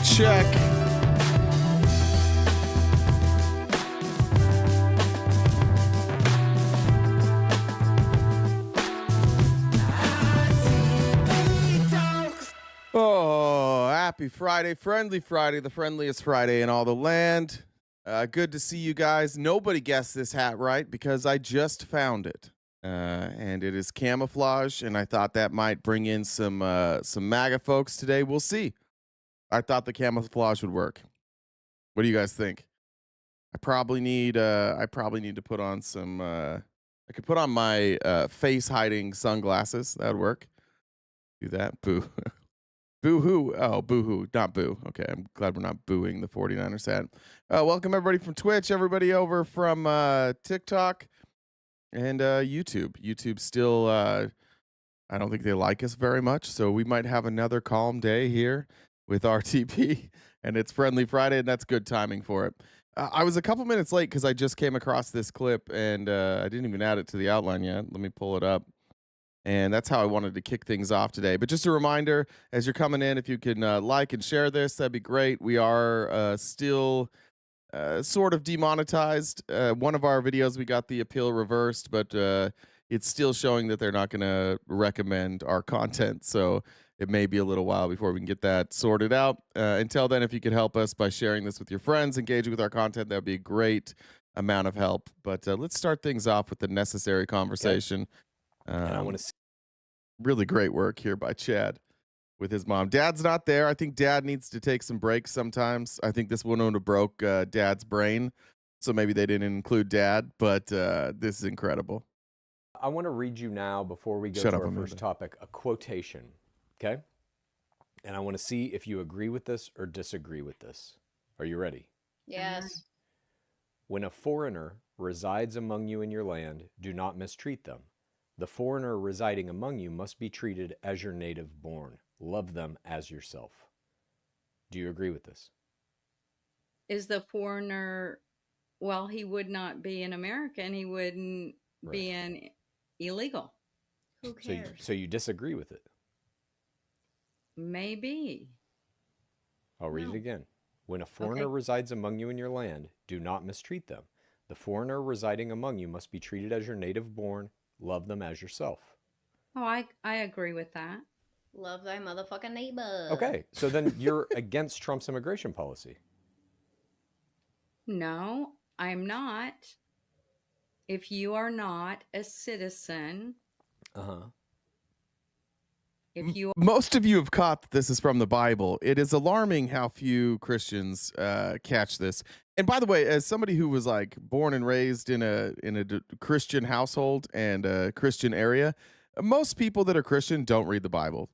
check. Oh, happy Friday, friendly Friday, the friendliest Friday in all the land. Good to see you guys. Nobody guessed this hat right because I just found it. And it is camouflage, and I thought that might bring in some MAGA folks today. We'll see. I thought the camouflage would work. What do you guys think? I probably need to put on some I could put on my face hiding sunglasses. That would work. Do that. Boo. Boo-hoo. Oh, boo-hoo, not boo. Okay, I'm glad we're not booing the 49ers hat. Welcome, everybody from Twitch, everybody over from TikTok and YouTube. YouTube still, I don't think they like us very much, so we might have another calm day here with RTP, and it's Friendly Friday, and that's good timing for it. I was a couple minutes late because I just came across this clip, and I didn't even add it to the outline yet. Let me pull it up. And that's how I wanted to kick things off today. But just a reminder, as you're coming in, if you can like and share this, that'd be great. We are still sort of demonetized. One of our videos, we got the appeal reversed, but it's still showing that they're not going to recommend our content. So it may be a little while before we can get that sorted out. Until then, if you could help us by sharing this with your friends, engaging with our content, that would be a great amount of help. But let's start things off with the necessary conversation. Okay. And I want to see really great work here by Chad with his mom. Dad's not there. I think Dad needs to take some breaks sometimes. I think this one would have broke Dad's brain, so maybe they didn't include Dad, but this is incredible. I want to read you now, before we go to our first topic, a quotation, okay? And I want to see if you agree with this or disagree with this. Are you ready? Yes. When a foreigner resides among you in your land, do not mistreat them. The foreigner residing among you must be treated as your native born. Love them as yourself. Do you agree with this? Is the foreigner, well, he would not be an American. He wouldn't be an illegal. Who cares? So you disagree with it? Maybe. I'll read it again. When a foreigner resides among you in your land, do not mistreat them. The foreigner residing among you must be treated as your native born. Love them as yourself. Oh, I agree with that. Love thy motherfucking neighbor. Okay, so then you're against Trump's immigration policy. No, I'm not. If you are not a citizen, if you most of you have caught that this is from the Bible. It is alarming how few Christians catch this. And by the way, as somebody who was like born and raised in a Christian household and a Christian area, most people that are Christian don't read the Bible.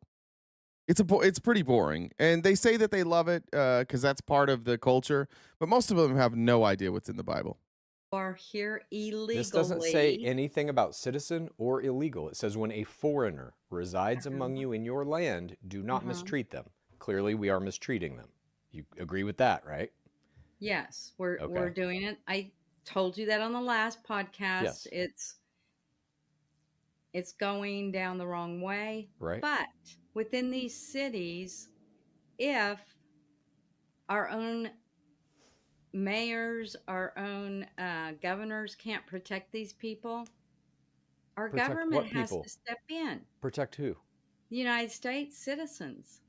It's pretty boring, and they say that they love it because that's part of the culture. But most of them have no idea what's in the Bible. are here illegally. This doesn't say anything about citizen or illegal. It says when a foreigner resides among you in your land, do not mistreat them. Clearly, we are mistreating them. You agree with that, right? Yes, we're doing it. I told you that on the last podcast. Yes. It's going down the wrong way. Right. But within these cities, if our own mayors, our own governors can't protect these people, our government has to step in. Protect who? The United States citizens.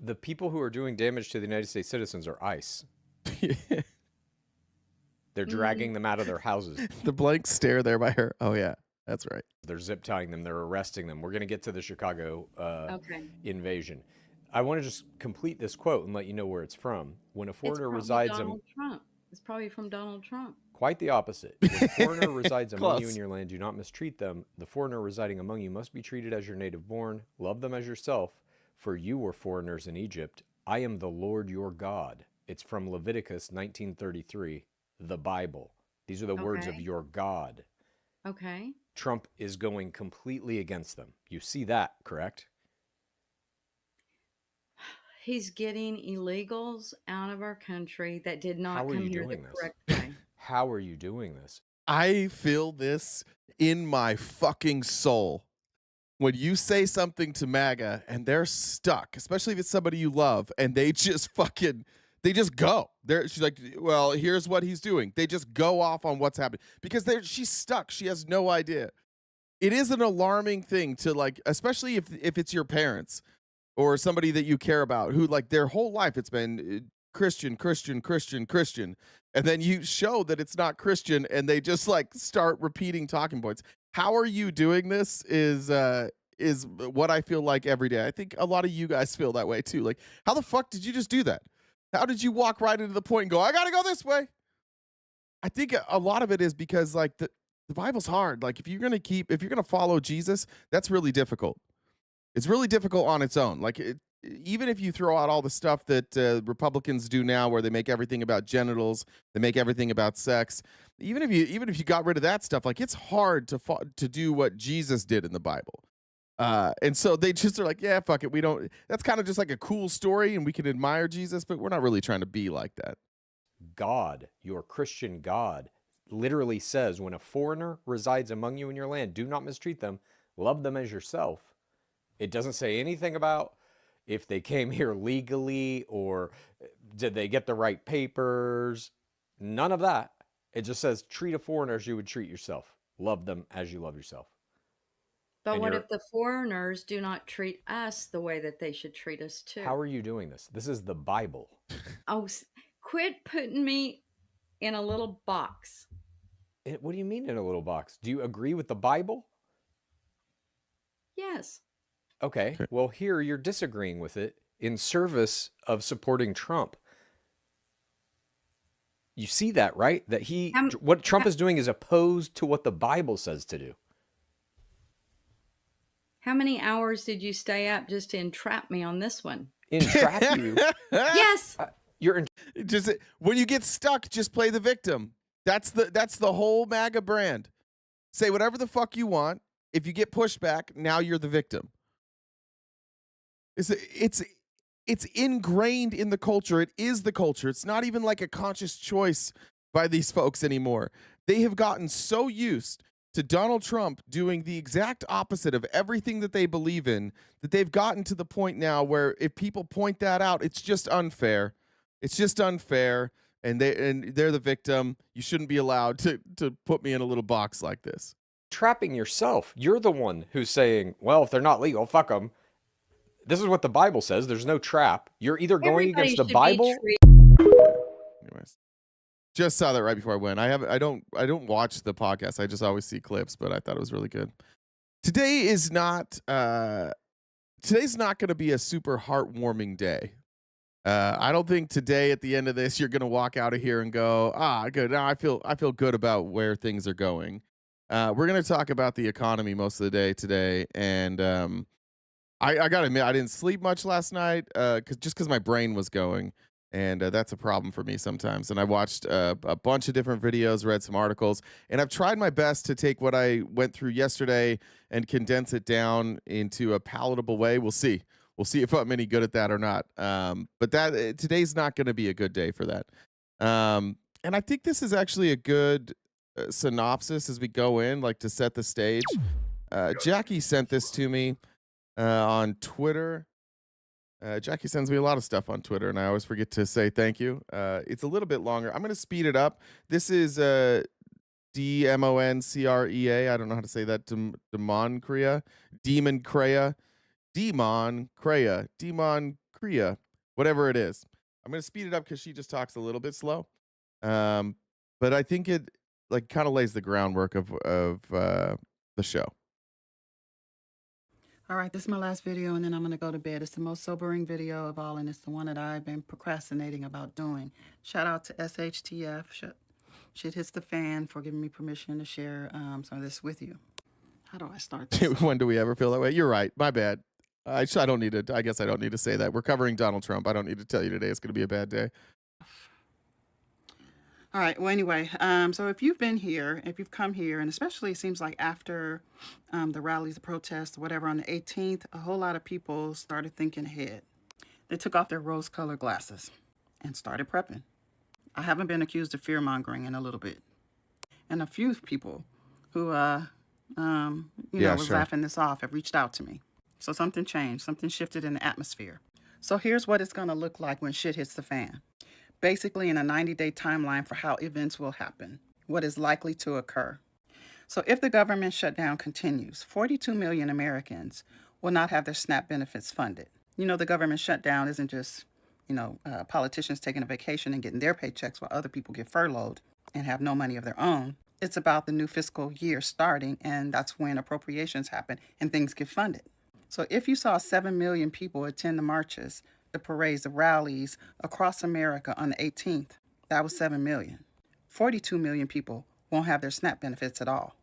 The people who are doing damage to the United States citizens are ICE. They're dragging them out of their houses. The blank stare there by her. Oh, yeah, that's right. They're zip tying them. They're arresting them. We're going to get to the Chicago invasion. I want to just complete this quote and let you know where it's from. When a foreigner resides Donald Trump. It's probably from Donald Trump. Quite the opposite. When a foreigner resides among you in your land, do not mistreat them. The foreigner residing among you must be treated as your native born. Love them as yourself. For you were foreigners in Egypt. I am the Lord your God. It's from Leviticus 19:33, the Bible. These are the words of your God. Okay. Trump is going completely against them. You see that, correct? He's getting illegals out of our country that did not come here the correct way. How are you doing this? I feel this in my fucking soul. when you say something to MAGA and they're stuck, especially if it's somebody you love, and they just go. She's like, well, here's what he's doing. They just go off on what's happening because she's stuck. She has no idea. It is an alarming thing to like, especially if it's your parents or somebody that you care about who like their whole life it's been Christian, Christian, Christian, Christian. And then you show that it's not Christian and they just like start repeating talking points. How are you doing this is what I feel like every day. I think a lot of you guys feel that way too. Like, how the fuck did you just do that? How did you walk right into the point and go, I got to go this way? I think a lot of it is because like the Bible's hard. Like if you're going to follow Jesus, that's really difficult. It's really difficult on its own. Like even if you throw out all the stuff that Republicans do now where they make everything about genitals, they make everything about sex. Even if you got rid of that stuff, like it's hard to do what Jesus did in the Bible. And so they just are like, yeah, fuck it. That's kind of just like a cool story and we can admire Jesus, but we're not really trying to be like that. God, your Christian God, literally says, when a foreigner resides among you in your land, do not mistreat them. Love them as yourself. It doesn't say anything about if they came here legally or did they get the right papers. None of that. It just says treat a foreigner as you would treat yourself. Love them as you love yourself. But And what if the foreigners do not treat us the way that they should treat us too? How are you doing this? This is the Bible. Oh, quit putting me in a little box. What do you mean in a little box? Do you agree with the Bible? Yes. Okay. Well, here you're disagreeing with it in service of supporting Trump. You see that, right? That what Trump is doing is opposed to what the Bible says to do. How many hours did you stay up just to entrap me on this one? Entrap you? Yes. Just when you get stuck, just play the victim. That's the whole MAGA brand. Say whatever the fuck you want. If you get pushed back, now you're the victim. It's ingrained in the culture. It is the culture. It's not even like a conscious choice by these folks anymore. They have gotten so used to Donald Trump doing the exact opposite of everything that they believe in that they've gotten to the point now where if people point that out, it's just unfair. It's just unfair, and they're the victim. You shouldn't be allowed to put me in a little box like this. Trapping yourself. You're the one who's saying, well, if they're not legal, fuck them. This is what the Bible says. There's no trap. You're either going against the Bible. Anyways, just saw that right before I went. I don't watch the podcast. I just always see clips, but I thought it was really good. Today's not going to be a super heartwarming day. I don't think today at the end of this you're going to walk out of here and go, good. Now I feel good about where things are going. We're going to talk about the economy most of the day today, and I got to admit I didn't sleep much last night because my brain was going, and that's a problem for me sometimes. And I watched a bunch of different videos, read some articles, and I've tried my best to take what I went through yesterday and condense it down into a palatable way. We'll see. We'll see if I'm any good at that or not. But today's not going to be a good day for that. And I think this is actually a good synopsis as we go in, like to set the stage. Jackie sent this to me on Twitter. Jackie sends me a lot of stuff on Twitter, and I always forget to say thank you. It's a little bit longer. I'm going to speed it up. This is DMONCREA. I don't know how to say that. Demon Crea, whatever it is. I'm going to speed it up because she just talks a little bit slow. But I think it like kind of lays the groundwork of the show. All right, this is my last video, and then I'm going to go to bed. It's the most sobering video of all, and it's the one that I've been procrastinating about doing. Shout out to SHTF. Shit hits the fan for giving me permission to share some of this with you. How do I start this? When do we ever feel that way? You're right. My bad. I don't need to. I guess I don't need to say that. We're covering Donald Trump. I don't need to tell you today it's going to be a bad day. All right. Well, anyway, so if you've been here, if you've come here, and especially it seems like after the rallies, the protests, whatever, on the 18th, a whole lot of people started thinking ahead. They took off their rose-colored glasses and started prepping. I haven't been accused of fear-mongering in a little bit. And a few people who Yeah, was sure. laughing this off, have reached out to me. So something changed, something shifted in the atmosphere. So here's what it's going to look like when shit hits the fan. Basically, in a 90-day timeline for how events will happen, what is likely to occur. So if the government shutdown continues, 42 million Americans will not have their SNAP benefits funded. The government shutdown isn't just, politicians taking a vacation and getting their paychecks while other people get furloughed and have no money of their own. It's about the new fiscal year starting, and that's when appropriations happen and things get funded. So if you saw 7 million people attend the marches, the parades, the rallies across America on the 18th, that was 7 million. 42 million people won't have their SNAP benefits at all.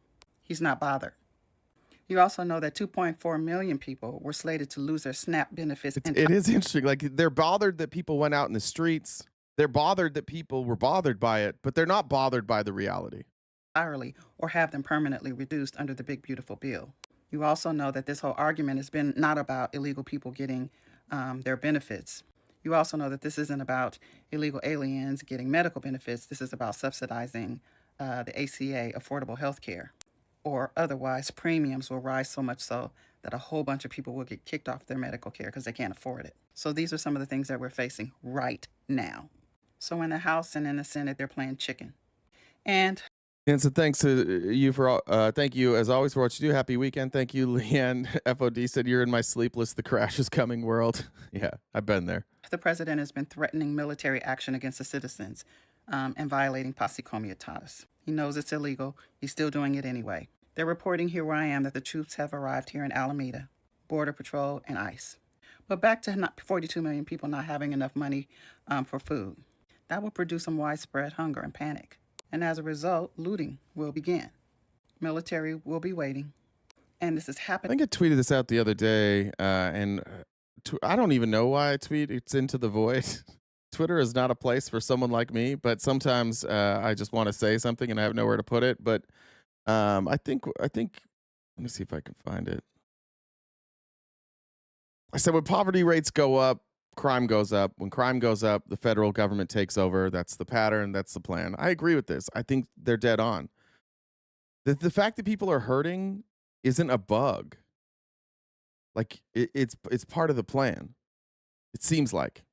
He's not bothered. You also know that 2.4 million people were slated to lose their SNAP benefits. It is interesting. Like, they're bothered that people went out in the streets. They're bothered that people were bothered by it, but they're not bothered by the reality. Entirely, or have them permanently reduced under the big beautiful bill. You also know that this whole argument has been not about illegal people getting their benefits. You also know that this isn't about illegal aliens getting medical benefits. This is about subsidizing the ACA, affordable health care, or otherwise premiums will rise so much so that a whole bunch of people will get kicked off their medical care because they can't afford it. So these are some of the things that we're facing right now. So in the House and in the Senate, they're playing chicken. And so thanks to you for thank you as always for what you do. Happy weekend. Thank you, Leanne. FOD said you're in my sleepless, the crash is coming world. Yeah, I've been there. The president has been threatening military action against the citizens and violating posse comitatus. He knows it's illegal. He's still doing it anyway. They're reporting here where I am that the troops have arrived here in Alameda, Border Patrol and ICE. But back to 42 million people not having enough money for food. That will produce some widespread hunger and panic. And as a result, looting will begin. Military will be waiting. And this is I happening. think I tweeted this out the other day, and I don't even know why I tweet. It's into the void. Twitter is not a place for someone like me, but sometimes I just want to say something and I have nowhere to put it. But I think, let me see if I can find it. I said, when poverty rates go up, crime goes up. When crime goes up, the federal government takes over. That's the pattern. That's the plan. I agree with this. I think they're dead on. The fact that people are hurting isn't a bug. Like, it's part of the plan. It seems like.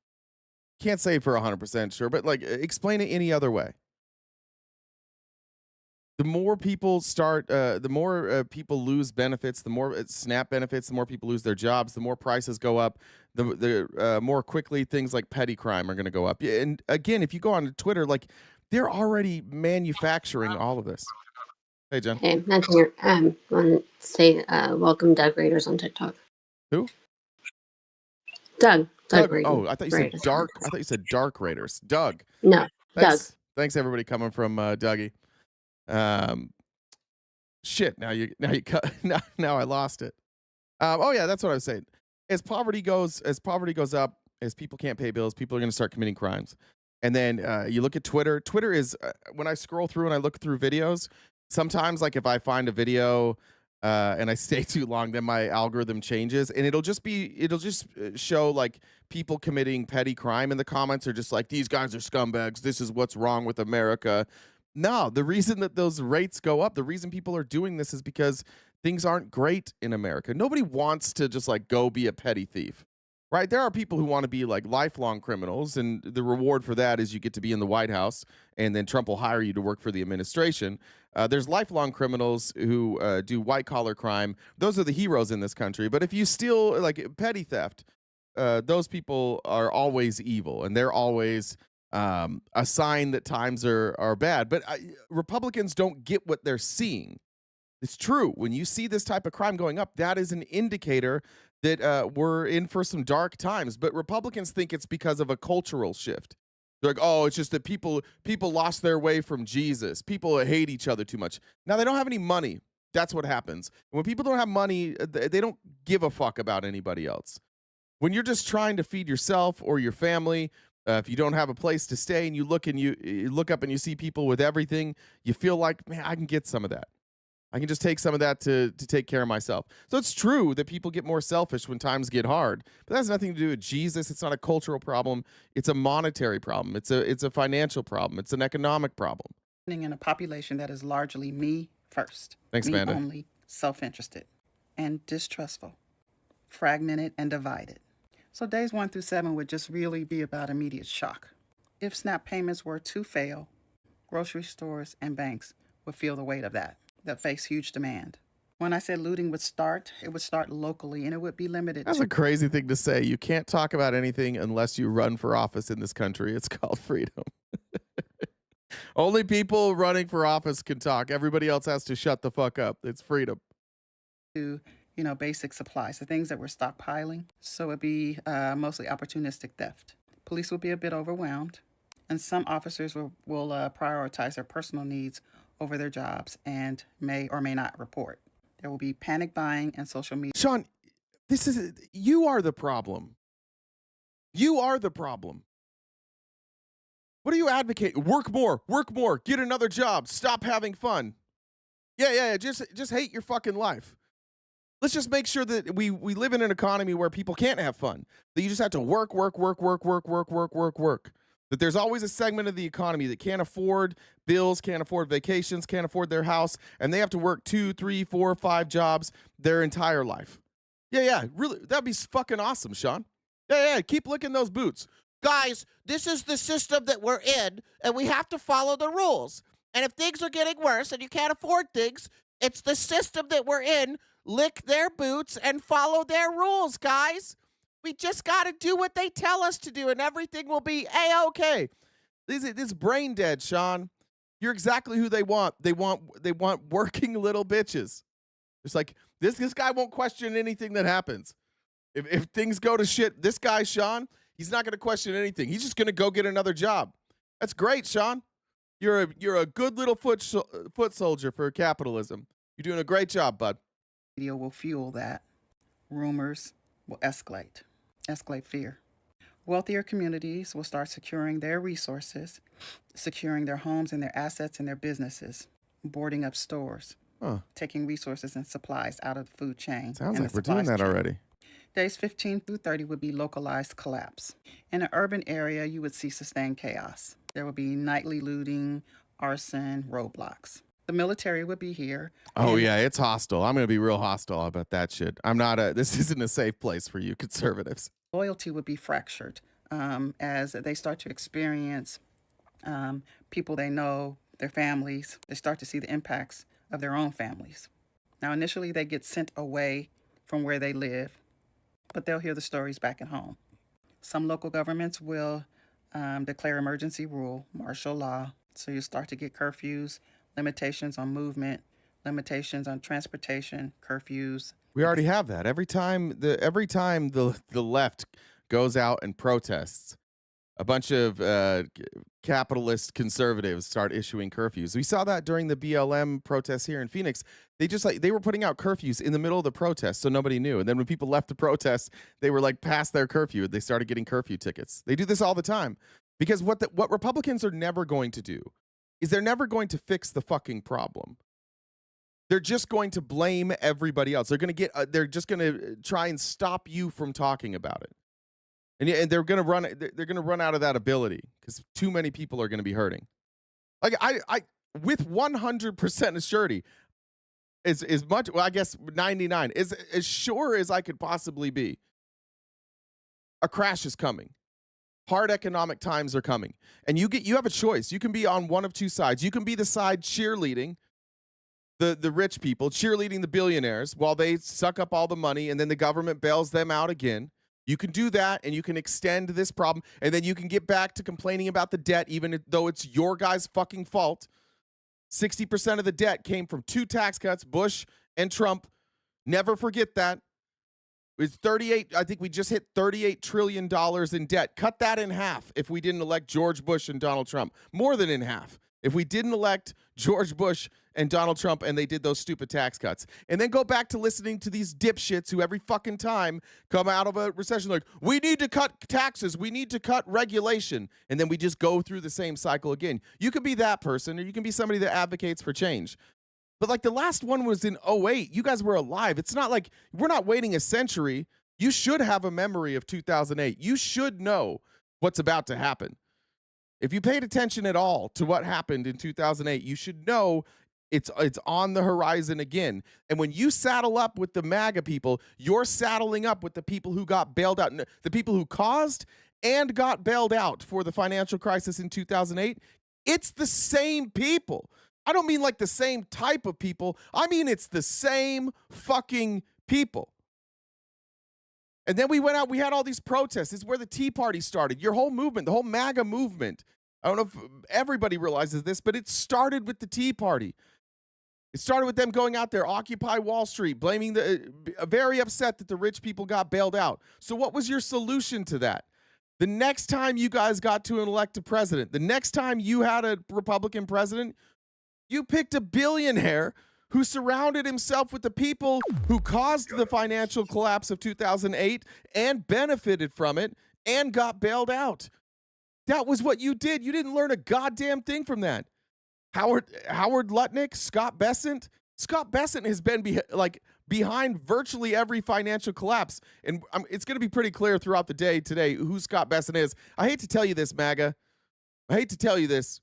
Can't say for 100% sure, but like, explain it any other way. The more people the more people lose benefits, the more SNAP benefits, the more people lose their jobs, the more prices go up, the more quickly things like petty crime are going to go up. And again, if you go on Twitter, like, they're already manufacturing all of this. Hey, Jen. Hey, nothing here. Want to say welcome Doug Raiders on TikTok. Who? Doug Raiders. Oh, I thought you said Dark. I thought you said Dark Raiders. Doug. No, Thanks. Doug. Thanks everybody coming from Dougie. Shit. Now I lost it. Oh yeah, that's what I was saying. As poverty goes up, as people can't pay bills, people are going to start committing crimes. And then you look at Twitter. Twitter is when I scroll through and I look through videos. Sometimes, like, if I find a video and I stay too long, then my algorithm changes, and it'll just show like people committing petty crime, and the comments are just like, these guys are scumbags. This is what's wrong with America. No, the reason that those rates go up, the reason people are doing this is because things aren't great in America. Nobody wants to just like go be a petty thief, right? There are people who want to be like lifelong criminals, and the reward for that is you get to be in the White House, and then Trump will hire you to work for the administration. There's lifelong criminals who do white-collar crime. Those are the heroes in this country. But if you steal, like, petty theft, those people are always evil, and they're always a sign that times are bad. But Republicans don't get what they're seeing. It's true. When you see this type of crime going up, that is an indicator that we're in for some dark times. But Republicans think it's because of a cultural shift. They're like, oh, it's just that people lost their way from Jesus. People hate each other too much. Now, they don't have any money. That's what happens. When people don't have money, they don't give a fuck about anybody else. When you're just trying to feed yourself or your family, if you don't have a place to stay and you look up and you see people with everything, you feel like, man, I can get some of that. I can just take some of that to take care of myself. So it's true that people get more selfish when times get hard, but that has nothing to do with Jesus. It's not a cultural problem. It's a monetary problem. It's a financial problem. It's an economic problem. In a population that is largely me first. Thanks, me Amanda. Only self-interested, and distrustful, fragmented and divided. So days 1 through 7 would just really be about immediate shock. If SNAP payments were to fail, grocery stores and banks would feel the weight of that face huge demand. When I said looting would start, it would start locally and it would be limited That's to a crazy thing to say. You can't talk about anything unless you run for office in this country. It's called freedom. Only people running for office can talk. Everybody else has to shut the fuck up. It's freedom. to, basic supplies, the things that we're stockpiling. So it'd be mostly opportunistic theft. Police will be a bit overwhelmed, and some officers will prioritize their personal needs over their jobs and may or may not report. There will be panic buying and social media. Sean, you are the problem. You are the problem. What are you advocating? Work more, get another job, stop having fun. Yeah, just hate your fucking life. Let's just make sure that we live in an economy where people can't have fun. That you just have to work. That there's always a segment of the economy that can't afford bills, can't afford vacations, can't afford their house, and they have to work 2, 3, 4, 5 jobs their entire life. Yeah, really, that'd be fucking awesome, Sean. Yeah, keep licking those boots. Guys, this is the system that we're in, and we have to follow the rules. And if things are getting worse and you can't afford things, it's the system that we're in. Lick their boots and follow their rules, guys. We just got to do what they tell us to do, and everything will be A-okay. This brain dead, Sean. You're exactly who they want. They want working little bitches. It's like this guy won't question anything that happens. If things go to shit, this guy, Sean, he's not going to question anything. He's just going to go get another job. That's great, Sean. You're a good little foot soldier for capitalism. You're doing a great job, bud. Media will fuel that. Rumors will escalate fear. Wealthier communities will start securing their resources, securing their homes and their assets and their businesses, boarding up stores, taking resources and supplies out of the food chain. Sounds like we're doing that already. Days 15 through 30 would be localized collapse. In an urban area, you would see sustained chaos. There would be nightly looting, arson, roadblocks. The military would be here. Oh, yeah, it's hostile. I'm going to be real hostile about that shit. This isn't a safe place for you conservatives. Loyalty would be fractured as they start to experience people they know, their families. They start to see the impacts of their own families. Now, initially, they get sent away from where they live, but they'll hear the stories back at home. Some local governments will declare emergency rule, martial law. So you start to get curfews, limitations on movement, limitations on transportation, curfews. We already have that. Every time the left goes out and protests, a bunch of capitalist conservatives start issuing curfews. We saw that during the BLM protests here in Phoenix. They were putting out curfews in the middle of the protest so nobody knew. And then when people left the protest, they were like past their curfew. They started getting curfew tickets. They do this all the time because what Republicans are never going to do is they're never going to fix the fucking problem. They're just going to blame everybody else. They're just going to try and stop you from talking about it. And they're going to run out of that ability because too many people are going to be hurting. Like I with 100% assurity is much, well, I guess 99 is as sure as I could possibly be. A crash is coming. Hard economic times are coming. And you have a choice. You can be on one of two sides. You can be the side cheerleading the rich people, cheerleading the billionaires while they suck up all the money and then the government bails them out again. You can do that and you can extend this problem and then you can get back to complaining about the debt even though it's your guys' fucking fault. 60% of the debt came from 2 tax cuts, Bush and Trump. Never forget that. It's 38. I think we just hit $38 trillion in debt. Cut that in half if we didn't elect George Bush and Donald Trump. More than in half. If we didn't elect George Bush and Donald Trump and they did those stupid tax cuts. And then go back to listening to these dipshits who every fucking time come out of a recession like, we need to cut taxes. We need to cut regulation. And then we just go through the same cycle again. You could be that person or you can be somebody that advocates for change. But like the last one was in 2008. You guys were alive. It's not like we're not waiting a century. You should have a memory of 2008. You should know what's about to happen. If you paid attention at all to what happened in 2008, you should know It's on the horizon again. And when you saddle up with the MAGA people, you're saddling up with the people who got bailed out, the people who caused and got bailed out for the financial crisis in 2008. It's the same people. I don't mean like the same type of people. I mean it's the same fucking people. And then we went out, we had all these protests. This is where the Tea Party started. Your whole movement, the whole MAGA movement. I don't know if everybody realizes this, but it started with the Tea Party. It started with them going out there, Occupy Wall Street, blaming very upset that the rich people got bailed out. So what was your solution to that? The next time you guys got to elect a president, the next time you had a Republican president, you picked a billionaire who surrounded himself with the people who caused the financial collapse of 2008 and benefited from it and got bailed out. That was what you did. You didn't learn a goddamn thing from that. Howard Lutnick, Scott Bessent. Scott Bessent has been behind virtually every financial collapse. And it's going to be pretty clear throughout the day today who Scott Bessent is. I hate to tell you this, MAGA. I hate to tell you this.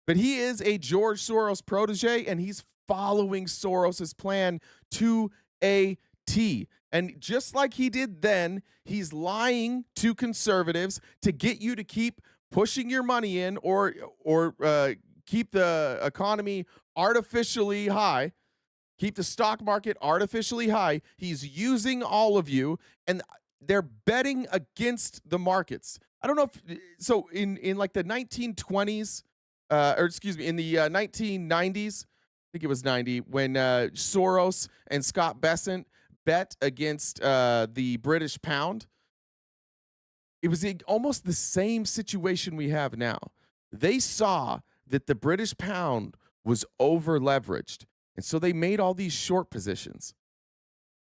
But he is a George Soros protege, and he's following Soros's plan to a T. And just like he did then, he's lying to conservatives to get you to keep pushing your money in or keep the economy artificially high, keep the stock market artificially high. He's using all of you, and they're betting against the markets. I don't know if so in like the 1920s, in the 1990s, I think it was 90, when Soros and Scott Bessent bet against the British pound. It was almost the same situation we have now. They saw that the British pound was over leveraged, and so they made all these short positions.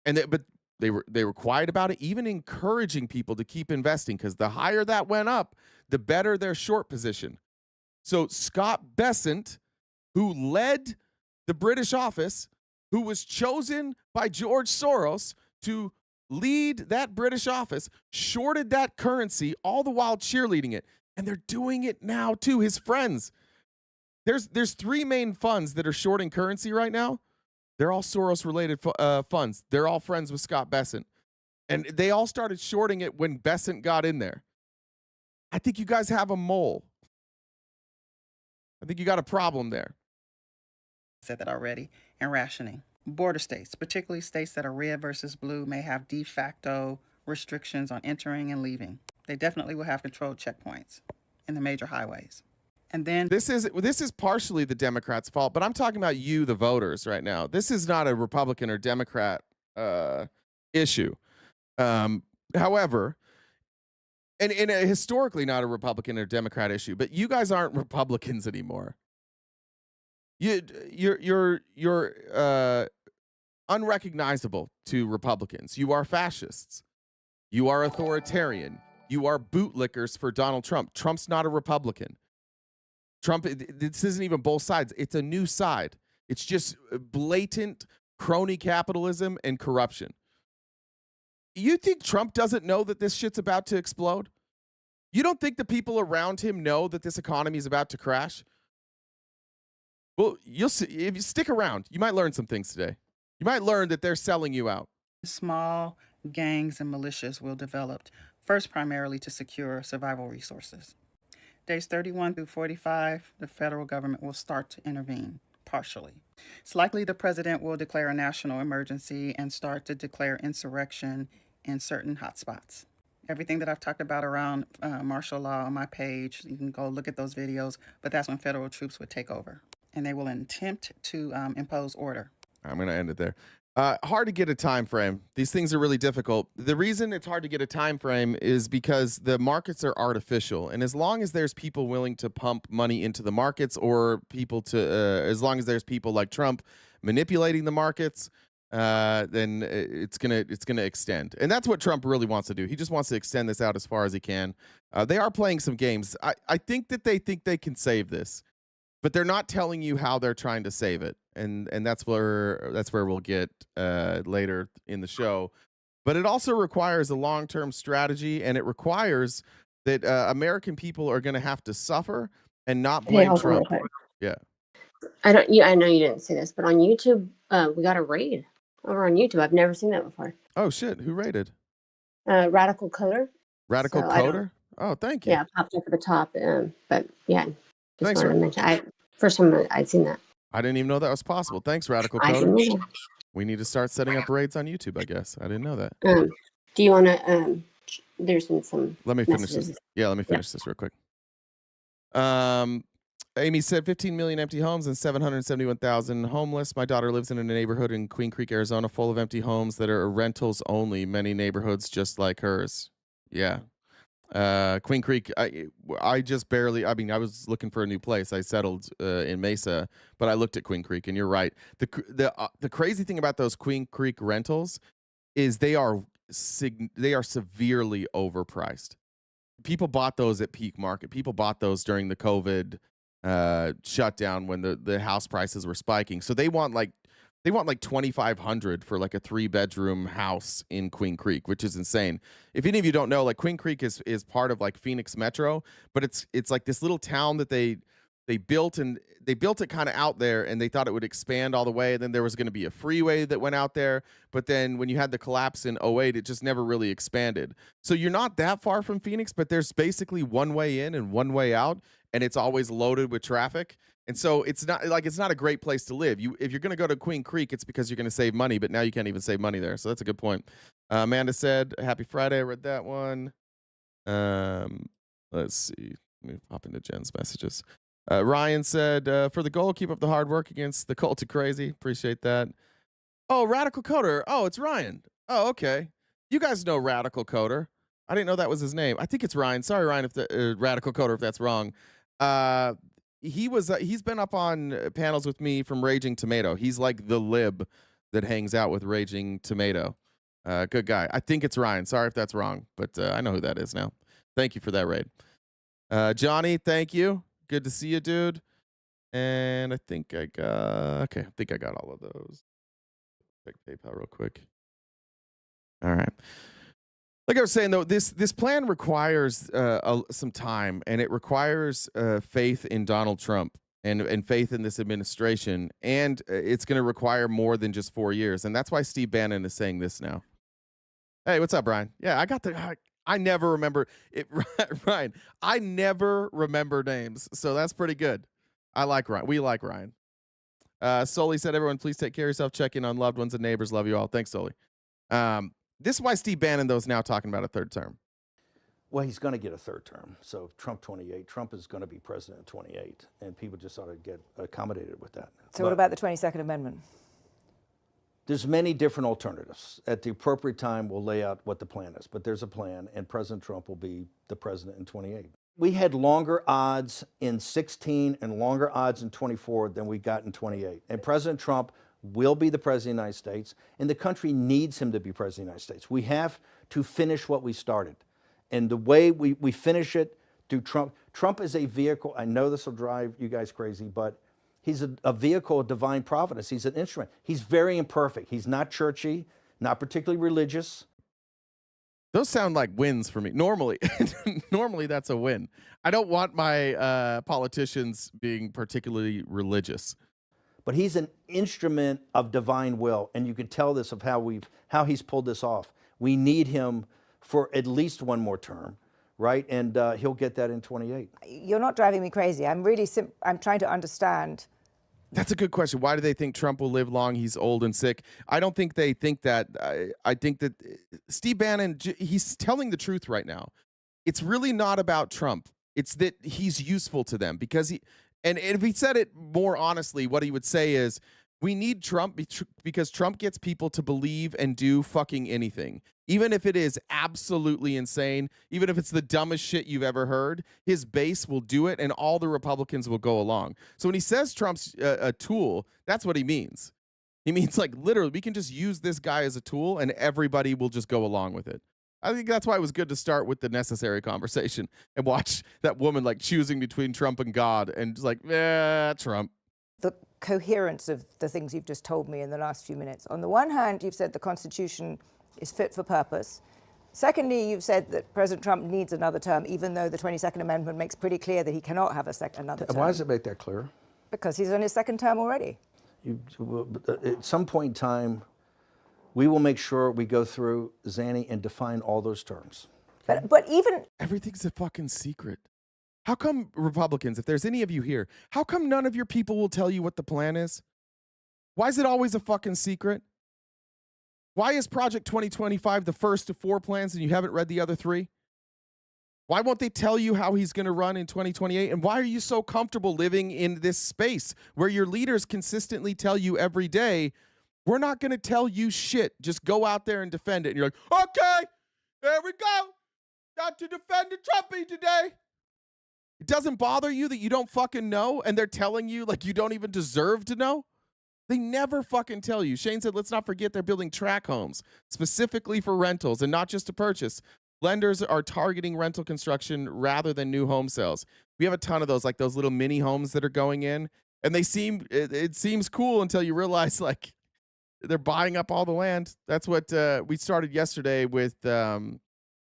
But they were quiet about it, even encouraging people to keep investing, because the higher that went up, the better their short position. So Scott Bessent, who led the British office, who was chosen by George Soros to lead that British office, shorted that currency, all the while cheerleading it. And they're doing it now too, his friends. There's three main funds that are shorting currency right now. They're all Soros-related funds. They're all friends with Scott Bessent. And they all started shorting it when Bessent got in there. I think you guys have a mole. I think you got a problem there. Said that already. And rationing. Border states, particularly states that are red versus blue, may have de facto restrictions on entering and leaving. They definitely will have controlled checkpoints in the major highways. And then this is partially the Democrats' fault, but I'm talking about you, the voters, right now. This is not a Republican or Democrat issue. However, and historically not a Republican or Democrat issue, but you guys aren't Republicans anymore. You're unrecognizable to Republicans. You are fascists. You are authoritarian. You are bootlickers for Donald Trump. Trump's not a Republican. Trump, this isn't even both sides. It's a new side. It's just blatant crony capitalism and corruption. You think Trump doesn't know that this shit's about to explode? You don't think the people around him know that this economy is about to crash? Well, you'll see. If you stick around, you might learn some things today. You might learn that they're selling you out. Small gangs and militias will develop, first primarily to secure survival resources. Days 31 through 45, the federal government will start to intervene, partially. It's likely the president will declare a national emergency and start to declare insurrection in certain hotspots. Everything that I've talked about around martial law on my page, you can go look at those videos, but that's when federal troops would take over. And they will attempt to impose order. I'm going to end it there. Hard to get a time frame. These things are really difficult. The reason it's hard to get a time frame is because the markets are artificial. And as long as there's people willing to pump money into the markets, or people as long as there's people like Trump manipulating the markets, then it's gonna extend. And that's what Trump really wants to do. He just wants to extend this out as far as he can. They are playing some games. I think that they think they can save this, but they're not telling you how they're trying to save it. And that's where we'll get later in the show. But it also requires a long-term strategy, and it requires that American people are going to have to suffer and not blame Trump. Yeah. I don't. Yeah, I know you didn't see this, but on YouTube, we got a raid over on YouTube. I've never seen that before. Oh shit! Who raided? Radical Coder. Radical So I don't- Coder. Oh, thank you. Yeah, it popped up at the top. But yeah, just Thanks, wanted to mention. First time I'd seen that. I didn't even know that was possible. Thanks, Radical I didn't Coder. either. We need to start setting up raids on YouTube, I guess. I didn't know that. Do you want to? There's been some. Let me finish messages. this. Yeah, let me finish this real quick. Amy said 15 million empty homes and 771,000 homeless. My daughter lives in a neighborhood in Queen Creek, Arizona, full of empty homes that are rentals only. Many neighborhoods just like hers. Yeah. Queen Creek, I just barely, I mean, I was looking for a new place. I settled in Mesa, but I looked at Queen Creek, and you're right. The crazy thing about those Queen Creek rentals is they are severely overpriced. People bought those at peak market. People bought those during the COVID shutdown when the house prices were spiking. So they want like $2,500 for like a 3-bedroom house in Queen Creek, which is insane. If any of you don't know, like Queen Creek is part of like Phoenix Metro, but it's like this little town that they built, and they built it kind of out there, and they thought it would expand all the way. And then there was going to be a freeway that went out there, but then when you had the collapse in 2008, it just never really expanded. So you're not that far from Phoenix, but there's basically one way in and one way out, and it's always loaded with traffic. And so it's not a great place to live. If you're going to go to Queen Creek, it's because you're going to save money, but now you can't even save money there. So that's a good point. Amanda said, happy Friday. I read that one. Let's see. Let me pop into Jen's messages. Ryan said, for the goal, keep up the hard work against the cult of crazy. Appreciate that. Oh, Radical Coder. Oh, it's Ryan. Oh, okay. You guys know Radical Coder. I didn't know that was his name. I think it's Ryan. Sorry, Ryan, if the Radical Coder, if that's wrong. He's been up on panels with me from Raging Tomato. He's like the lib that hangs out with Raging Tomato. Good guy. I think it's Ryan. Sorry if that's wrong, but I know who that is now. Thank you for that raid. Johnny, thank you. Good to see you, dude. And I think I got all of those. Check PayPal real quick. All right. Like I was saying, though, this plan requires some time, and it requires faith in Donald Trump and faith in this administration, and it's going to require more than just 4 years, and that's why Steve Bannon is saying this now. Hey, what's up, Brian? Yeah, I never remember it, Ryan. I never remember names, so that's pretty good. I like Ryan. We like Ryan. Sully said, everyone, please take care of yourself. Check in on loved ones and neighbors. Love you all. Thanks, Sully. This is why Steve Bannon, though, is now talking about a third term. Well, he's going to get a third term. So Trump 28. Trump is going to be president in 28, and people just ought to get accommodated with that. So what about the 22nd Amendment? There's many different alternatives. At the appropriate time, we'll lay out what the plan is. But there's a plan, and President Trump will be the president in 28. We had longer odds in 16 and longer odds in 24 than we got in 28. And President Trump will be the president of the United States, and the country needs him to be president of the United States. We have to finish what we started. And the way we finish it through Trump. Trump is a vehicle. I know this will drive you guys crazy, but he's a vehicle of divine providence. He's an instrument. He's very imperfect. He's not churchy, not particularly religious. Those sound like wins for me. Normally that's a win. I don't want my politicians being particularly religious. But he's an instrument of divine will, and you can tell this of how he's pulled this off. We need him for at least one more term, right? And he'll get that in 28. You're not driving me crazy. I'm trying to understand. That's a good question. Why do they think Trump will live long? He's old and sick. I don't think they think that. I think that Steve Bannon, he's telling the truth right now. It's really not about Trump. It's that he's useful to them because and if he said it more honestly, what he would say is, we need Trump because Trump gets people to believe and do fucking anything. Even if it is absolutely insane, even if it's the dumbest shit you've ever heard, his base will do it and all the Republicans will go along. So when he says Trump's a tool, that's what he means. He means like literally we can just use this guy as a tool and everybody will just go along with it. I think that's why it was good to start with the necessary conversation and watch that woman like choosing between Trump and God and just like, Trump. The coherence of the things you've just told me in the last few minutes. On the one hand, you've said the Constitution is fit for purpose. Secondly, you've said that President Trump needs another term, even though the 22nd Amendment makes pretty clear that he cannot have another term. Why does it make that clear? Because he's on his second term already. At some point in time, we will make sure we go through, Zanny, and define all those terms. But even... Everything's a fucking secret. How come Republicans, if there's any of you here, how come none of your people will tell you what the plan is? Why is it always a fucking secret? Why is Project 2025 the first of 4 plans and you haven't read the other 3? Why won't they tell you how he's going to run in 2028? And why are you so comfortable living in this space where your leaders consistently tell you every day, we're not going to tell you shit. Just go out there and defend it. And you're like, okay, there we go. Got to defend the Trumpy today. It doesn't bother you that you don't fucking know and they're telling you like you don't even deserve to know? They never fucking tell you. Shane said, let's not forget they're building track homes specifically for rentals and not just to purchase. Lenders are targeting rental construction rather than new home sales. We have a ton of those, like those little mini homes that are going in, and they seem it seems cool until you realize like they're buying up all the land. That's what we started yesterday with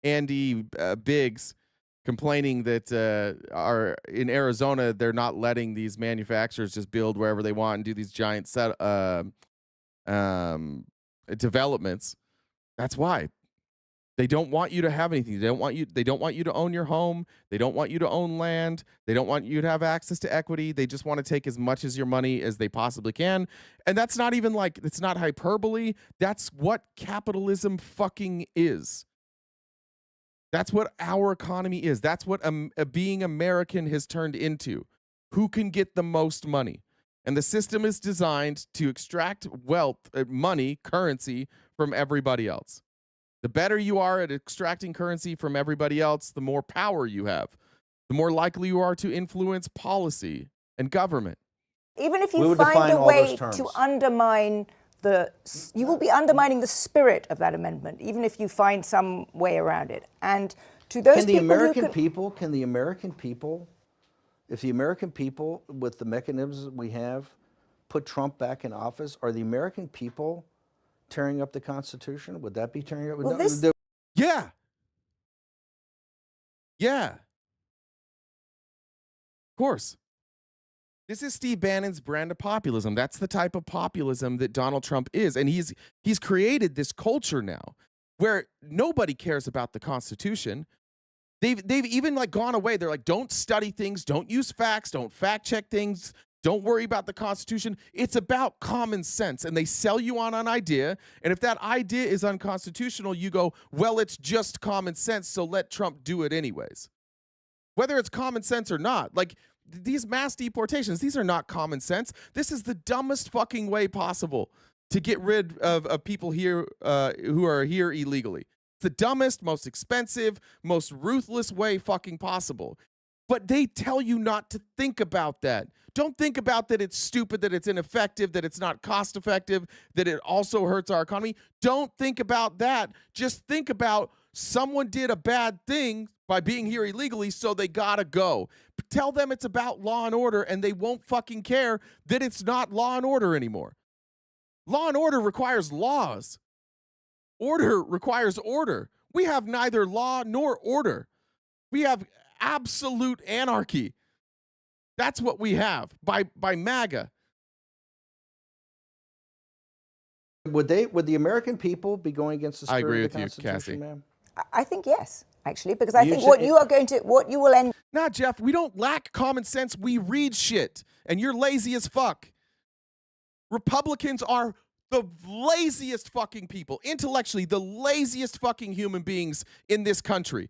Andy Biggs complaining that are in Arizona they're not letting these manufacturers just build wherever they want and do these giant developments. That's why. They don't want you to have anything. They don't want you to own your home. They don't want you to own land. They don't want you to have access to equity. They just want to take as much as your money as they possibly can. And that's not even like, it's not hyperbole. That's what capitalism fucking is. That's what our economy is. That's what being American has turned into. Who can get the most money? And the system is designed to extract wealth, money, currency from everybody else. The better you are at extracting currency from everybody else, the more power you have, the more likely you are to influence policy and government. Even if you find a way to undermine you will be undermining the spirit of that amendment, even if you find some way around it. And to those Can the American people, if the American people, with the mechanisms that we have, put Trump back in office, are the American people tearing up the Constitution? Would that be tearing up? Well, Yeah. Yeah. Of course. This is Steve Bannon's brand of populism. That's the type of populism that Donald Trump is. And he's created this culture now where nobody cares about the Constitution. They've even like gone away. They're like, don't study things, don't use facts, don't fact check things. Don't worry about the Constitution. It's about common sense. And they sell you on an idea. And if that idea is unconstitutional, you go, well, it's just common sense, so let Trump do it anyways. Whether it's common sense or not. Like, these mass deportations, these are not common sense. This is the dumbest fucking way possible to get rid of people here who are here illegally. It's the dumbest, most expensive, most ruthless way fucking possible. But they tell you not to think about that. Don't think about that it's stupid, that it's ineffective, that it's not cost effective, that it also hurts our economy. Don't think about that. Just think about someone did a bad thing by being here illegally, so they gotta go. Tell them it's about law and order, and they won't fucking care that it's not law and order anymore. Law and order requires laws. Order requires order. We have neither law nor order. We have absolute anarchy. That's what we have by MAGA. Would the American people be going against the spirit I agree of the with you, Constitution, Cassie. ma'am? I think yes, actually, because I think what you will end. Nah, Jeff, we don't lack common sense. We read shit, and you're lazy as fuck. Republicans are the laziest fucking people, intellectually, the laziest fucking human beings in this country.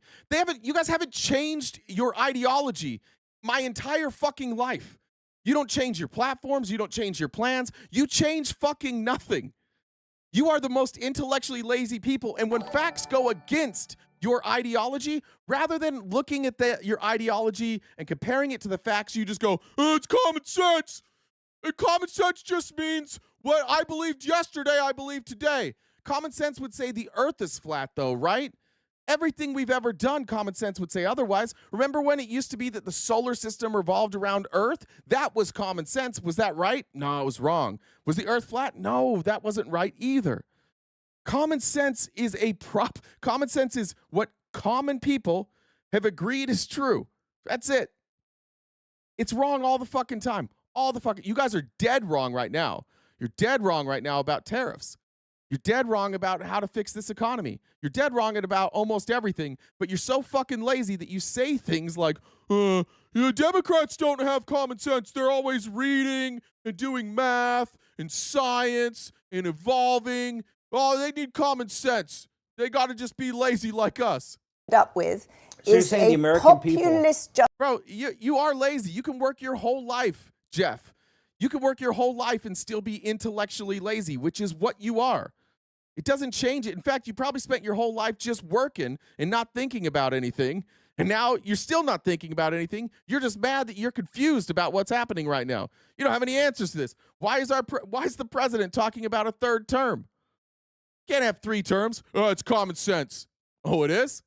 You guys haven't changed your ideology my entire fucking life. You don't change your platforms. You don't change your plans. You change fucking nothing. You are the most intellectually lazy people. And when facts go against your ideology, rather than looking at your ideology and comparing it to the facts, you just go, oh, it's common sense. And common sense just means what I believed yesterday, I believe today. Common sense would say the earth is flat, though, right? Everything we've ever done, common sense would say otherwise. Remember when it used to be that the solar system revolved around Earth? That was common sense. Was that right? No, it was wrong. Was the Earth flat? No, that wasn't right either. Common sense is common sense is what common people have agreed is true. That's it. It's wrong all the fucking time. All the fucking, you guys are dead wrong right now. You're dead wrong right now about tariffs. You're dead wrong about how to fix this economy. You're dead wrong about almost everything, but you're so fucking lazy that you say things like, Democrats don't have common sense. They're always reading and doing math and science and evolving. Oh, they need common sense. They got to just be lazy like us. Up with So you're is saying the a American people- populist Bro, you are lazy. You can work your whole life, Jeff. You can work your whole life and still be intellectually lazy, which is what you are. It doesn't change it. In fact, you probably spent your whole life just working and not thinking about anything. And now you're still not thinking about anything. You're just mad that you're confused about what's happening right now. You don't have any answers to this. Why is the president talking about a third term? Can't have 3 terms. Oh, it's common sense. Oh, it is?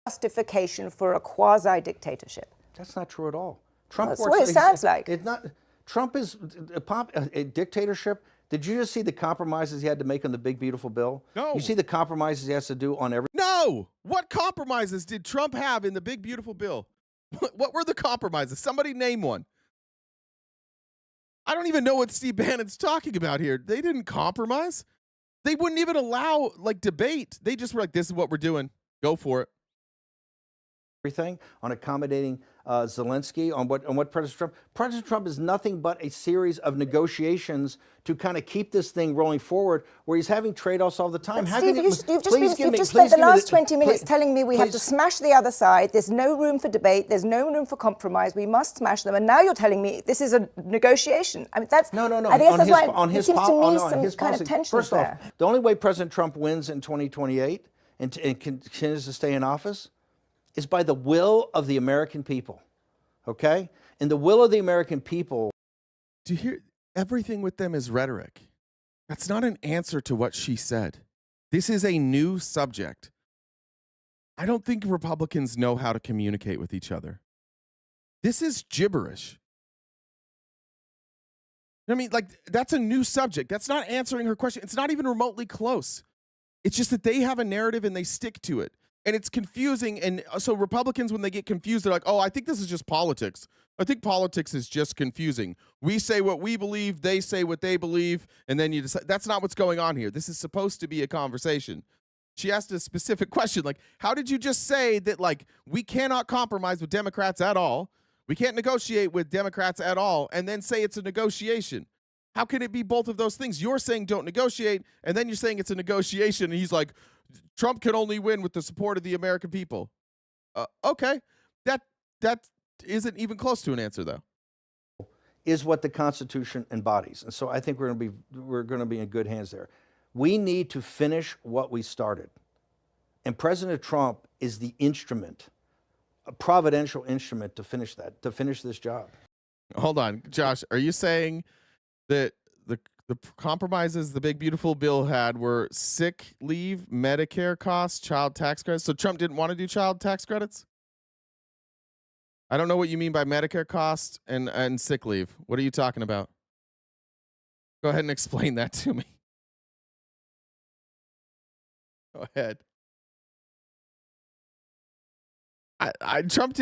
justification for a quasi-dictatorship. That's not true at all. Trump That's works, what it sounds like. It's not. Trump is a dictatorship. Did you just see the compromises he had to make on the big beautiful bill? No. You see the compromises he has to do on every. No. What compromises did Trump have in the big beautiful bill? What were the compromises? Somebody name one. I don't even know what Steve Bannon's talking about here. They didn't compromise. They wouldn't even allow like debate. They just were like, this is what we're doing. Go for it. Everything on accommodating Zelensky, on what President Trump is nothing but a series of negotiations to kind of keep this thing rolling forward, where he's having trade-offs all the time. But Steve, you've just spent the last 20 minutes telling me we have to smash the other side. There's no room for debate. There's no room for compromise. We must smash them. And now you're telling me this is a negotiation. I mean, that's no. I guess that's why it seems to me some kind of tension First there. off, the only way President Trump wins in 2028 and continues to stay in office is by the will of the American people, okay? And the will of the American people. Do you hear? Everything with them is rhetoric. That's not an answer to what she said. This is a new subject. I don't think Republicans know how to communicate with each other. This is gibberish. I mean, like, that's a new subject. That's not answering her question. It's not even remotely close. It's just that they have a narrative and they stick to it. And it's confusing. And so Republicans, when they get confused, they're like, oh, I think this is just politics. I think politics is just confusing. We say what we believe, they say what they believe, and then you decide. That's not what's going on here. This is supposed to be a conversation. She asked a specific question, like, how did you just say that, like, we cannot compromise with Democrats at all, we can't negotiate with Democrats at all, and then say it's a negotiation? How can it be both of those things? You're saying don't negotiate, and then you're saying it's a negotiation, and he's like, Trump can only win with the support of the American people. Okay, that isn't even close to an answer, though. Is what the Constitution embodies, and so I think we're going to be in good hands there. We need to finish what we started, and President Trump is the instrument, a providential instrument to finish this job. Hold on, Josh. Are you saying that the compromises the big beautiful bill had were sick leave, Medicare costs, child tax credits? So Trump didn't want to do child tax credits? I don't know what you mean by Medicare costs and sick leave. What are you talking about? Go ahead and explain that to me. Go ahead. Trump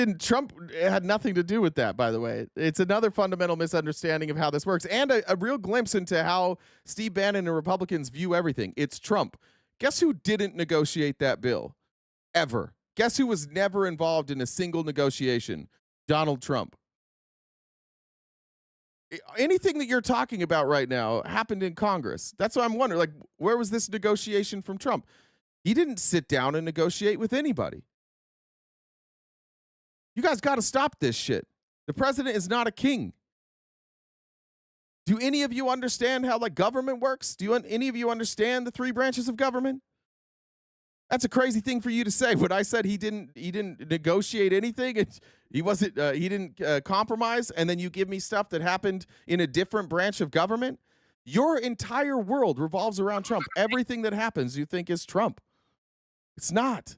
had nothing to do with that, by the way. It's another fundamental misunderstanding of how this works, and a real glimpse into how Steve Bannon and Republicans view everything. It's Trump. Guess who didn't negotiate that bill? Ever. Guess who was never involved in a single negotiation? Donald Trump. Anything that you're talking about right now happened in Congress. That's why I'm wondering, like, where was this negotiation from Trump? He didn't sit down and negotiate with anybody. You guys got to stop this shit. The president is not a king. Do any of you understand how, like, government works? Do any of you understand the 3 branches of government? That's a crazy thing for you to say. When I said he didn't negotiate anything, he didn't compromise, and then you give me stuff that happened in a different branch of government. Your entire world revolves around Trump. Everything that happens you think is Trump. It's not.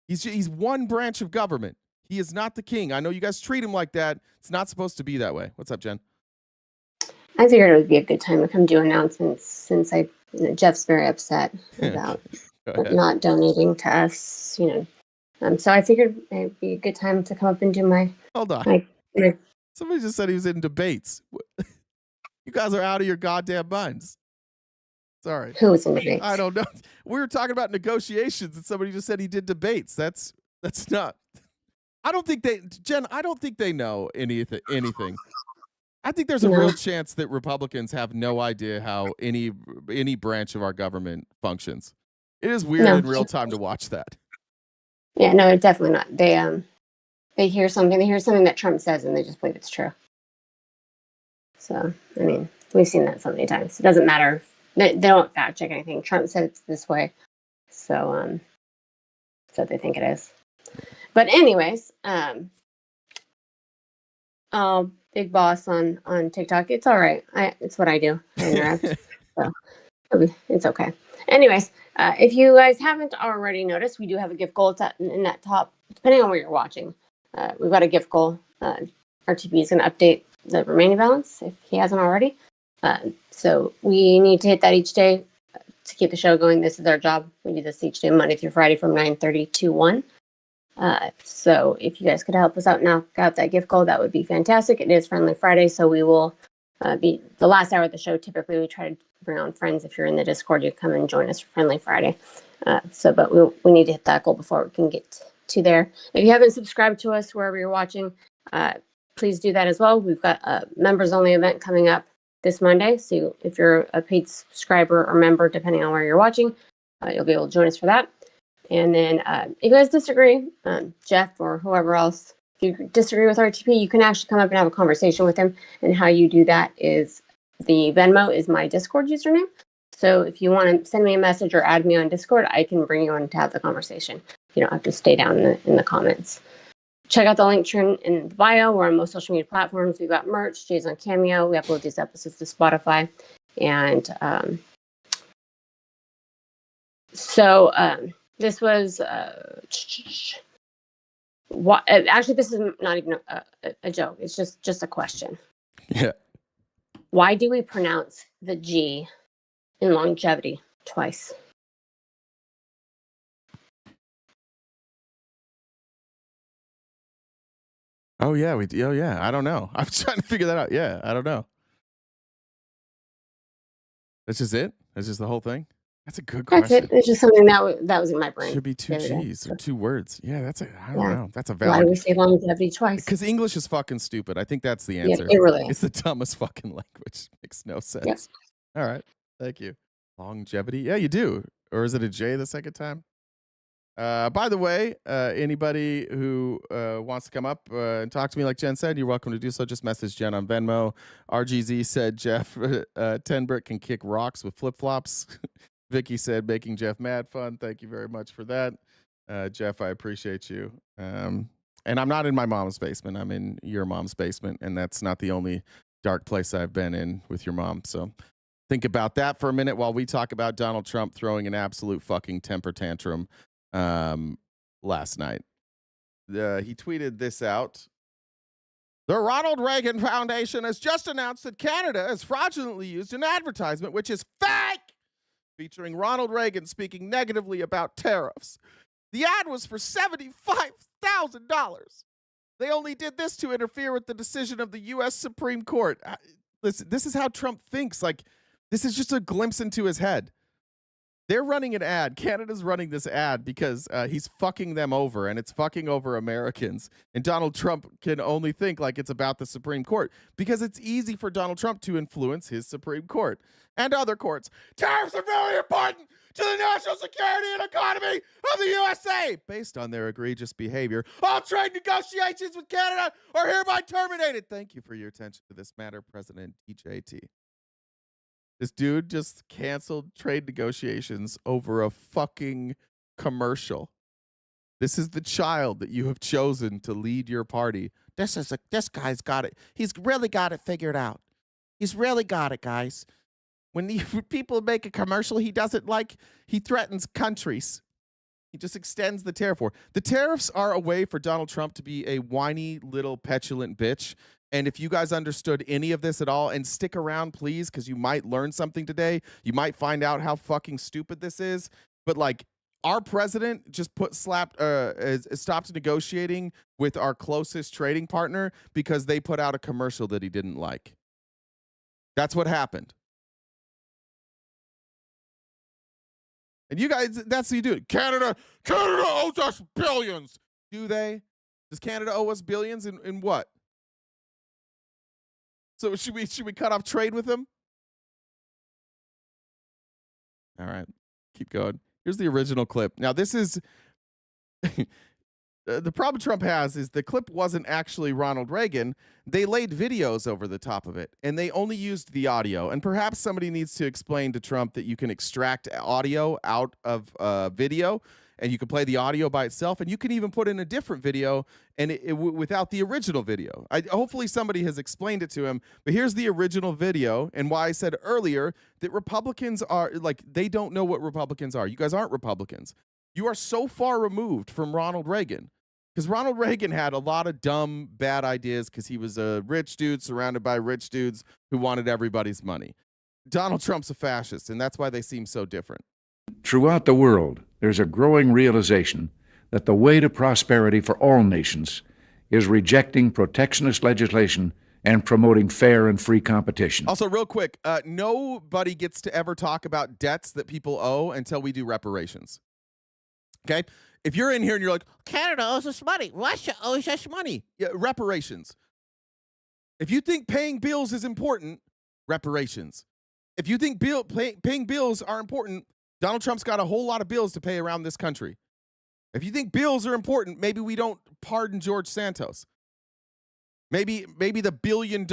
He's one branch of government. He is not the king. I know you guys treat him like that. It's not supposed to be that way. What's up, Jen? I figured it would be a good time to come do announcements since Jeff's very upset about not donating to us, So I figured it'd be a good time to come up and do my Hold on. Somebody just said he was in debates. You guys are out of your goddamn minds. Sorry. Who was in debates? I don't know. We were talking about negotiations, and somebody just said he did debates. That's not. I don't think they know anything. I think there's a real chance that Republicans have no idea how any branch of our government functions. It is weird in real time to watch that. Yeah, no, definitely not. They hear something that Trump says, and they just believe it's true. So, I mean, we've seen that so many times. It doesn't matter. They don't fact check anything. Trump said it's this way, so they think it is. But anyways, big boss on TikTok. It's all right. It's what I do. I interact, so it's okay. Anyways, if you guys haven't already noticed, we do have a gift goal in that top. Depending on where you're watching, we've got a gift goal. RTP is going to update the remaining balance if he hasn't already. So we need to hit that each day to keep the show going. This is our job. We do this each day, Monday through Friday from 9:30 to 1. So if you guys could help us out and knock out that gift goal, that would be fantastic. It is Friendly Friday, so we will be the last hour of the show. Typically, we try to bring on friends. If you're in the Discord, you come and join us for Friendly Friday. But we need to hit that goal before we can get to there. If you haven't subscribed to us wherever you're watching, please do that as well. We've got a members-only event coming up this Monday. So if you're a paid subscriber or member, depending on where you're watching, you'll be able to join us for that. And then if you guys disagree, Jeff or whoever else, if you disagree with RTP, you can actually come up and have a conversation with him. And how you do that is the Venmo is my Discord username. So if you want to send me a message or add me on Discord, I can bring you on to have the conversation. You don't have to stay down in the comments. Check out the link tree in the bio. We're on most social media platforms. We've got merch, Jay's on Cameo. We upload these episodes to Spotify. And this was actually, this is not even a joke. It's just a question. Yeah. Why do we pronounce the G in longevity twice? Oh yeah, I don't know. I'm trying to figure that out. Yeah, I don't know. That's just it? That's just the whole thing? That's a good question. That's it. It's just something that was in my brain. Should be two G's or two words. Yeah, I don't know. That's a Why valid. do we say longevity twice? Because English is fucking stupid. I think that's the answer. Yeah, it really is. It's the dumbest fucking language. Makes no sense. Yep. All right. Thank you. Longevity. Yeah, you do. Or is it a J the second time? By the way, anybody who wants to come up and talk to me, like Jen said, you're welcome to do so. Just message Jen on Venmo. RGZ said Jeff 10 brick can kick rocks with flip flops. Vicky said making Jeff mad fun. Thank you very much for that, Jeff. I appreciate you. And I'm not in my mom's basement. I'm in your mom's basement, and that's not the only dark place I've been in with your mom. So think about that for a minute while we talk about Donald Trump throwing an absolute fucking temper tantrum. Last night, he tweeted this out. The Ronald Reagan Foundation has just announced that Canada has fraudulently used an advertisement, which is fake, featuring Ronald Reagan speaking negatively about tariffs. The ad was for $75,000. They only did this to interfere with the decision of the U.S. Supreme Court. Listen, this is how Trump thinks. Like, this is just a glimpse into his head. They're running an ad. Canada's running this ad because he's fucking them over, and it's fucking over Americans. And Donald Trump can only think like it's about the Supreme Court because it's easy for Donald Trump to influence his Supreme Court and other courts. Tariffs are very important to the national security and economy of the USA. Based on their egregious behavior, all trade negotiations with Canada are hereby terminated. Thank you for your attention to this matter, President DJT. This dude just canceled trade negotiations over a fucking commercial. This is the child that you have chosen to lead your party. This guy's got it. He's really got it figured out. He's really got it, guys. When people make a commercial he doesn't like, he threatens countries. He just extends the tariff war. The tariffs are a way for Donald Trump to be a whiny little petulant bitch. And if you guys understood any of this at all, and stick around, please, because you might learn something today. You might find out how fucking stupid this is. But, like, Our president just stopped negotiating with our closest trading partner because they put out a commercial that he didn't like. That's what happened. And you guys, that's what you do. Canada owes us billions. Do they? Does Canada owe us billions in what? So should we cut off trade with them? All right, keep going. Here's the original clip. Now this is the problem Trump has is the clip wasn't actually Ronald Reagan. They laid videos over the top of it, and they only used the audio. And perhaps somebody needs to explain to Trump that you can extract audio out of video, and you can play the audio by itself, and you can even put in a different video and without the original video. Hopefully somebody has explained it to him, but here's the original video, and why I said earlier that Republicans are, like, they don't know what Republicans are. You guys aren't Republicans. You are so far removed from Ronald Reagan. Because Ronald Reagan had a lot of dumb, bad ideas because he was a rich dude surrounded by rich dudes who wanted everybody's money. Donald Trump's a fascist, and that's why they seem so different. Throughout the world, there's a growing realization that the way to prosperity for all nations is rejecting protectionist legislation and promoting fair and free competition. Also, real quick, nobody gets to ever talk about debts that people owe until we do reparations. Okay? If you're in here and you're like, Canada owes us money. Russia owes us money. yeah, reparations. If you think paying bills is important, reparations. If you think paying bills are important, Donald Trump's got a whole lot of bills to pay around this country. If you think bills are important, maybe we don't pardon George Santos. Maybe the $1 billion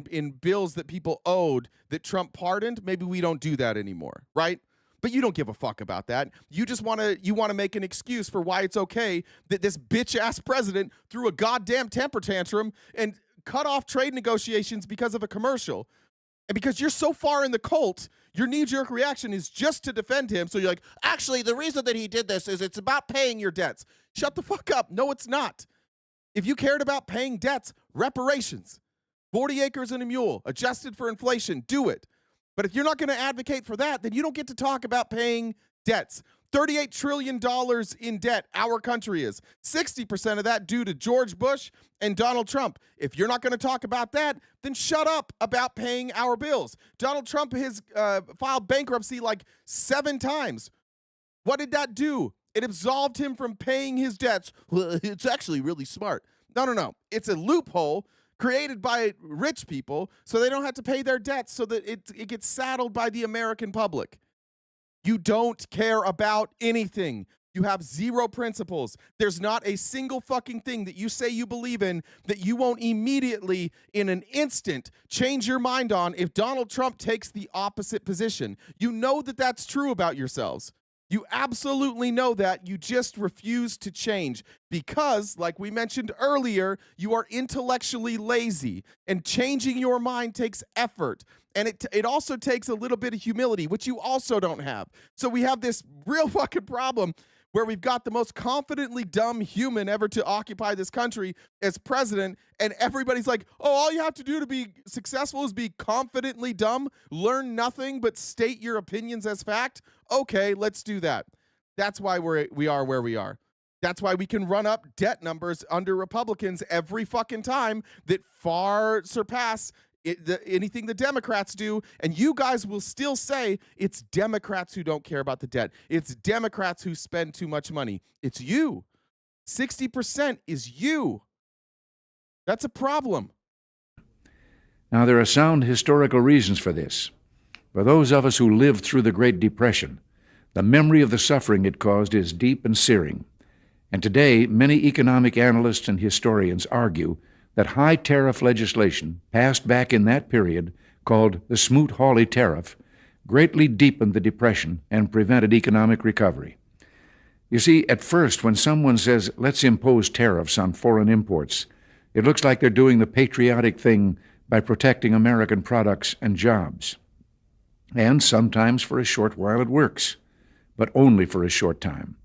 in bills that people owed that Trump pardoned, maybe we don't do that anymore, right? But you don't give a fuck about that. You just want to make an excuse for why it's okay that this bitch-ass president threw a goddamn temper tantrum and cut off trade negotiations because of a commercial. And because you're so far in the cult, your knee-jerk reaction is just to defend him. So you're like, actually, the reason that he did this is it's about paying your debts. Shut the fuck up. No, it's not. If you cared about paying debts, reparations, 40 acres and a mule, adjusted for inflation, do it. But if you're not going to advocate for that, then you don't get to talk about paying debts. $38 trillion in debt, our country is. 60% of that due to George Bush and Donald Trump. If you're not going to talk about that, then shut up about paying our bills. Donald Trump has filed bankruptcy like 7 times. What did that do? It absolved him from paying his debts. Well, it's actually really smart. No. It's a loophole created by rich people so they don't have to pay their debts so that it gets saddled by the American public. You don't care about anything. You have zero principles. There's not a single fucking thing that you say you believe in that you won't immediately, in an instant, change your mind on if Donald Trump takes the opposite position. You know that that's true about yourselves. You absolutely know that. You just refuse to change because, like we mentioned earlier, you are intellectually lazy, and changing your mind takes effort. And it also takes a little bit of humility, which you also don't have. So we have this real fucking problem where we've got the most confidently dumb human ever to occupy this country as president, and everybody's like, oh, all you have to do to be successful is be confidently dumb, learn nothing but state your opinions as fact. Okay, let's do that. That's why we are where we are. That's why we can run up debt numbers under Republicans every fucking time that far surpass anything the Democrats do, and you guys will still say it's Democrats who don't care about the debt. It's Democrats who spend too much money. It's you. 60% is you. That's a problem. Now, there are sound historical reasons for this. For those of us who lived through the Great Depression, the memory of the suffering it caused is deep and searing. And today, many economic analysts and historians argue that high tariff legislation passed back in that period, called the Smoot-Hawley Tariff, greatly deepened the Depression and prevented economic recovery. You see, at first, when someone says, let's impose tariffs on foreign imports, it looks like they're doing the patriotic thing by protecting American products and jobs. And sometimes for a short while it works, but only for a short time.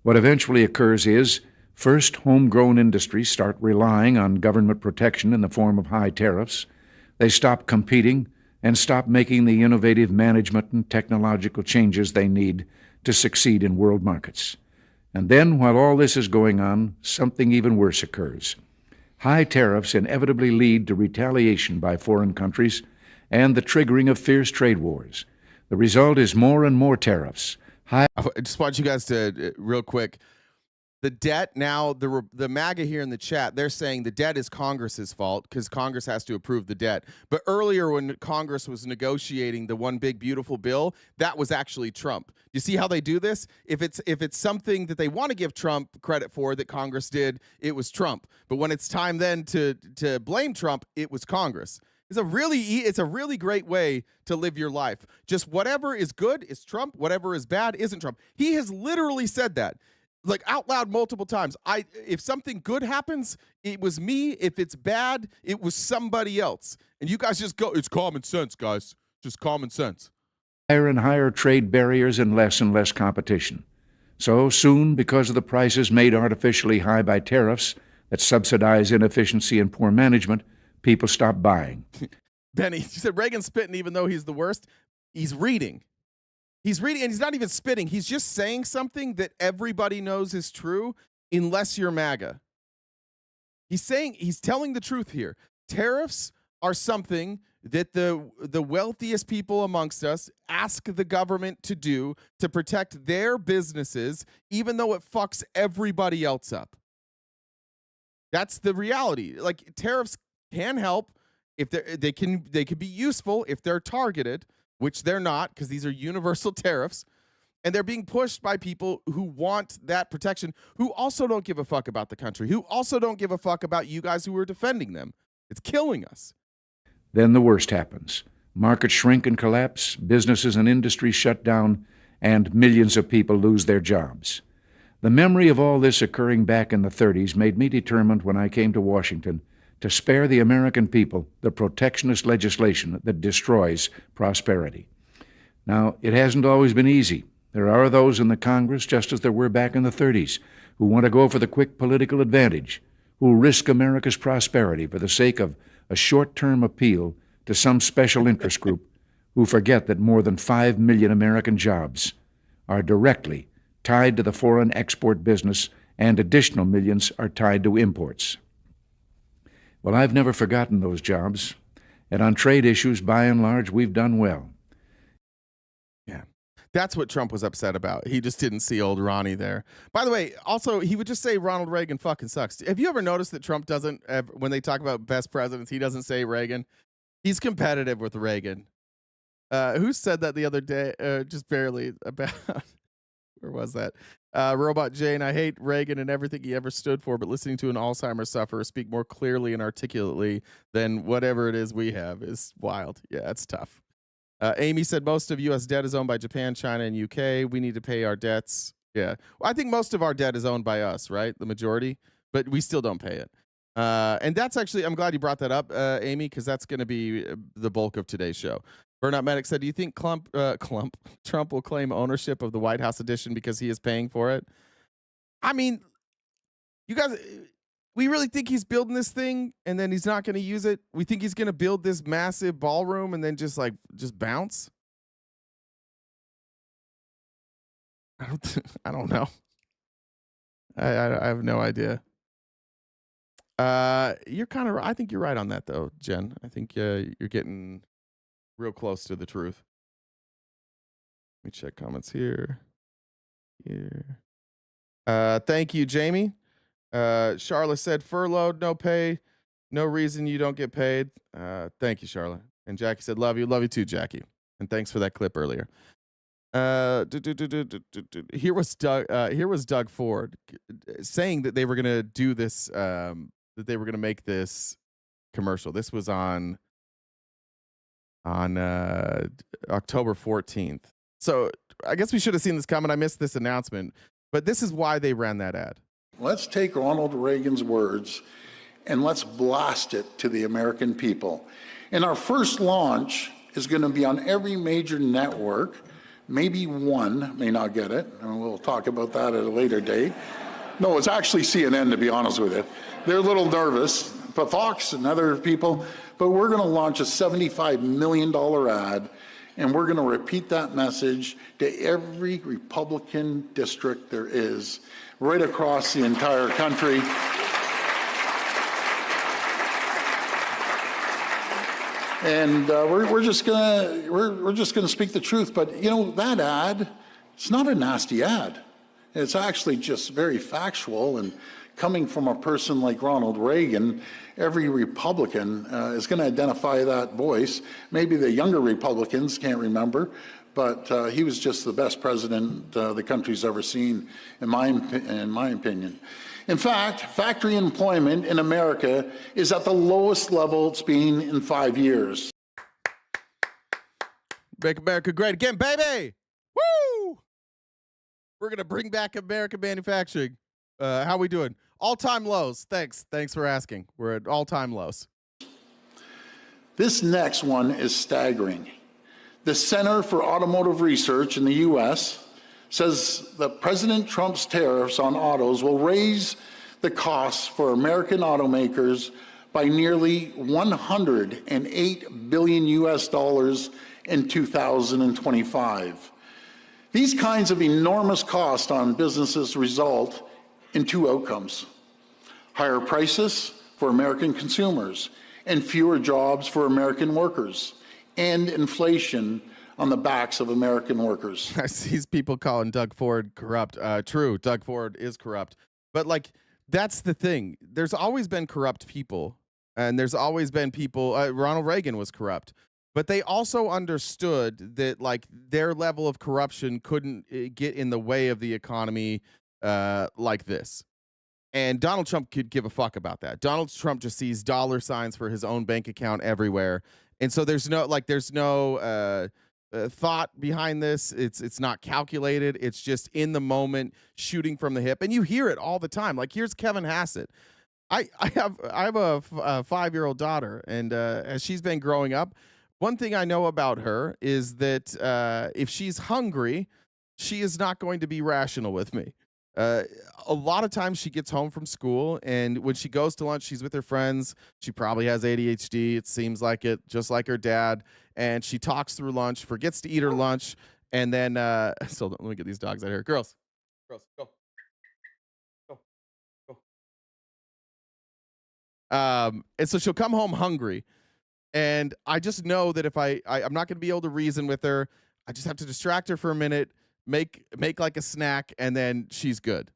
What eventually occurs is, first, homegrown industries start relying on government protection in the form of high tariffs. They stop competing and stop making the innovative management and technological changes they need to succeed in world markets. And then, while all this is going on, something even worse occurs. High tariffs inevitably lead to retaliation by foreign countries and the triggering of fierce trade wars. The result is more and more tariffs. I just want you guys to, real quick, the debt now, the MAGA here in the chat, they're saying the debt is Congress's fault because Congress has to approve the debt. But earlier when Congress was negotiating the one big beautiful bill, that was actually Trump. You see how they do this? If it's something that they want to give Trump credit for that Congress did, it was Trump. But when it's time then to blame Trump, it was Congress. It's a really great way to live your life. Just whatever is good is Trump, whatever is bad isn't Trump. He has literally said that. Like out loud multiple times. If something good happens, it was me. If it's bad, it was somebody else. And you guys just go, it's common sense, guys. Just common sense. Higher and higher trade barriers and less competition. So soon, because of the prices made artificially high by tariffs that subsidize inefficiency and poor management, people stop buying. Benny, you said Reagan's spitting even though he's the worst. He's reading. He's reading, and he's not even spitting. He's just saying something that everybody knows is true, unless you're MAGA. He's telling the truth here. Tariffs are something that the wealthiest people amongst us ask the government to do to protect their businesses, even though it fucks everybody else up. That's the reality. Like, tariffs can help if they can be useful if they're targeted, which they're not, because these are universal tariffs, and they're being pushed by people who want that protection, who also don't give a fuck about the country, who also don't give a fuck about you guys who are defending them. It's killing us. Then the worst happens. Markets shrink and collapse, businesses and industries shut down, and millions of people lose their jobs. The memory of all this occurring back in the 30s made me determined when I came to Washington to spare the American people the protectionist legislation that destroys prosperity. Now, it hasn't always been easy. There are those in the Congress, just as there were back in the 30s, who want to go for the quick political advantage, who risk America's prosperity for the sake of a short-term appeal to some special interest group, who forget that more than 5 million American jobs are directly tied to the foreign export business, and additional millions are tied to imports. Well, I've never forgotten those jobs, and on trade issues, by and large, we've done well. Yeah, that's what Trump was upset about. He just didn't see old Ronnie there. By the way, also, he would just say Ronald Reagan fucking sucks. Have you ever noticed that Trump doesn't, when they talk about best presidents, he doesn't say Reagan? He's competitive with Reagan. Who said that the other day, just barely, about, where was that? Robot Jane, I hate Reagan and everything he ever stood for, but listening to an Alzheimer's sufferer speak more clearly and articulately than whatever it is we have is wild. Yeah, it's tough. Amy said most of U.S. debt is owned by Japan, China, and UK. We need to pay our debts. Yeah, well, I think most of our debt is owned by us, right? The majority, but we still don't pay it. And that's actually, I'm glad you brought that up, Amy, because that's going to be the bulk of today's show. Burnout Medic said, do you think Trump will claim ownership of the White House edition because he is paying for it? I mean, you guys, we really think he's building this thing and then he's not going to use it? We think he's going to build this massive ballroom and then just bounce? I don't know. I have no idea. You're kind of, I think you're right on that though, Jen. I think you're getting real close to the truth. Let me check comments here. Thank you, Jamie. Charlotte said furloughed, no pay, no reason you don't get paid. Thank you, Charlotte. And Jackie said love you too, Jackie. And thanks for that clip earlier. Here was Doug Ford saying that they were gonna do this, that they were gonna make this commercial. This was on October 14th. So I guess we should have seen this coming. I missed this announcement, but this is why they ran that ad. Let's take Ronald Reagan's words and let's blast it to the American people. And our first launch is going to be on every major network. Maybe one may not get it, and we'll talk about that at a later date. No, it's actually CNN, to be honest with you. They're a little nervous, but Fox and other people, but we're going to launch a $75 million ad, And we're going to repeat that message to every Republican district there is, right across the entire country. And we're just gonna speak the truth. But you know, that ad, it's not a nasty ad. It's actually just very factual, and coming from a person like Ronald Reagan, every Republican is going to identify that voice. Maybe the younger Republicans can't remember, but he was just the best president the country's ever seen, in my opinion. In fact, factory employment in America is at the lowest level it's been in 5 years. Make America great again, baby! Woo! We're going to bring back American manufacturing. How we doing? All-time lows. Thanks for asking. We're at all-time lows. This next one is staggering. The Center for Automotive Research in the U.S. says that President Trump's tariffs on autos will raise the costs for American automakers by nearly $108 billion in 2025. These kinds of enormous costs on businesses result in two outcomes: higher prices for American consumers and fewer jobs for American workers, and inflation on the backs of American workers. I see people calling Doug Ford corrupt. True, Doug Ford is corrupt. But like, that's the thing. There's always been corrupt people, and there's always been people. Ronald Reagan was corrupt, but they also understood that like their level of corruption couldn't get in the way of the economy like this. And Donald Trump could give a fuck about that. Donald Trump just sees dollar signs for his own bank account everywhere. And so there's no thought behind this. It's not calculated. It's just in the moment, shooting from the hip. And you hear it all the time. Like, here's Kevin Hassett. I have a 5-year-old daughter, and as she's been growing up, one thing I know about her is that if she's hungry, she is not going to be rational with me. A lot of times she gets home from school, and when she goes to lunch, she's with her friends. She probably has ADHD. It seems like it, just like her dad. And she talks through lunch, forgets to eat her lunch. And then, so let me get these dogs out here. Girls, go. And so she'll come home hungry. And I just know that if I'm not going to be able to reason with her, I just have to distract her for a minute, make like a snack, and then she's good.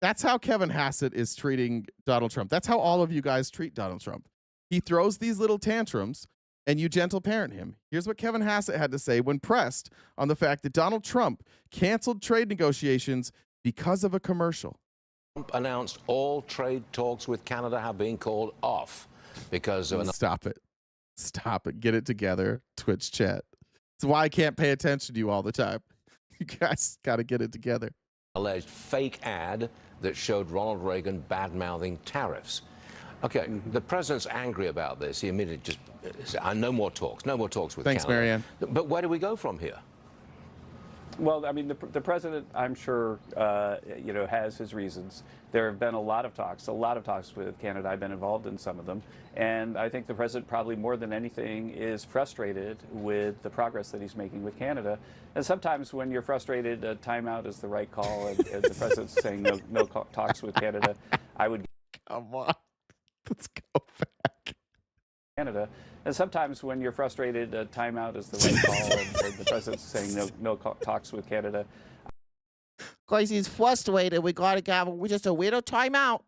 That's how Kevin Hassett is treating Donald Trump. That's how all of you guys treat Donald Trump. He throws these little tantrums, and you gentle parent him. Here's what Kevin Hassett had to say when pressed on the fact that Donald Trump canceled trade negotiations because of a commercial. Trump announced all trade talks with Canada have been called off because of Stop it. Get it together, Twitch chat. That's why I can't pay attention to you all the time. You guys got to get it together. Alleged fake ad that showed Ronald Reagan bad-mouthing tariffs. Okay, the president's angry about this. He immediately just said, no more talks with Thanks, Canada. Marianne. But where do we go from here? Well, I mean, the president, I'm sure, has his reasons. There have been a lot of talks with Canada. I've been involved in some of them. And I think the president, probably more than anything, is frustrated with the progress that he's making with Canada. And sometimes when you're frustrated, a timeout is the right call. And the president's saying no talks with Canada. I would... Come on. Let's go back. Canada. And sometimes when you're frustrated, a timeout is the right call, and the president's saying no talks with Canada. Because he's frustrated, we just a weirdo timeout.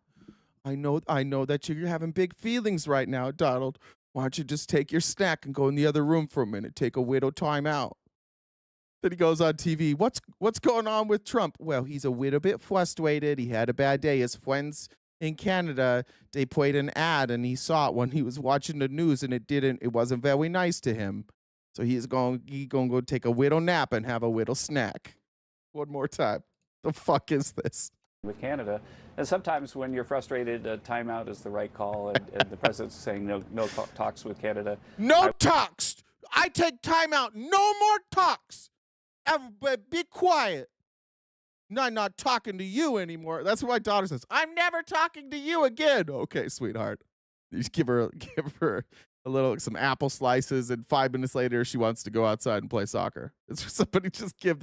I know that you're having big feelings right now, Donald. Why don't you just take your snack and go in the other room for a minute, take a widow timeout. Then he goes on TV. What's going on with Trump? Well, he's a little bit frustrated. He had a bad day. His friends in Canada, they played an ad, and he saw it when he was watching the news, and it wasn't very nice to him. So he's going to go take a little nap and have a little snack. One more time. The fuck is this? With Canada. And sometimes when you're frustrated, a timeout is the right call, and the president's saying no talks with Canada. No talks! I take timeout. No more talks. Everybody be quiet. I'm not talking to you anymore. That's what my daughter says. I'm never talking to you again. Okay, sweetheart. You just give her a some apple slices, and 5 minutes later she wants to go outside and play soccer. It's somebody just give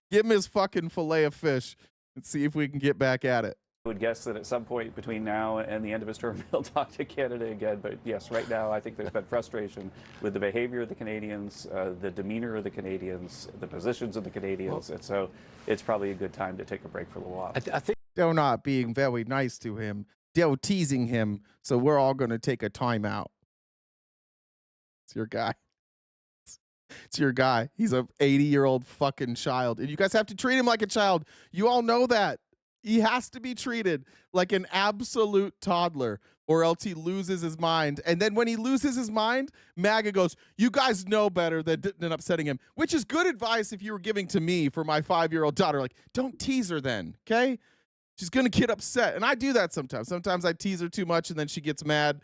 him his fucking fillet of fish and see if we can get back at it. I would guess that at some point between now and the end of his term, he'll talk to Canada again. But yes, right now, I think there's been frustration with the behavior of the Canadians, the demeanor of the Canadians, the positions of the Canadians. And so it's probably a good time to take a break for a little while. I think they're not being very nice to him. They're teasing him. So we're all going to take a timeout. It's your guy. It's your guy. He's a 80-year-old fucking child. And you guys have to treat him like a child. You all know that. He has to be treated like an absolute toddler, or else he loses his mind. And then when he loses his mind, MAGA goes, you guys know better than upsetting him, which is good advice if you were giving to me for my 5-year-old daughter. Like, don't tease her then, okay? She's going to get upset. And I do that sometimes. Sometimes I tease her too much, and then she gets mad.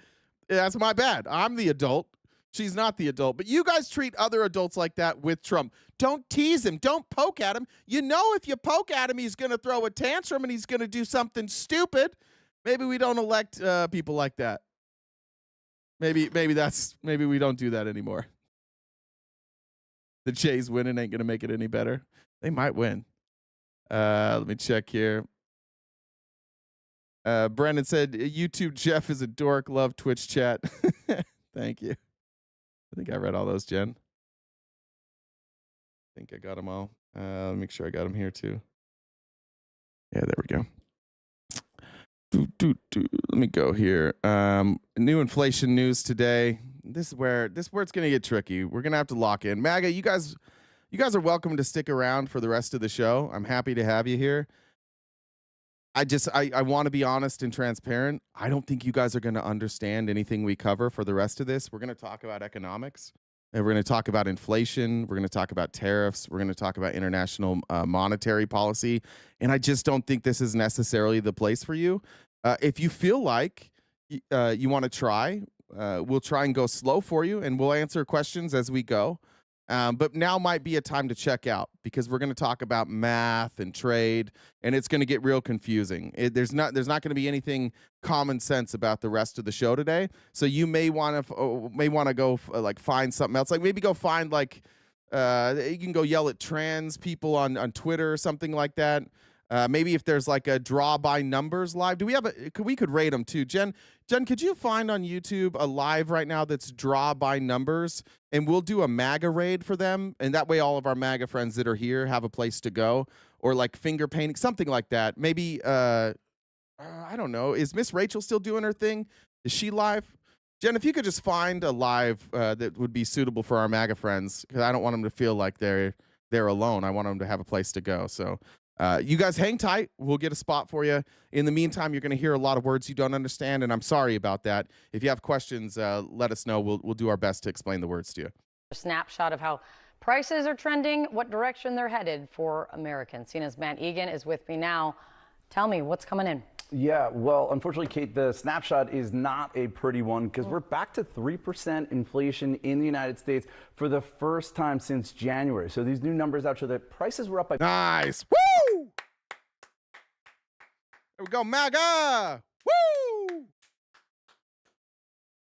That's my bad. I'm the adult. She's not the adult. But you guys treat other adults like that with Trump. Don't tease him. Don't poke at him. You know if you poke at him, he's going to throw a tantrum and he's going to do something stupid. Maybe we don't elect people like that. Maybe we don't do that anymore. The Jays winning ain't going to make it any better. They might win. Let me check here. Brendan said, YouTube Jeff is a dork. Love Twitch chat. Thank you. I think I read all those, Jen. I think I got them all. Let me make sure I got them here too. Yeah, there we go. Let me go here. New inflation news today. This is where it's going to get tricky. We're going to have to lock in. MAGA, you guys are welcome to stick around for the rest of the show. I'm happy to have you here. I want to be honest and transparent. I don't think you guys are going to understand anything we cover for the rest of this. We're going to talk about economics, and we're going to talk about inflation. We're going to talk about tariffs. We're going to talk about international monetary policy. And I just don't think this is necessarily the place for you. If you feel like you want to try, we'll try and go slow for you, and we'll answer questions as we go. But now might be a time to check out, because we're going to talk about math and trade, and it's going to get real confusing. There's not going to be anything common sense about the rest of the show today. So you may want to go find something else. Like maybe go find you can go yell at trans people on Twitter or something like that. Maybe if there's like a draw by numbers live. Do we have we could rate them too. Jen, could you find on YouTube a live right now that's draw by numbers, and we'll do a MAGA raid for them, and that way all of our MAGA friends that are here have a place to go, or like finger painting, something like that. Maybe I don't know. Is Miss Rachel still doing her thing? Is she live? Jen, if you could just find a live that would be suitable for our MAGA friends, because I don't want them to feel like they're alone. I want them to have a place to go. So. You guys hang tight. We'll get a spot for you. In the meantime, you're going to hear a lot of words you don't understand, and I'm sorry about that. If you have questions, let us know. We'll do our best to explain the words to you. A snapshot of how prices are trending, what direction they're headed for Americans. CNN's Matt Egan is with me now. Tell me, what's coming in? Yeah, well, unfortunately, Kate, the snapshot is not a pretty one, because we're back to 3% inflation in the United States for the first time since January. So these new numbers out show that prices were up by... Nice. Woo! There we go, MAGA. Woo!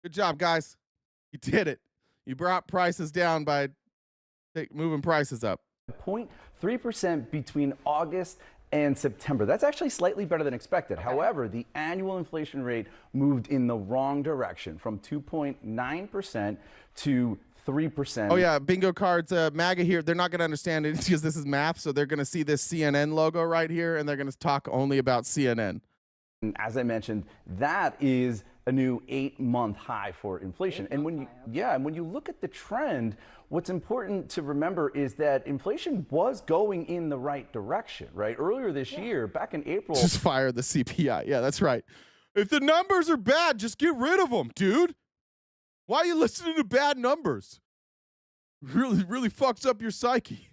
Good job, guys. You did it. You brought prices down by moving prices up. 0.3% between August and September. That's actually slightly better than expected. However, the annual inflation rate moved in the wrong direction, from 2.9% to 3%. Oh yeah, bingo cards. MAGA here, they're not going to understand it because this is math, so they're going to see this CNN logo right here, and they're going to talk only about CNN. And as I mentioned, that is a new 8-month high for inflation. And when you look at the trend, what's important to remember is that inflation was going in the right direction, right? Earlier this year, back in April. Just fire the CPI. Yeah, that's right. If the numbers are bad, just get rid of them, dude. Why are you listening to bad numbers? Really fucks up your psyche.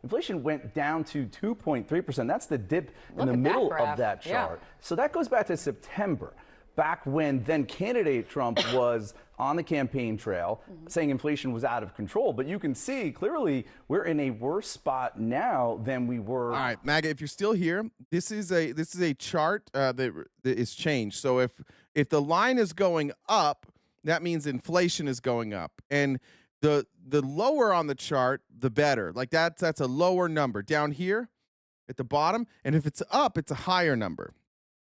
Inflation went down to 2.3%. That's the dip in the middle of that chart. Yeah. So that goes back to September, back when then candidate Trump was on the campaign trail saying inflation was out of control. But you can see clearly we're in a worse spot now than we were. All right, MAGA, if you're still here, this is a chart that is changed. So if the line is going up, that means inflation is going up. And the lower on the chart, the better. Like that's a lower number. Down here at the bottom, and if it's up, it's a higher number.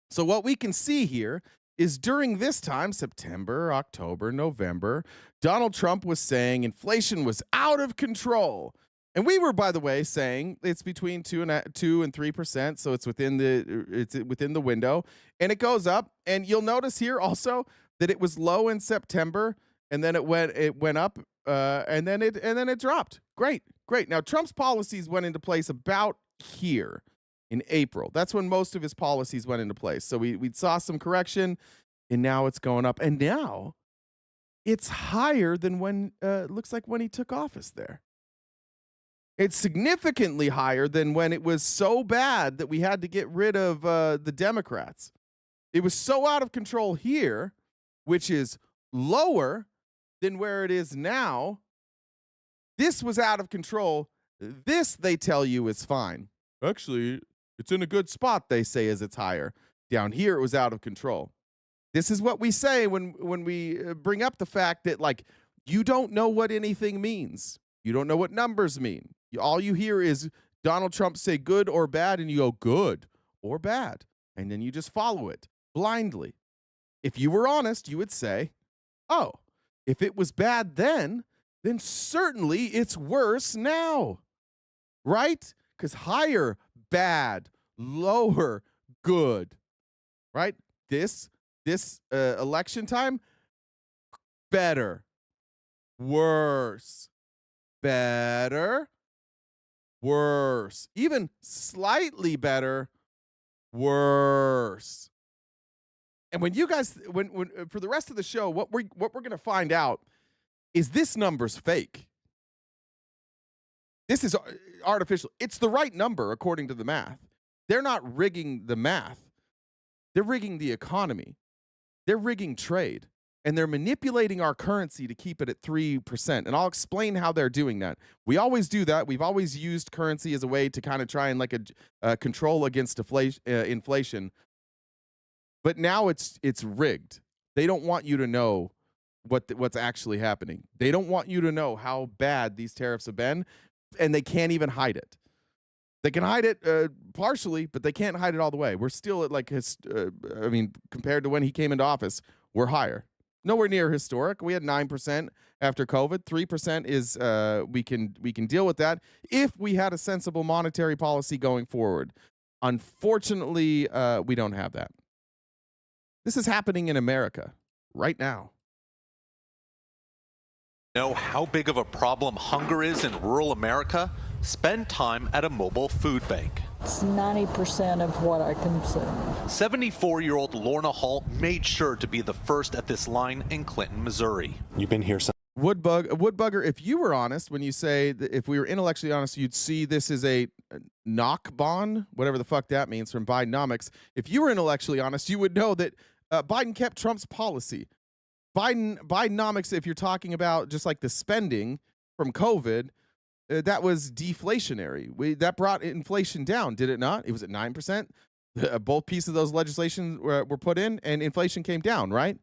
So what we can see here is during this time, September, October, November, Donald Trump was saying inflation was out of control. And we were, by the way, saying it's between 2 and 3%, so it's within the window, and it goes up. And you'll notice here also that it was low in September, and then it went up, and then it dropped. Great. Now Trump's policies went into place about here in April. That's when most of his policies went into place. So we saw some correction, and now it's going up, and now it's higher than when looks like when he took office there. It's significantly higher than when it was so bad that we had to get rid of the Democrats. It was so out of control here, which is lower than where it is now. This was out of control. This, they tell you, is fine. Actually, it's in a good spot, they say, as it's higher. Down here, it was out of control. This is what we say when we bring up the fact that, like, you don't know what anything means. You don't know what numbers mean. All you hear is Donald Trump say good or bad, and you go good or bad. And then you just follow it blindly. If you were honest, you would say, oh, if it was bad then certainly it's worse now. Right? Because higher, bad, lower, good. Right? This election time, better, worse, better, worse, even slightly better, worse. And when you guys, when for the rest of the show, what we're going to find out is this number's fake. This is artificial. It's the right number according to the math. They're not rigging the math. They're rigging the economy. They're rigging trade. And they're manipulating our currency to keep it at 3%. And I'll explain how they're doing that. We always do that. We've always used currency as a way to kind of try and control against inflation. But now it's rigged. They don't want you to know what's actually happening. They don't want you to know how bad these tariffs have been, and they can't even hide it. They can hide it partially, but they can't hide it all the way. We're still at compared to when he came into office, we're higher. Nowhere near historic. We had 9% after COVID. 3% is we can deal with that if we had a sensible monetary policy going forward. Unfortunately, we don't have that. This is happening in America right now. Know how big of a problem hunger is in rural America? Spend time at a mobile food bank. It's 90% of what I consume. 74-year-old Lorna Hall made sure to be the first at this line in Clinton, Missouri. You've been here since. Woodbugger, if you were honest, when you say that if we were intellectually honest, you'd see this as a knock bond, whatever the fuck that means, from Bidenomics. If you were intellectually honest, you would know that Biden kept Trump's policy. Bidenomics, if you're talking about just like the spending from COVID, that was deflationary. That brought inflation down, did it not? It was at 9%. Both pieces of those legislation were put in, and inflation came down, right?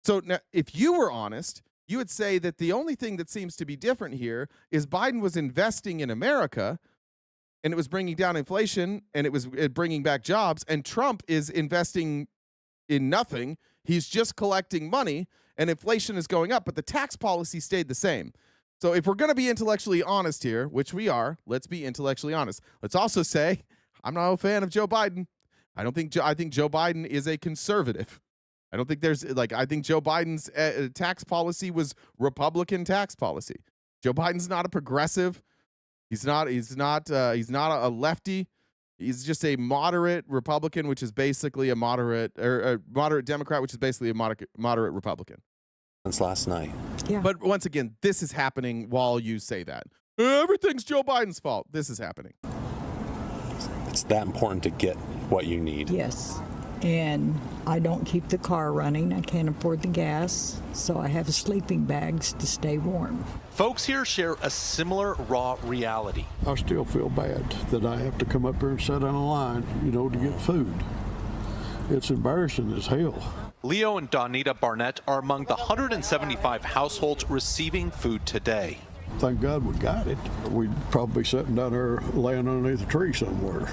So now, if you were honest, you would say that the only thing that seems to be different here is Biden was investing in America, and it was bringing down inflation, and it was bringing back jobs, and Trump is investing in nothing. He's just collecting money, and inflation is going up, but the tax policy stayed the same. So if we're going to be intellectually honest here, which we are, let's be intellectually honest. Let's also say I'm not a fan of Joe Biden. I think Joe Biden is a conservative. I don't think I think Joe Biden's tax policy was Republican tax policy. Joe Biden's not a progressive. He's not a lefty. He's just a moderate Republican, which is basically a moderate Democrat, which is basically a moderate Republican. Since last night. Yeah. But once again, this is happening while you say that. Everything's Joe Biden's fault. This is happening. It's that important to get what you need. Yes. And I don't keep the car running. I can't afford the gas, so I have sleeping bags to stay warm. Folks here share a similar raw reality. I still feel bad that I have to come up here and sit on a line, to get food. It's embarrassing as hell. Leo and Donita Barnett are among the 175 households receiving food today. Thank God we got it. We'd probably be sitting down there laying underneath a tree somewhere.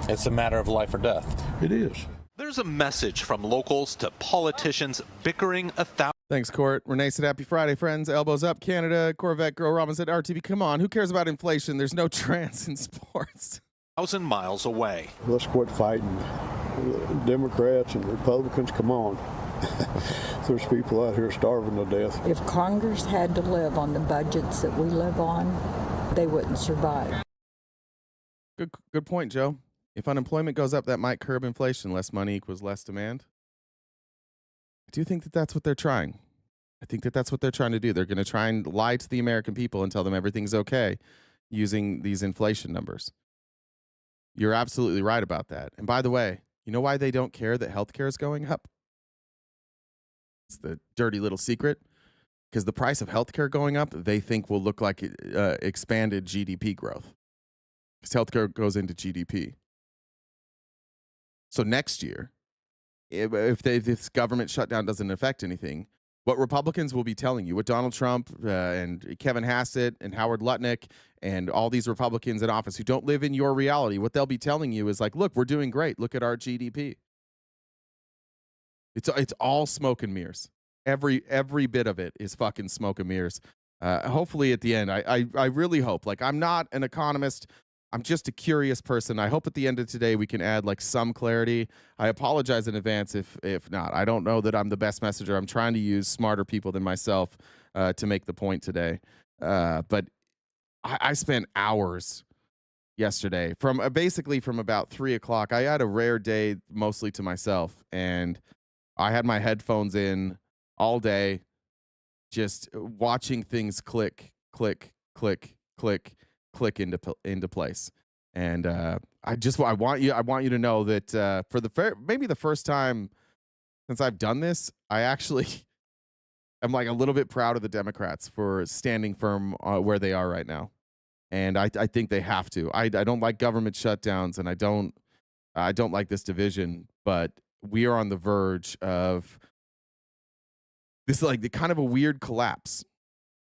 It's a matter of life or death. It is. There's a message from locals to politicians bickering 1,000. Thanks, Court. Renee said, happy Friday, friends. Elbows up, Canada. Corvette Girl Robin said, RTP, come on. Who cares about inflation? There's no trans in sports. 1,000 miles away. Let's quit fighting. Democrats and Republicans, come on. There's people out here starving to death. If Congress had to live on the budgets that we live on, they wouldn't survive. Good point, Joe. If unemployment goes up, that might curb inflation. Less money equals less demand. I do think that that's what they're trying. I think that that's what they're trying to do. They're going to try and lie to the American people and tell them everything's okay using these inflation numbers. You're absolutely right about that. And by the way, you know why they don't care that healthcare is going up? It's the dirty little secret. Because the price of healthcare going up, they think will look like expanded GDP growth. Because healthcare goes into GDP. So next year, if this government shutdown doesn't affect anything, what Republicans will be telling you, what Donald Trump and Kevin Hassett and Howard Lutnick and all these Republicans in office who don't live in your reality, what they'll be telling you is like, look, we're doing great. Look at our GDP. It's all smoke and mirrors. Every bit of it is fucking smoke and mirrors. Hopefully at the end, I really hope. Like, I'm not an economist. I'm just a curious person. I hope at the end of today we can add like some clarity. I apologize in advance if not. I don't know that I'm the best messenger. I'm trying to use smarter people than myself to make the point today. But I spent hours yesterday from about 3 o'clock. I had a rare day mostly to myself, and I had my headphones in all day, just watching things click into place. And I want you to know that for maybe the first time since I've done this, I actually am like a little bit proud of the Democrats for standing firm where they are right now. And I think they have to. I don't like government shutdowns, and I don't like this division, but we are on the verge of this, like, the kind of a weird collapse.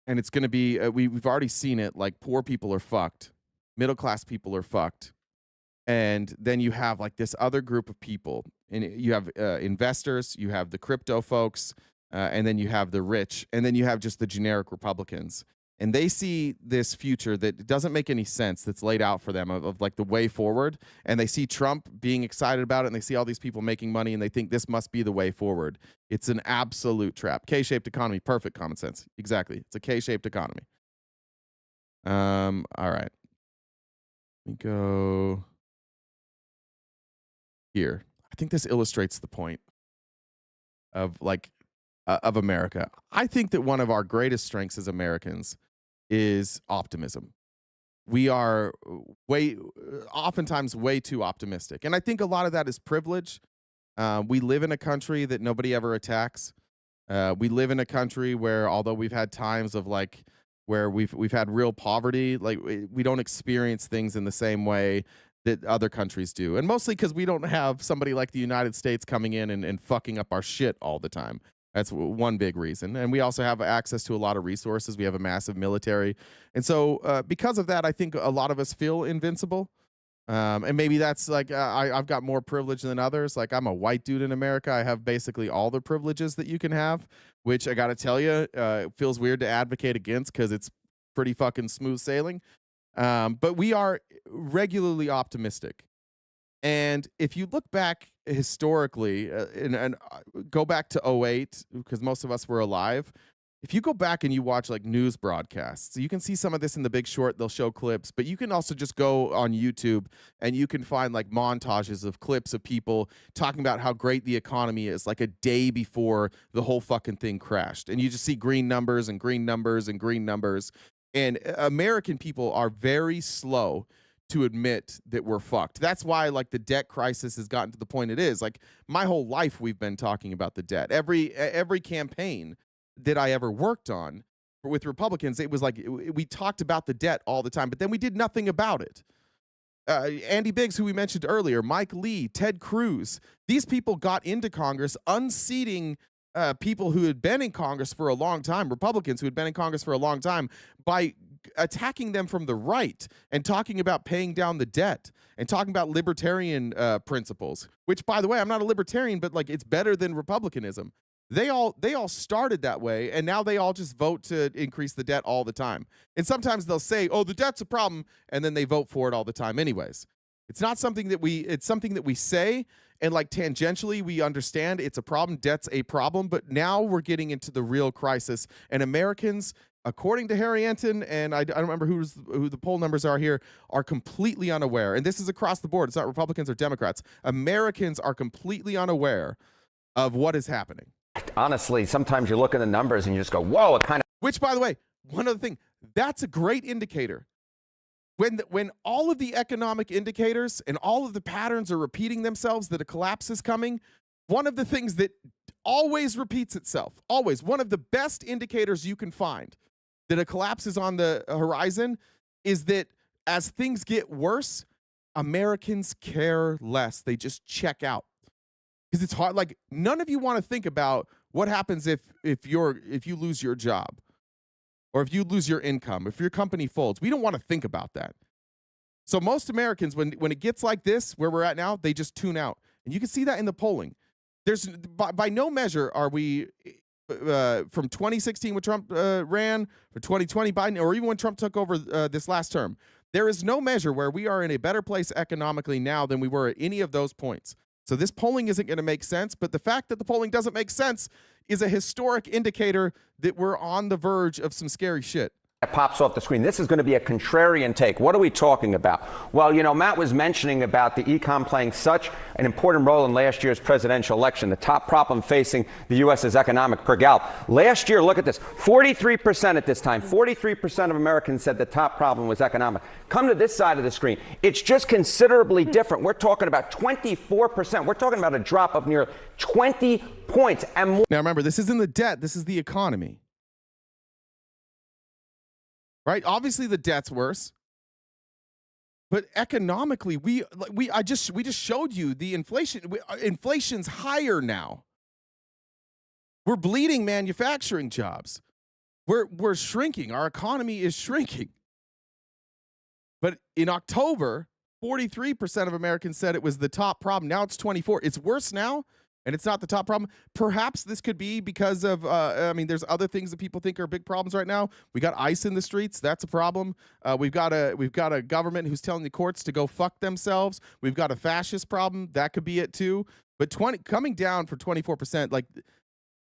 And it's going to be, we've already seen it, like, poor people are fucked. Middle class people are fucked. And then you have, like, this other group of people. And you have investors, you have the crypto folks, and then you have the rich, and then you have just the generic Republicans. And they see this future that doesn't make any sense that's laid out for them of like the way forward. And they see Trump being excited about it, and they see all these people making money, and they think this must be the way forward. It's an absolute trap. K-shaped economy, perfect common sense. Exactly. It's a K-shaped economy. All right. Let me go here. I think this illustrates the point of of America. I think that one of our greatest strengths as Americans is optimism. We are oftentimes way too optimistic. And I think a lot of that is privilege. We live in a country that nobody ever attacks. We live in a country where, although we've had times of like where we've had real poverty, like we don't experience things in the same way that other countries do. And mostly because we don't have somebody like the United States coming in and fucking up our shit all the time. That's one big reason. And we also have access to a lot of resources. We have a massive military. And so because of that, I think a lot of us feel invincible. And maybe that's like, I've got more privilege than others. Like, I'm a white dude in America. I have basically all the privileges that you can have, which I got to tell you, it feels weird to advocate against because it's pretty fucking smooth sailing. But we are regularly optimistic. And if you look back historically and go back to 2008, because most of us were alive, if you go back and you watch like news broadcasts, you can see some of this in The Big Short. They'll show clips, but you can also just go on YouTube and you can find like montages of clips of people talking about how great the economy is like a day before the whole fucking thing crashed. And you just see green numbers and green numbers and green numbers. And American people are very slow to admit that we're fucked. That's why like the debt crisis has gotten to the point it is. Like, my whole life we've been talking about the debt. Every campaign that I ever worked on with Republicans, it was like we talked about the debt all the time, but then we did nothing about it. Andy Biggs, who we mentioned earlier, Mike Lee, Ted Cruz. These people got into Congress, unseating people who had been in Congress for a long time, Republicans who had been in Congress for a long time, by attacking them from the right and talking about paying down the debt and talking about libertarian principles, which, by the way, I'm not a libertarian, but like it's better than republicanism. They all started that way, and now they all just vote to increase the debt all the time. And sometimes they'll say, "Oh, the debt's a problem," and then they vote for it all the time anyways. It's not something that it's something that we say, and like tangentially we understand it's a problem, debt's a problem, but now we're getting into the real crisis. And Americans, according to Harry Enton, and I don't remember who the poll numbers are here, are completely unaware. And this is across the board. It's not Republicans or Democrats. Americans are completely unaware of what is happening. Honestly, sometimes you look at the numbers and you just go, whoa, it kind of... Which, by the way, one other thing, that's a great indicator. When all of the economic indicators and all of the patterns are repeating themselves that a collapse is coming, one of the things that always repeats itself, always, one of the best indicators you can find that a collapse is on the horizon is that as things get worse, Americans care less. They just check out. Because it's hard. Like, none of you want to think about what happens if you lose your job, or if you lose your income, if your company folds. We don't want to think about that. So most Americans, when it gets like this, where we're at now, they just tune out. And you can see that in the polling. There's by no measure are we from 2016 when Trump ran, for 2020 Biden, or even when Trump took over this last term. There is no measure where we are in a better place economically now than we were at any of those points. So this polling isn't going to make sense, but the fact that the polling doesn't make sense is a historic indicator that we're on the verge of some scary shit. That pops off the screen. This is going to be a contrarian take. What are we talking about? Well, you know, Matt was mentioning about the econ playing such an important role in last year's presidential election. The top problem facing the U.S. is economic per Gallup. Last year, look at this, 43% at this time, 43% of Americans said the top problem was economic. Come to this side of the screen. It's just considerably different. We're talking about 24%. We're talking about a drop of near 20 points and more. Now, remember, this isn't the debt. This is the economy. Right? Obviously, the debt's worse, but economically, we just showed you the inflation. Inflation's higher now. We're bleeding manufacturing jobs. We're shrinking. Our economy is shrinking. But in October, 43% of Americans said it was the top problem. Now it's 24%. It's worse now. And it's not the top problem. Perhaps this could be because of, there's other things that people think are big problems right now. We got ICE in the streets. That's a problem. We've got a government who's telling the courts to go fuck themselves. We've got a fascist problem. That could be it too. But coming down for 24%, like,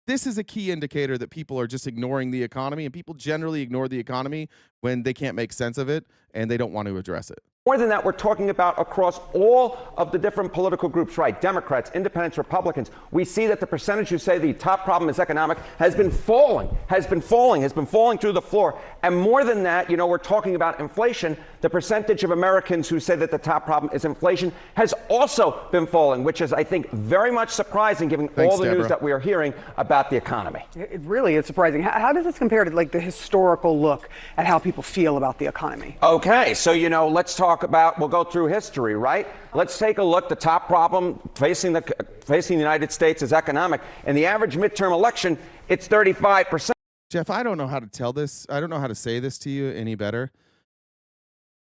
this is a key indicator that people are just ignoring the economy, and people generally ignore the economy when they can't make sense of it and they don't want to address it. More than that, we're talking about across all of the different political groups, right? Democrats, independents, Republicans. We see that the percentage who say the top problem is economic has been falling through the floor. And more than that, you know, we're talking about inflation. The percentage of Americans who say that the top problem is inflation has also been falling, which is, I think, very much surprising given all the news that we are hearing about the economy. It really is surprising. How does this compare to, like, the historical look at how people feel about the economy? Okay, so, you know, let's we'll go through history, right? Let's take a look. The top problem facing the United States is economic. In the average midterm election, it's 35%. Jeff, I don't know how to tell this. I don't know how to say this to you any better.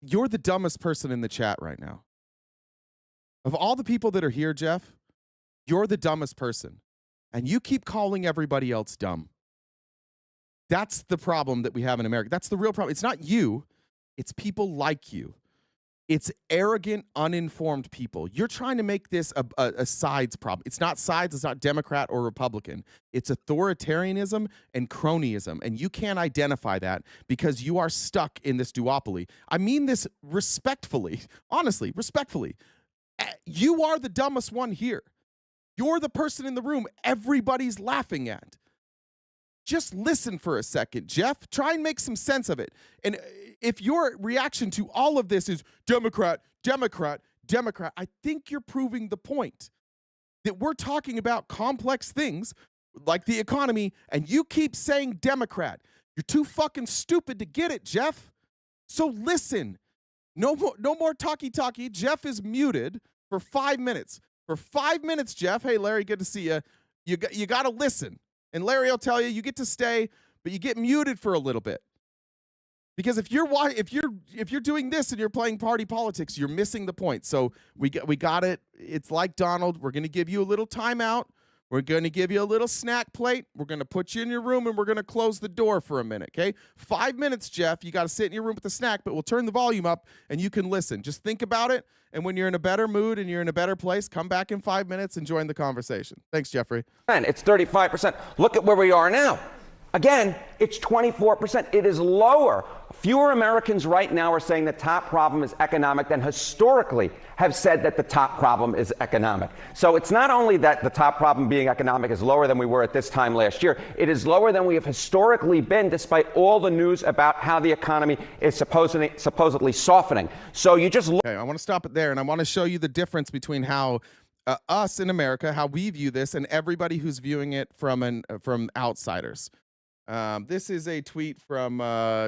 You're the dumbest person in the chat right now. Of all the people that are here, Jeff, you're the dumbest person. And you keep calling everybody else dumb. That's the problem that we have in America. That's the real problem. It's not you. It's people like you. It's arrogant, uninformed people. You're trying to make this a sides problem. It's not sides. It's not Democrat or Republican. It's authoritarianism and cronyism. And you can't identify that because you are stuck in this duopoly. I mean this respectfully, honestly, respectfully. You are the dumbest one here. You're the person in the room everybody's laughing at. Just listen for a second, Jeff. Try and make some sense of it. And if your reaction to all of this is Democrat, Democrat, Democrat, I think you're proving the point that we're talking about complex things like the economy, and you keep saying Democrat. You're too fucking stupid to get it, Jeff. So listen. No more talkie. Jeff is muted for 5 minutes. For 5 minutes, Jeff. Hey, Larry, good to see you. You got to listen. And Larry will tell you, you get to stay, but you get muted for a little bit. Because if you're doing this and you're playing party politics, you're missing the point. So we got it. It's like Donald. We're going to give you a little timeout. We're going to give you a little snack plate. We're going to put you in your room, and we're going to close the door for a minute, okay? 5 minutes, Jeff. You got to sit in your room with a snack, but we'll turn the volume up, and you can listen. Just think about it, and when you're in a better mood and you're in a better place, come back in 5 minutes and join the conversation. Thanks, Jeffrey. It's 35%. Look at where we are now. Again, it's 24%. It is lower. Fewer Americans right now are saying the top problem is economic than historically have said that the top problem is economic. So it's not only that the top problem being economic is lower than we were at this time last year, it is lower than we have historically been despite all the news about how the economy is supposedly softening. So you just look. Okay, I want to stop it there, and I want to show you the difference between how us in America, how we view this, and everybody who's viewing it from outsiders. This is a tweet from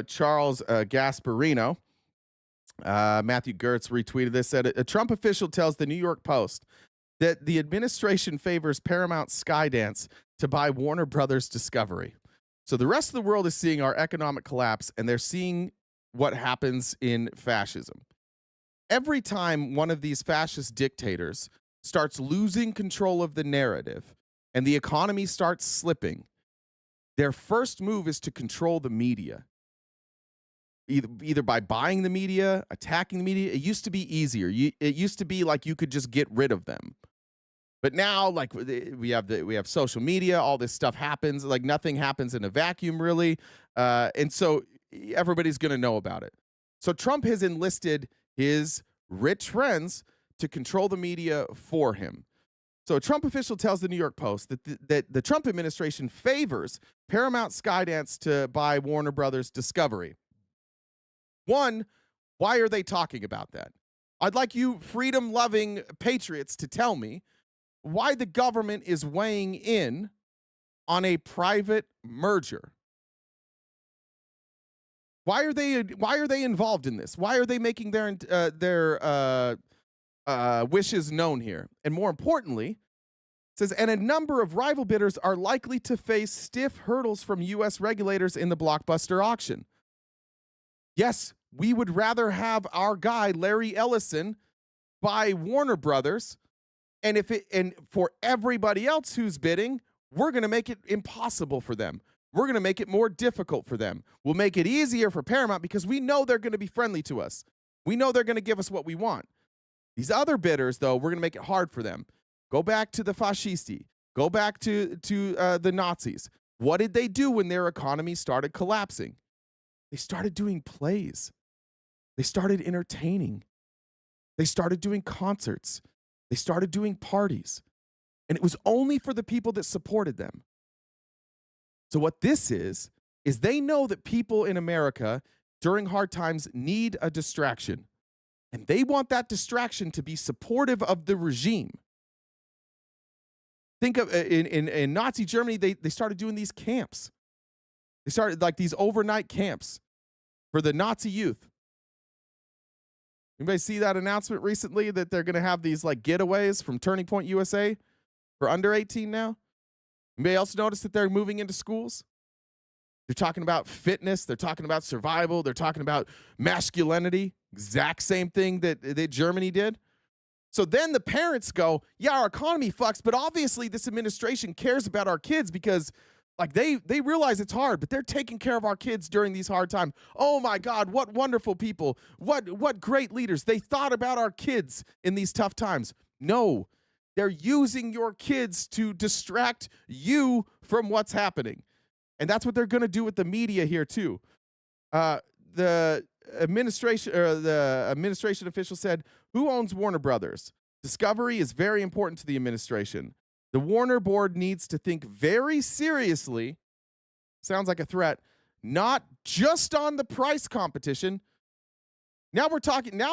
Charles Gasparino. Matthew Gertz retweeted this. Said a Trump official tells the New York Post that the administration favors Paramount Skydance to buy Warner Brothers Discovery. So the rest of the world is seeing our economic collapse, and they're seeing what happens in fascism. Every time one of these fascist dictators starts losing control of the narrative and the economy starts slipping, their first move is to control the media, either by buying the media, attacking the media. It used to be easier. It used to be like you could just get rid of them. But now, like we have social media, all this stuff happens. Like nothing happens in a vacuum, really. And so everybody's going to know about it. So Trump has enlisted his rich friends to control the media for him. So a Trump official tells the New York Post that the Trump administration favors Paramount Skydance to buy Warner Brothers Discovery. One, why are they talking about that? I'd like you freedom-loving patriots to tell me why the government is weighing in on a private merger. Why are they involved in this? Why are they making their wishes known here? And more importantly, it says, and a number of rival bidders are likely to face stiff hurdles from U.S. regulators in the blockbuster auction. Yes, we would rather have our guy, Larry Ellison, buy Warner Brothers. And for everybody else who's bidding, we're going to make it impossible for them. We're going to make it more difficult for them. We'll make it easier for Paramount because we know they're going to be friendly to us. We know they're going to give us what we want. These other bidders, though, we're going to make it hard for them. Go back to the fascisti. Go back to the Nazis. What did they do when their economy started collapsing? They started doing plays. They started entertaining. They started doing concerts. They started doing parties. And it was only for the people that supported them. So what this is they know that people in America during hard times need a distraction. And they want that distraction to be supportive of the regime. Think of in Nazi Germany, they started doing these camps. They started like these overnight camps for the Nazi youth. Anybody see that announcement recently that they're going to have these like getaways from Turning Point USA for under 18 now? Anybody else notice that they're moving into schools? They're talking about fitness. They're talking about survival. They're talking about masculinity. Exact same thing that Germany did. So then the parents go, yeah, our economy fucks, but obviously this administration cares about our kids because like they realize it's hard, but they're taking care of our kids during these hard times. Oh my God, what wonderful people. What great leaders. They thought about our kids in these tough times. No, they're using your kids to distract you from what's happening. And that's what they're going to do with the media here too. The administration official said, who owns Warner Brothers? Discovery is very important to the administration. The Warner board needs to think very seriously, sounds like a threat, not just on the price competition. Now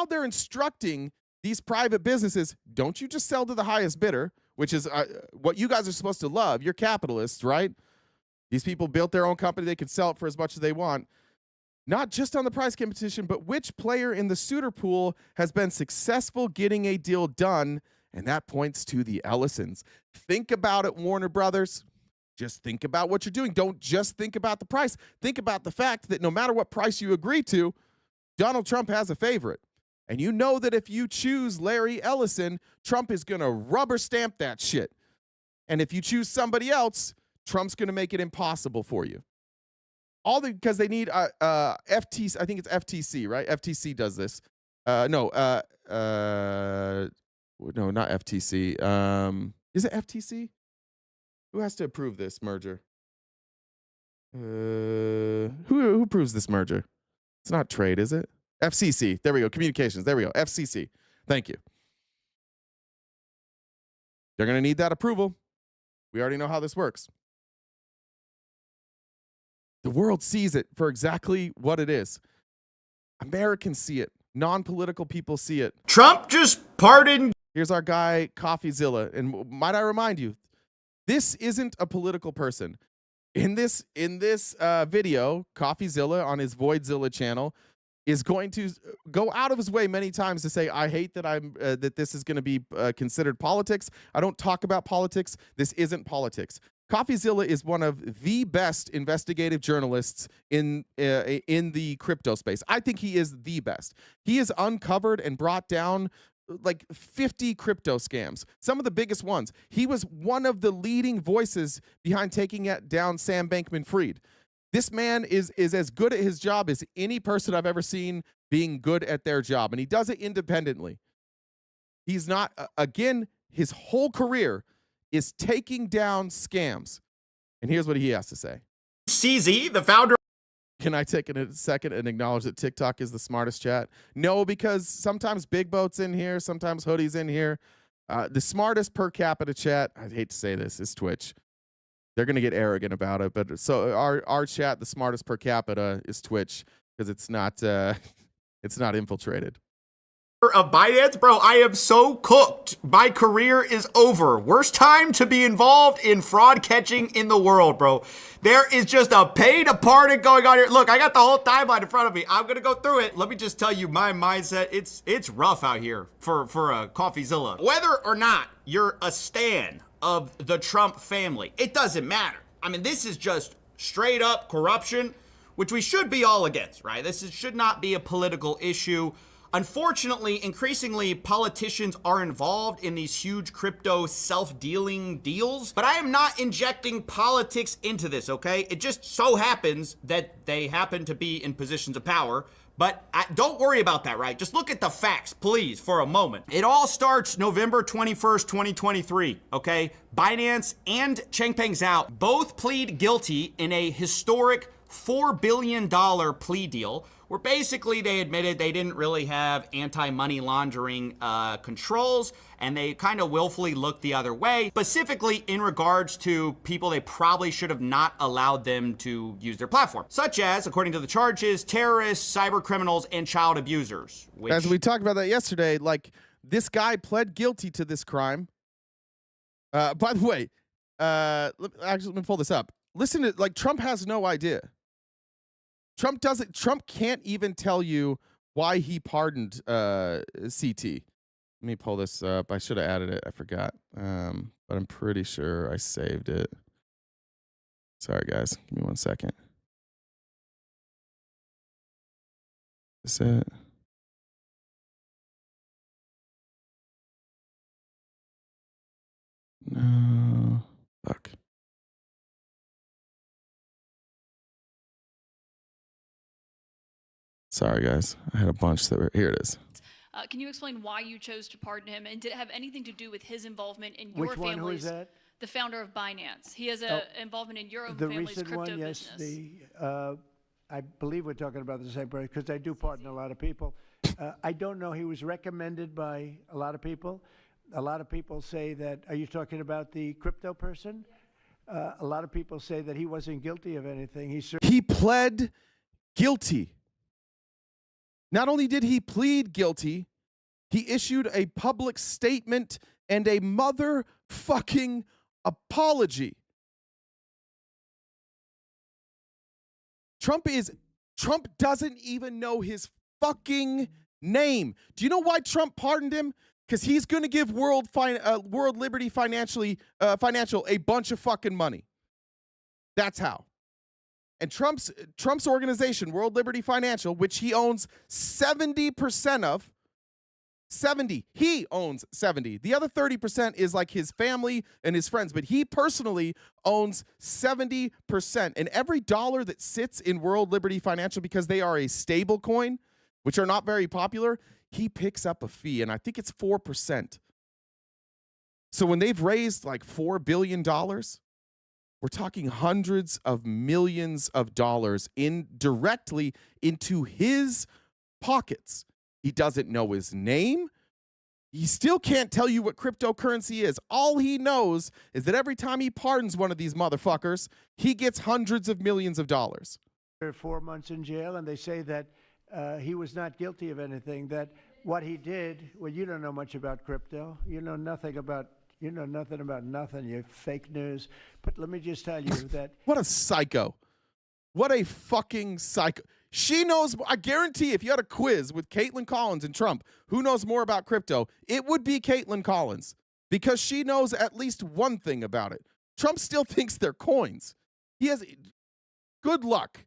they're instructing these private businesses, don't you just sell to the highest bidder, which is what you guys are supposed to love. You're capitalists, right? These people built their own company. They can sell it for as much as they want. Not just on the prize competition, but which player in the suitor pool has been successful getting a deal done, and that points to the Ellisons. Think about it, Warner Brothers. Just think about what you're doing. Don't just think about the price. Think about the fact that no matter what price you agree to, Donald Trump has a favorite. And you know that if you choose Larry Ellison, Trump is going to rubber stamp that shit. And if you choose somebody else, Trump's going to make it impossible for you. Because they need FTC, I think it's FTC, right? FTC does this. No, not FTC. Is it FTC? Who has to approve this merger? Who approves this merger? It's not trade, is it? FCC. There we go. Communications. There we go. FCC. Thank you. They're going to need that approval. We already know how this works. The world sees it for exactly what it is. Americans see it. Non-political people see it. Trump just pardoned. Here's our guy, CoffeeZilla. And might I remind you, this isn't a political person. In this video, CoffeeZilla on his Voidzilla channel is going to go out of his way many times to say, I hate that that this is going to be considered politics. I don't talk about politics. This isn't politics. CoffeeZilla is one of the best investigative journalists in the crypto space. I think he is the best. He has uncovered and brought down like 50 crypto scams, some of the biggest ones. He was one of the leading voices behind taking down Sam Bankman-Fried. This man is as good at his job as any person I've ever seen being good at their job, and he does it independently. He's not, again, his whole career is taking down scams. And here's what he has to say. CZ, the founder. Can I take a second and acknowledge that TikTok is the smartest chat? No, because sometimes Big Boat's in here, sometimes Hoodie's in here. The smartest per capita chat, I'd hate to say this, is Twitch. They're going to get arrogant about it. But so our chat, the smartest per capita is Twitch because it's not infiltrated. Of Binance, bro, I am so cooked. My career is over. Worst time to be involved in fraud catching in the world, bro. There is just a pay to pardon going on here. Look, I got the whole timeline in front of me. I'm gonna go through it. Let me just tell you my mindset. It's rough out here for a CoffeeZilla. Whether or not you're a stan of the Trump family, it doesn't matter. I mean, this is just straight up corruption, which we should be all against, right? Should not be a political issue. Unfortunately, increasingly, politicians are involved in these huge crypto self-dealing deals, but I am not injecting politics into this, okay? It just so happens that they happen to be in positions of power, but don't worry about that, right? Just look at the facts, please, for a moment. It all starts November 21st, 2023, okay? Binance and Changpeng Zhao both plead guilty in a historic $4 billion plea deal, where basically they admitted they didn't really have anti-money laundering controls, and they kind of willfully looked the other way, specifically in regards to people they probably should have not allowed them to use their platform, such as, according to the charges, terrorists, cyber criminals, and child abusers. As we talked about that yesterday, like, this guy pled guilty to this crime. By the way, actually, let me pull this up. Listen to, like, Trump has no idea. Trump can't even tell you why he pardoned CT. Let me pull this up. I should have added it. I forgot. But I'm pretty sure I saved it. Sorry, guys. Give me 1 second. Is it? No. Fuck. Sorry, guys. I had a bunch that were... Here it is. Can you explain why you chose to pardon him, and did it have anything to do with his involvement in your Which one? Who is family's? that? The founder of Binance. He has an involvement in your own The family's recent crypto one, yes. business. I believe we're talking about the same person because I do pardon a lot of people. I don't know. He was recommended by a lot of people. A lot of people say that. Are you talking about the crypto person? A lot of people say that he wasn't guilty of anything. He pled guilty. Not only did he plead guilty, he issued a public statement and a motherfucking apology. Trump is Trump doesn't even know his fucking name. Do you know why Trump pardoned him? Because he's going to give World Liberty Financial a bunch of fucking money. That's how. And Trump's organization, World Liberty Financial, which he owns 70% of, 70. He owns 70. The other 30% is like his family and his friends, but he personally owns 70%. And every dollar that sits in World Liberty Financial, because they are a stable coin, which are not very popular, he picks up a fee, and I think it's 4%. So when they've raised like $4 billion, we're talking hundreds of millions of dollars directly into his pockets. He doesn't know his name. He still can't tell you what cryptocurrency is. All he knows is that every time he pardons one of these motherfuckers, he gets hundreds of millions of dollars. 4 months in jail, and they say that he was not guilty of anything, that what he did, well, you don't know much about crypto. You know nothing about nothing, you fake news. But let me just tell you that... What a psycho. What a fucking psycho. She knows, I guarantee if you had a quiz with Caitlin Collins and Trump, who knows more about crypto, it would be Caitlin Collins, because she knows at least one thing about it. Trump still thinks they're coins. He has... Good luck.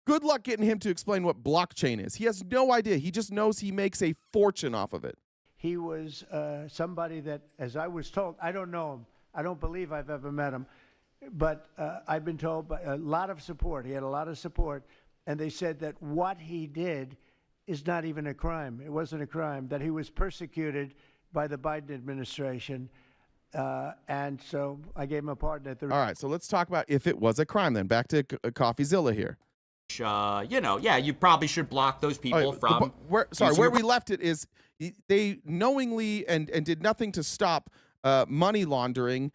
Good luck getting him to explain what blockchain is. He has no idea. He just knows he makes a fortune off of it. He was somebody that, as I was told, I don't know him. I don't believe I've ever met him. But I've been told by a lot of support. He had a lot of support. And they said that what he did is not even a crime. It wasn't a crime, that he was persecuted by the Biden administration. And so I gave him a pardon at the... All right, so let's talk about if it was a crime then. Back to CoffeeZilla here. You probably should block those people from... Where we left it is they knowingly and did nothing to stop money laundering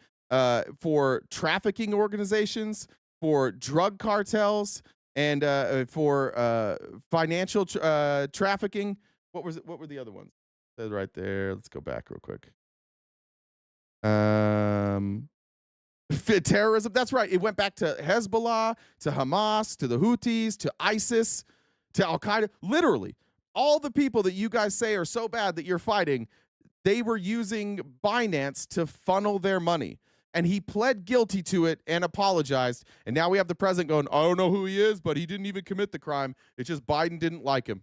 for trafficking organizations, for drug cartels, and for financial trafficking. What were the other ones? They're right there. Let's go back real quick. Terrorism. That's right. It went back to Hezbollah, to Hamas, to the Houthis, to ISIS, to Al Qaeda. Literally, all the people that you guys say are so bad that you're fighting, they were using Binance to funnel their money. And he pled guilty to it and apologized. And now we have the president going, I don't know who he is, but he didn't even commit the crime. It's just Biden didn't like him.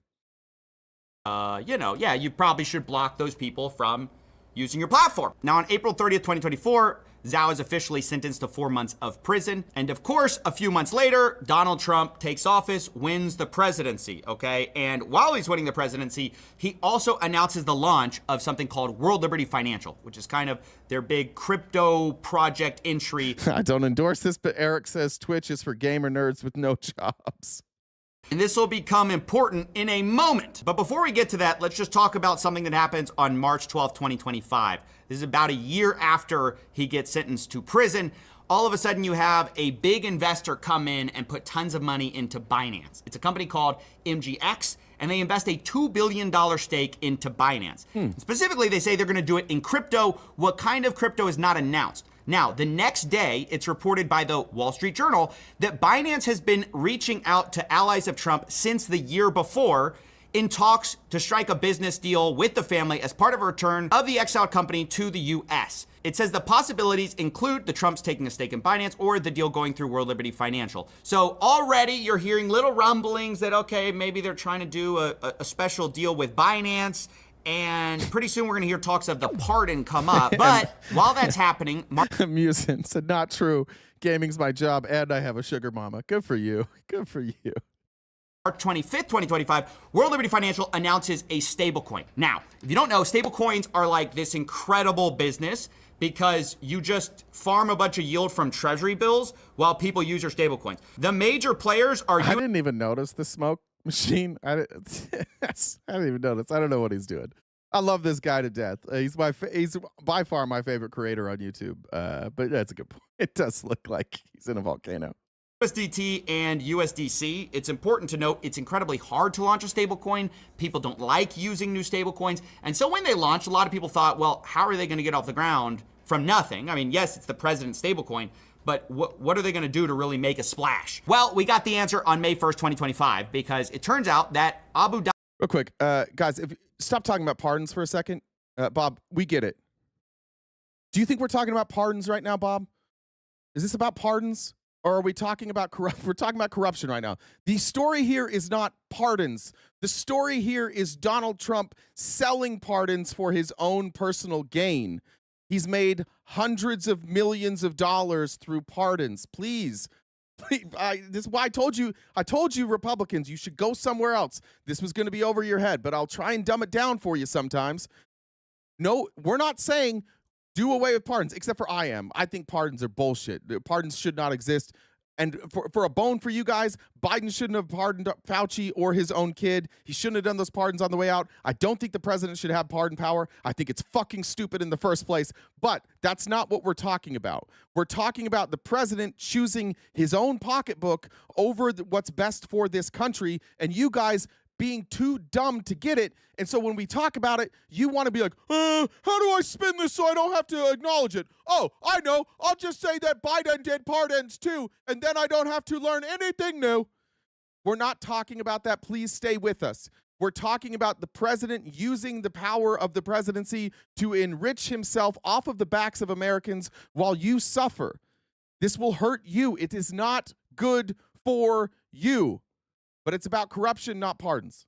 You probably should block those people from using your platform. Now, on April 30th, 2024, Zhao is officially sentenced to 4 months of prison. And of course, a few months later, Donald Trump takes office, wins the presidency, okay? And while he's winning the presidency, he also announces the launch of something called World Liberty Financial, which is kind of their big crypto project entry. I don't endorse this, but Eric says Twitch is for gamer nerds with no jobs. And this will become important in a moment. But before we get to that, let's just talk about something that happens on March 12th, 2025. This is about a year after he gets sentenced to prison. All of a sudden, you have a big investor come in and put tons of money into Binance. It's a company called MGX, and they invest a $2 billion stake into Binance. Specifically, they say they're going to do it in crypto. What kind of crypto is not announced. Now, the next day, it's reported by the Wall Street Journal that Binance has been reaching out to allies of Trump since the year before in talks to strike a business deal with the family as part of a return of the exiled company to the U.S. It says the possibilities include the Trumps taking a stake in Binance or the deal going through World Liberty Financial. So already you're hearing little rumblings that, okay, maybe they're trying to do a special deal with Binance. And pretty soon we're going to hear talks of the pardon come up. But while that's happening... Amusing. Said, not true. Gaming's my job, and I have a sugar mama. Good for you. Good for you. March 25th, 2025, World Liberty Financial announces a stablecoin. Now, if you don't know, stablecoins are like this incredible business because you just farm a bunch of yield from treasury bills while people use your stablecoins. The major players are... I didn't even notice the smoke machine. I didn't even notice. I don't know what he's doing. I love this guy to death. He's by far my favorite creator on YouTube. But that's a good point. It does look like he's in a volcano. USDT and USDC. It's important to note it's incredibly hard to launch a stablecoin. People don't like using new stablecoins. And so when they launched, a lot of people thought, well, how are they going to get off the ground from nothing? I mean, yes, it's the president's stablecoin, But what are they going to do to really make a splash? Well, we got the answer on May 1st, 2025, because it turns out that Abu Dhabi... Real quick, guys, stop talking about pardons for a second. Bob, we get it. Do you think we're talking about pardons right now, Bob? Is this about pardons? Or are we talking about we're talking about corruption right now? The story here is not pardons. The story here is Donald Trump selling pardons for his own personal gain. He's made hundreds of millions of dollars through pardons. Please, this is why I told you Republicans, you should go somewhere else. This was going to be over your head, but I'll try and dumb it down for you sometimes. No, we're not saying do away with pardons, except for I am. I think pardons are bullshit. Pardons should not exist. And for a bone for you guys, Biden shouldn't have pardoned Fauci or his own kid. He shouldn't have done those pardons on the way out. I don't think the president should have pardon power. I think it's fucking stupid in the first place. But that's not what we're talking about. We're talking about the president choosing his own pocketbook over what's best for this country, and you guys being too dumb to get it. And so when we talk about it, you want to be like, how do I spin this so I don't have to acknowledge it? Oh, I know. I'll just say that Biden did pardons too, and then I don't have to learn anything new. We're not talking about that. Please stay with us. We're talking about the president using the power of the presidency to enrich himself off of the backs of Americans while you suffer. This will hurt you. It is not good for you. But it's about corruption, not pardons.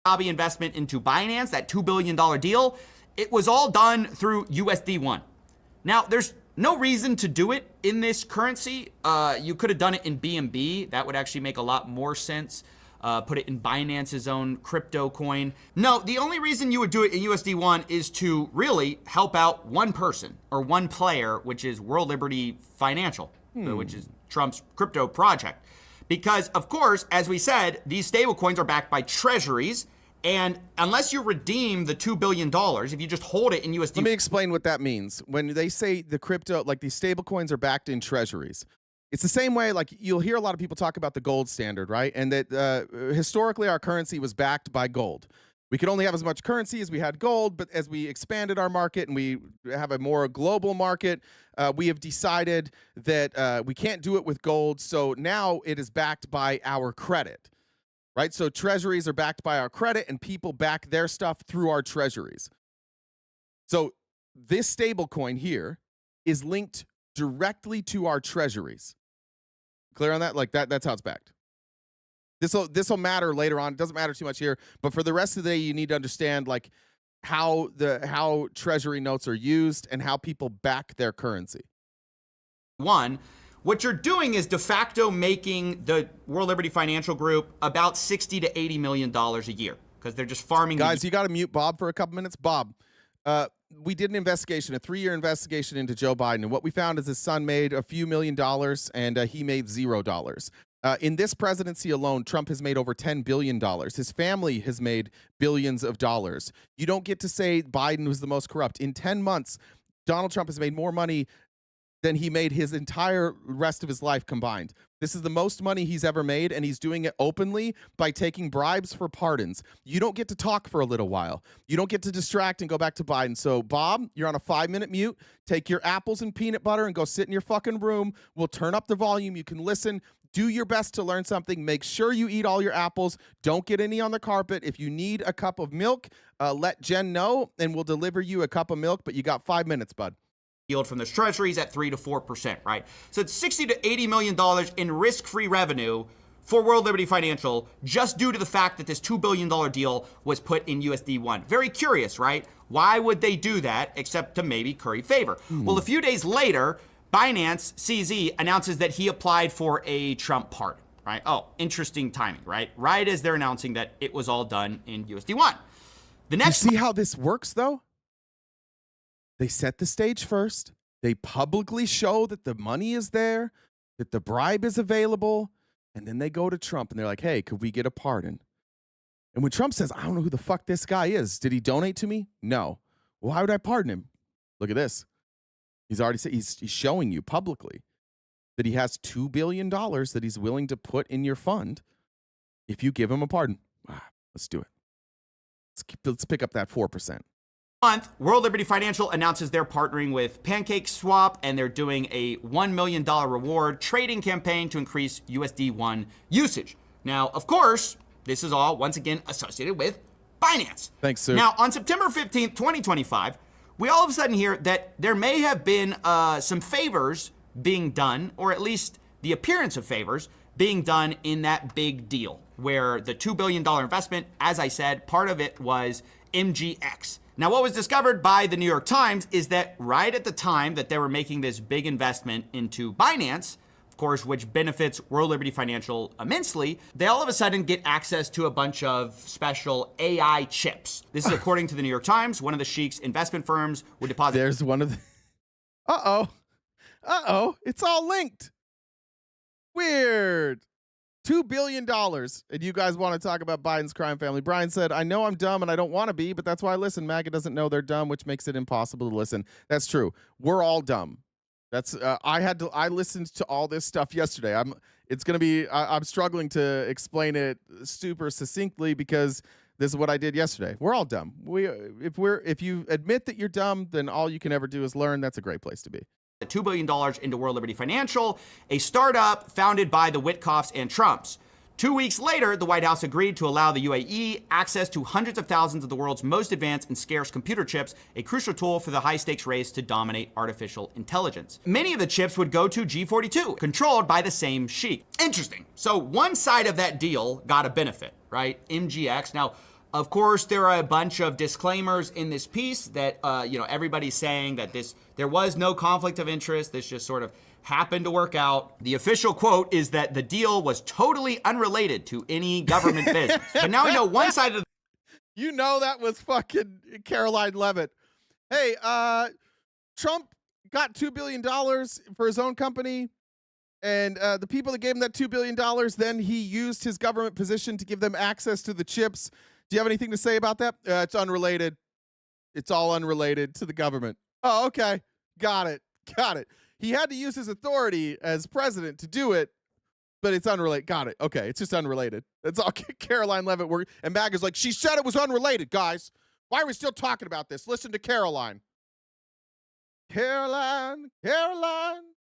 Dhabi investment into Binance, that $2 billion deal, it was all done through USD1. Now, there's no reason to do it in this currency. You could have done it in BNB. That would actually make a lot more sense. Put it in Binance's own crypto coin. No, the only reason you would do it in USD1 is to really help out one person or one player, which is World Liberty Financial, which is Trump's crypto project. Because, of course, as we said, these stablecoins are backed by treasuries. And unless you redeem the $2 billion, if you just hold it in USD... Let me explain what that means. When they say the crypto, like these stablecoins are backed in treasuries, it's the same way, like you'll hear a lot of people talk about the gold standard, right? And that historically our currency was backed by gold. We could only have as much currency as we had gold, but as we expanded our market and we have a more global market, we have decided that we can't do it with gold. So now it is backed by our credit, right? So treasuries are backed by our credit and people back their stuff through our treasuries. So this stable coin here is linked directly to our treasuries. Clear on that? Like that's how it's backed. This will matter later on. It doesn't matter too much here, but for the rest of the day, you need to understand like how treasury notes are used and how people back their currency. One, what you're doing is de facto making the World Liberty Financial Group about $60 to $80 million a year because they're just farming. Guys, you got to mute Bob for a couple minutes. Bob, we did an investigation, a 3-year investigation into Joe Biden, and what we found is his son made a few $1 million and he made $0. In this presidency alone, Trump has made over $10 billion. His family has made billions of dollars. You don't get to say Biden was the most corrupt. In 10 months, Donald Trump has made more money than he made his entire rest of his life combined. This is the most money he's ever made, and he's doing it openly by taking bribes for pardons. You don't get to talk for a little while. You don't get to distract and go back to Biden. So, Bob, you're on a 5-minute mute. Take your apples and peanut butter and go sit in your fucking room. We'll turn up the volume. You can listen. Do your best to learn something. Make sure you eat all your apples. Don't get any on the carpet. If you need a cup of milk, let Jen know, and we'll deliver you a cup of milk, but you got 5 minutes, bud. Yield from the treasuries at 3 to 4%, right? So it's $60 to $80 million in risk-free revenue for World Liberty Financial just due to the fact that this $2 billion deal was put in USD1. Very curious, right? Why would they do that except to maybe curry favor? Well, a few days later, Binance CZ announces that he applied for a Trump pardon, right? Oh, interesting timing, right? Right as they're announcing that it was all done in USD1. The next, you see how this works, though? They set the stage first. They publicly show that the money is there, that the bribe is available, and then they go to Trump and they're like, hey, could we get a pardon? And when Trump says, I don't know who the fuck this guy is. Did he donate to me? No. Well, why would I pardon him? Look at this. He's already said he's showing you publicly that he has $2 billion that he's willing to put in your fund if you give him a pardon. Let's do it. Let's pick up that 4%. Month, World Liberty Financial announces they're partnering with PancakeSwap and they're doing a $1 million reward trading campaign to increase USD1 usage. Now, of course, this is all once again associated with Binance. Thanks, Sue. Now, on September 15th, 2025, we all of a sudden hear that there may have been some favors being done, or at least the appearance of favors being done in that big deal where the $2 billion investment, as I said, part of it was MGX. Now, what was discovered by the New York Times is that right at the time that they were making this big investment into Binance, of course, which benefits World Liberty Financial immensely, they all of a sudden get access to a bunch of special AI chips. This is according to the New York Times. One of the Sheik's investment firms would deposit. There's one of the... Uh-oh. It's all linked. Weird. $2 billion. And you guys want to talk about Biden's crime family. Brian said, I know I'm dumb and I don't want to be, but that's why I listen. MAGA doesn't know they're dumb, which makes it impossible to listen. That's true. We're all dumb. That's I listened to all this stuff yesterday. I'm struggling to explain it super succinctly because this is what I did yesterday. We're all dumb. If you admit that you're dumb, then all you can ever do is learn. That's a great place to be. $2 billion into World Liberty Financial, a startup founded by the Witkoffs and Trumps. 2 weeks later, the White House agreed to allow the UAE access to hundreds of thousands of the world's most advanced and scarce computer chips, a crucial tool for the high-stakes race to dominate artificial intelligence. Many of the chips would go to G42, controlled by the same sheik. Interesting. So one side of that deal got a benefit, right? MGX. Now, of course, there are a bunch of disclaimers in this piece that, everybody's saying that there was no conflict of interest. This just sort of happened to work out. The official quote is that the deal was totally unrelated to any government business. But now we know one side of the... You know that was fucking Caroline Levitt. Hey, Trump got $2 billion for his own company. And the people that gave him that $2 billion, then he used his government position to give them access to the chips. Do you have anything to say about that? It's unrelated. It's all unrelated to the government. Oh, okay. Got it. He had to use his authority as president to do it, but it's unrelated. Got it. Okay, it's just unrelated. That's all. Caroline Levitt. And MAGA's like, she said it was unrelated, guys. Why are we still talking about this? Listen to Caroline. Caroline.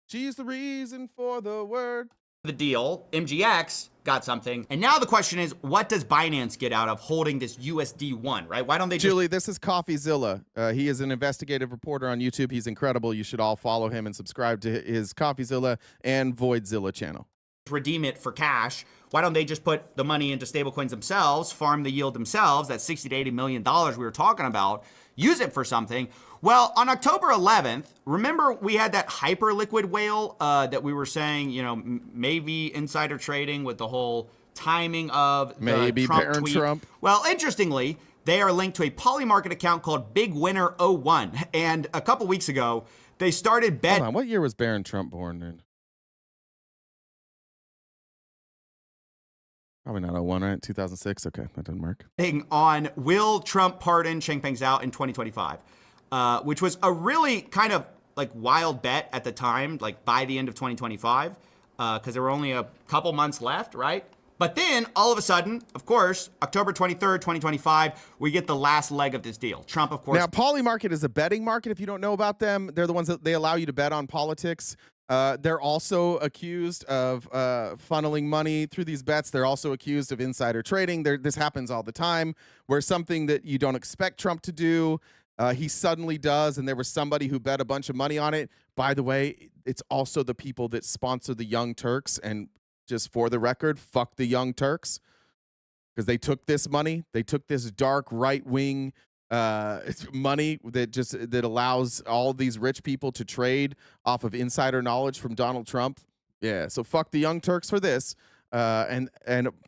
She's the reason for the word. The deal, MGX got something. And now the question is, what does Binance get out of holding this USD1, right? Why don't they Julie, this is CoffeeZilla. He is an investigative reporter on YouTube. He's incredible. You should all follow him and subscribe to his CoffeeZilla and Voidzilla channel. Redeem it for cash? Why don't they just put the money into stablecoins themselves, farm the yield themselves, that $60 to $80 million we were talking about, use it for something? Well, on October 11th, remember we had that hyper liquid whale that we were saying, maybe insider trading with the whole timing of maybe Trump tweet. Trump. Well, interestingly, they are linked to a Polymarket account called Big Winner 01. And a couple weeks ago, they started Hold on, what year was Barron Trump born in? Probably not 01, right? 2006. Okay, that doesn't work. On will Trump pardon Changpeng Zhao in 2025, which was a really kind of like wild bet at the time, like by the end of 2025, because there were only a couple months left, right? But then all of a sudden, of course, October 23rd, 2025, we get the last leg of this deal. Trump, of course. Now, Polymarket is a betting market. If you don't know about them, they're the ones that they allow you to bet on politics. They're also accused of funneling money through these bets. They're also accused of insider trading. This happens all the time, where something that you don't expect Trump to do, he suddenly does, and there was somebody who bet a bunch of money on it. By the way, it's also the people that sponsor the Young Turks, and just for the record, fuck the Young Turks, because they took this money. They took this dark right-wing money that allows all these rich people to trade off of insider knowledge from Donald Trump. Yeah, so fuck the Young Turks for this, and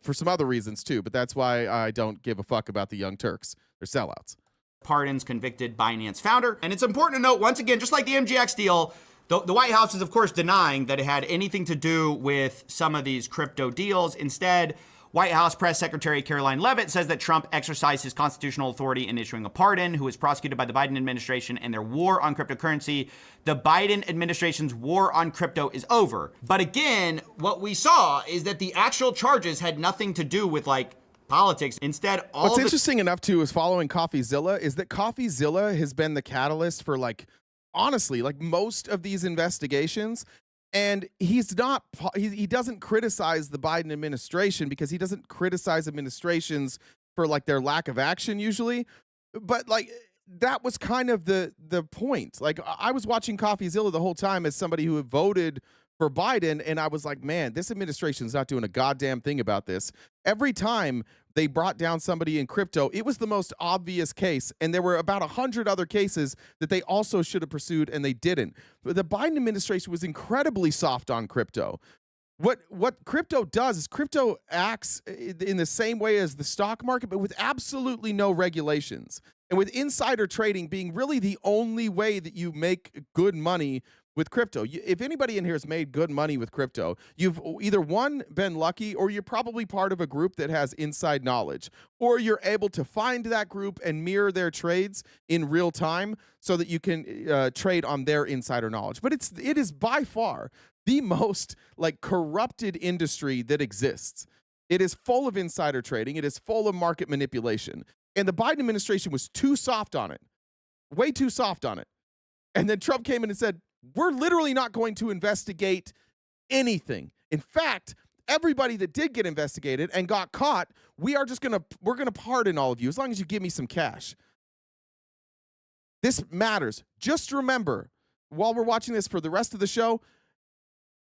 for some other reasons too. But that's why I don't give a fuck about the Young Turks. They're sellouts. Pardons convicted Binance founder. And it's important to note, once again, just like the MGX deal, the White House is, of course, denying that it had anything to do with some of these crypto deals. Instead, White House Press Secretary Caroline Levitt says that Trump exercised his constitutional authority in issuing a pardon, who was prosecuted by the Biden administration and their war on cryptocurrency. The Biden administration's war on crypto is over. But again, what we saw is that the actual charges had nothing to do with, like, politics. Instead, what's interesting enough too is following CoffeeZilla is that CoffeeZilla has been the catalyst for honestly, most of these investigations. And he doesn't criticize the Biden administration because he doesn't criticize administrations for their lack of action usually. But that was kind of the point. I was watching CoffeeZilla the whole time as somebody who had voted for Biden, and I was like, man, this administration's not doing a goddamn thing about this. Every time they brought down somebody in crypto, it was the most obvious case, and there were about 100 other cases that they also should have pursued, and they didn't. But the Biden administration was incredibly soft on crypto. What crypto does is crypto acts in the same way as the stock market, but with absolutely no regulations. And with insider trading being really the only way that you make good money with crypto. If anybody in here has made good money with crypto, you've either one, been lucky, or you're probably part of a group that has inside knowledge, or you're able to find that group and mirror their trades in real time so that you can trade on their insider knowledge. But it is by far the most corrupted industry that exists. It is full of insider trading. It is full of market manipulation. And the Biden administration was too soft on it, way too soft on it. And then Trump came in and said, we're literally not going to investigate anything. In fact, everybody that did get investigated and got caught, we're going to pardon all of you as long as you give me some cash. This matters. Just remember, while we're watching this for the rest of the show,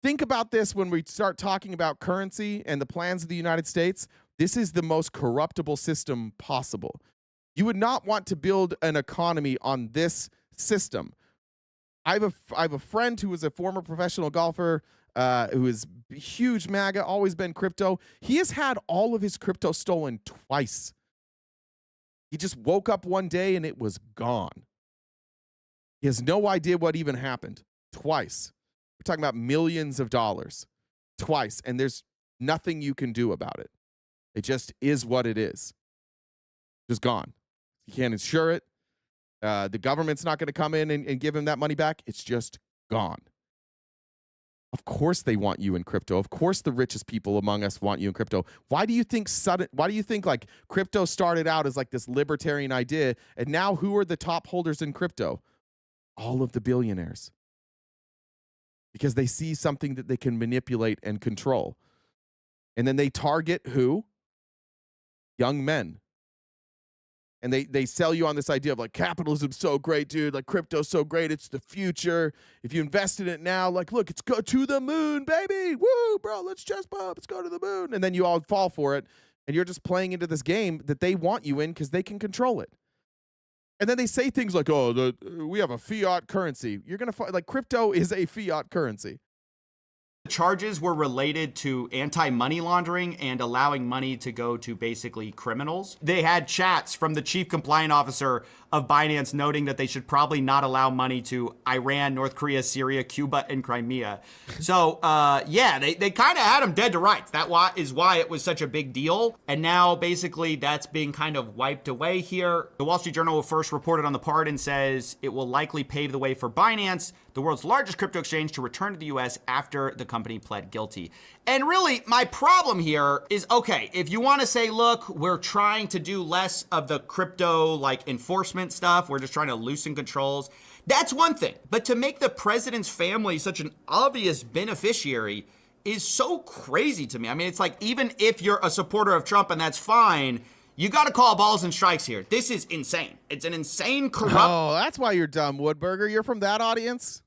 think about this when we start talking about currency and the plans of the United States. This is the most corruptible system possible. You would not want to build an economy on this system. I have a friend who is a former professional golfer who is huge MAGA, always been crypto. He has had all of his crypto stolen twice. He just woke up one day and it was gone. He has no idea what even happened. Twice. We're talking about millions of dollars. Twice. And there's nothing you can do about it. It just is what it is. Just gone. You can't insure it. The government's not going to come in and give him that money back. It's just gone. Of course they want you in crypto. Of course the richest people among us want you in crypto. Why do you think crypto started out as this libertarian idea, and now who are the top holders in crypto? All of the billionaires. Because they see something that they can manipulate and control. And then they target who? Young men. And they sell you on this idea of capitalism's so great, dude. Crypto's so great. It's the future. If you invest in it now, look, it's go to the moon, baby. Woo, bro, let's chest bump. Let's go to the moon. And then you all fall for it. And you're just playing into this game that they want you in because they can control it. And then they say things like, oh, we have a fiat currency. You're going to find crypto is a fiat currency. The charges were related to anti-money laundering and allowing money to go to basically criminals. They had chats from the chief compliance officer of Binance noting that they should probably not allow money to Iran, North Korea, Syria, Cuba, and Crimea. So, they kind of had them dead to rights. That is why it was such a big deal. And now, basically, that's being kind of wiped away here. The Wall Street Journal first reported on the pardon, says it will likely pave the way for Binance, the world's largest crypto exchange, to return to the U.S. after the company pled guilty. And really, my problem here is, okay, if you want to say, look, we're trying to do less of the crypto enforcement stuff, we're just trying to loosen controls, that's one thing. But to make the president's family such an obvious beneficiary is so crazy to me. I mean, it's even if you're a supporter of Trump, and that's fine, you got to call balls and strikes here. This is insane. It's an insane corrupt. Oh, that's why you're dumb, Woodburger. You're from that audience?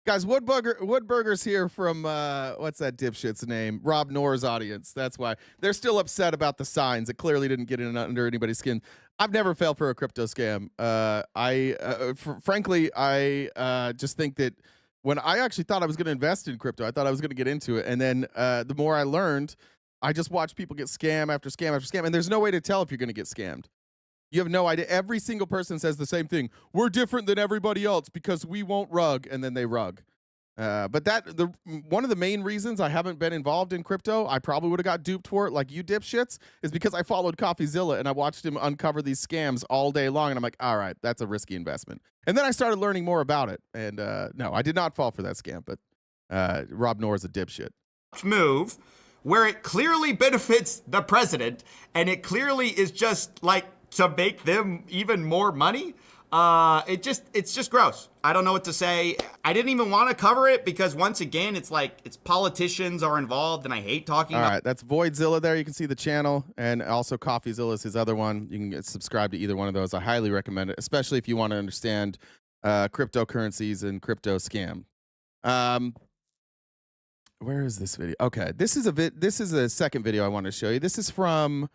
Guys, Woodburger's here from, what's that dipshit's name? Rob Knorr's audience. That's why. They're still upset about the signs. It clearly didn't get in under anybody's skin. I've never fell for a crypto scam. Frankly, I just think that when I actually thought I was going to invest in crypto, I thought I was going to get into it. And then the more I learned, I just watched people get scam after scam after scam. And there's no way to tell if you're going to get scammed. You have no idea. Every single person says the same thing. We're different than everybody else because we won't rug, and then they rug. But one of the main reasons I haven't been involved in crypto, I probably would have got duped for it like you dipshits, is because I followed CoffeeZilla and I watched him uncover these scams all day long, and I'm like, all right, that's a risky investment. And then I started learning more about it, and no, I did not fall for that scam, but Rob Knorr is a dipshit. Move where it clearly benefits the president and it clearly is just like to make them even more money. It's just gross. I don't know what to say. I didn't even want to cover it because once again, it's like it's politicians are involved and I hate talking about. All right, that's Voidzilla there. You can see the channel, and also CoffeeZilla is his other one. You can subscribe to either one of those. I highly recommend it, especially if you want to understand cryptocurrencies and crypto scam. Where is this video? Okay, this is a second video I want to show you. This is from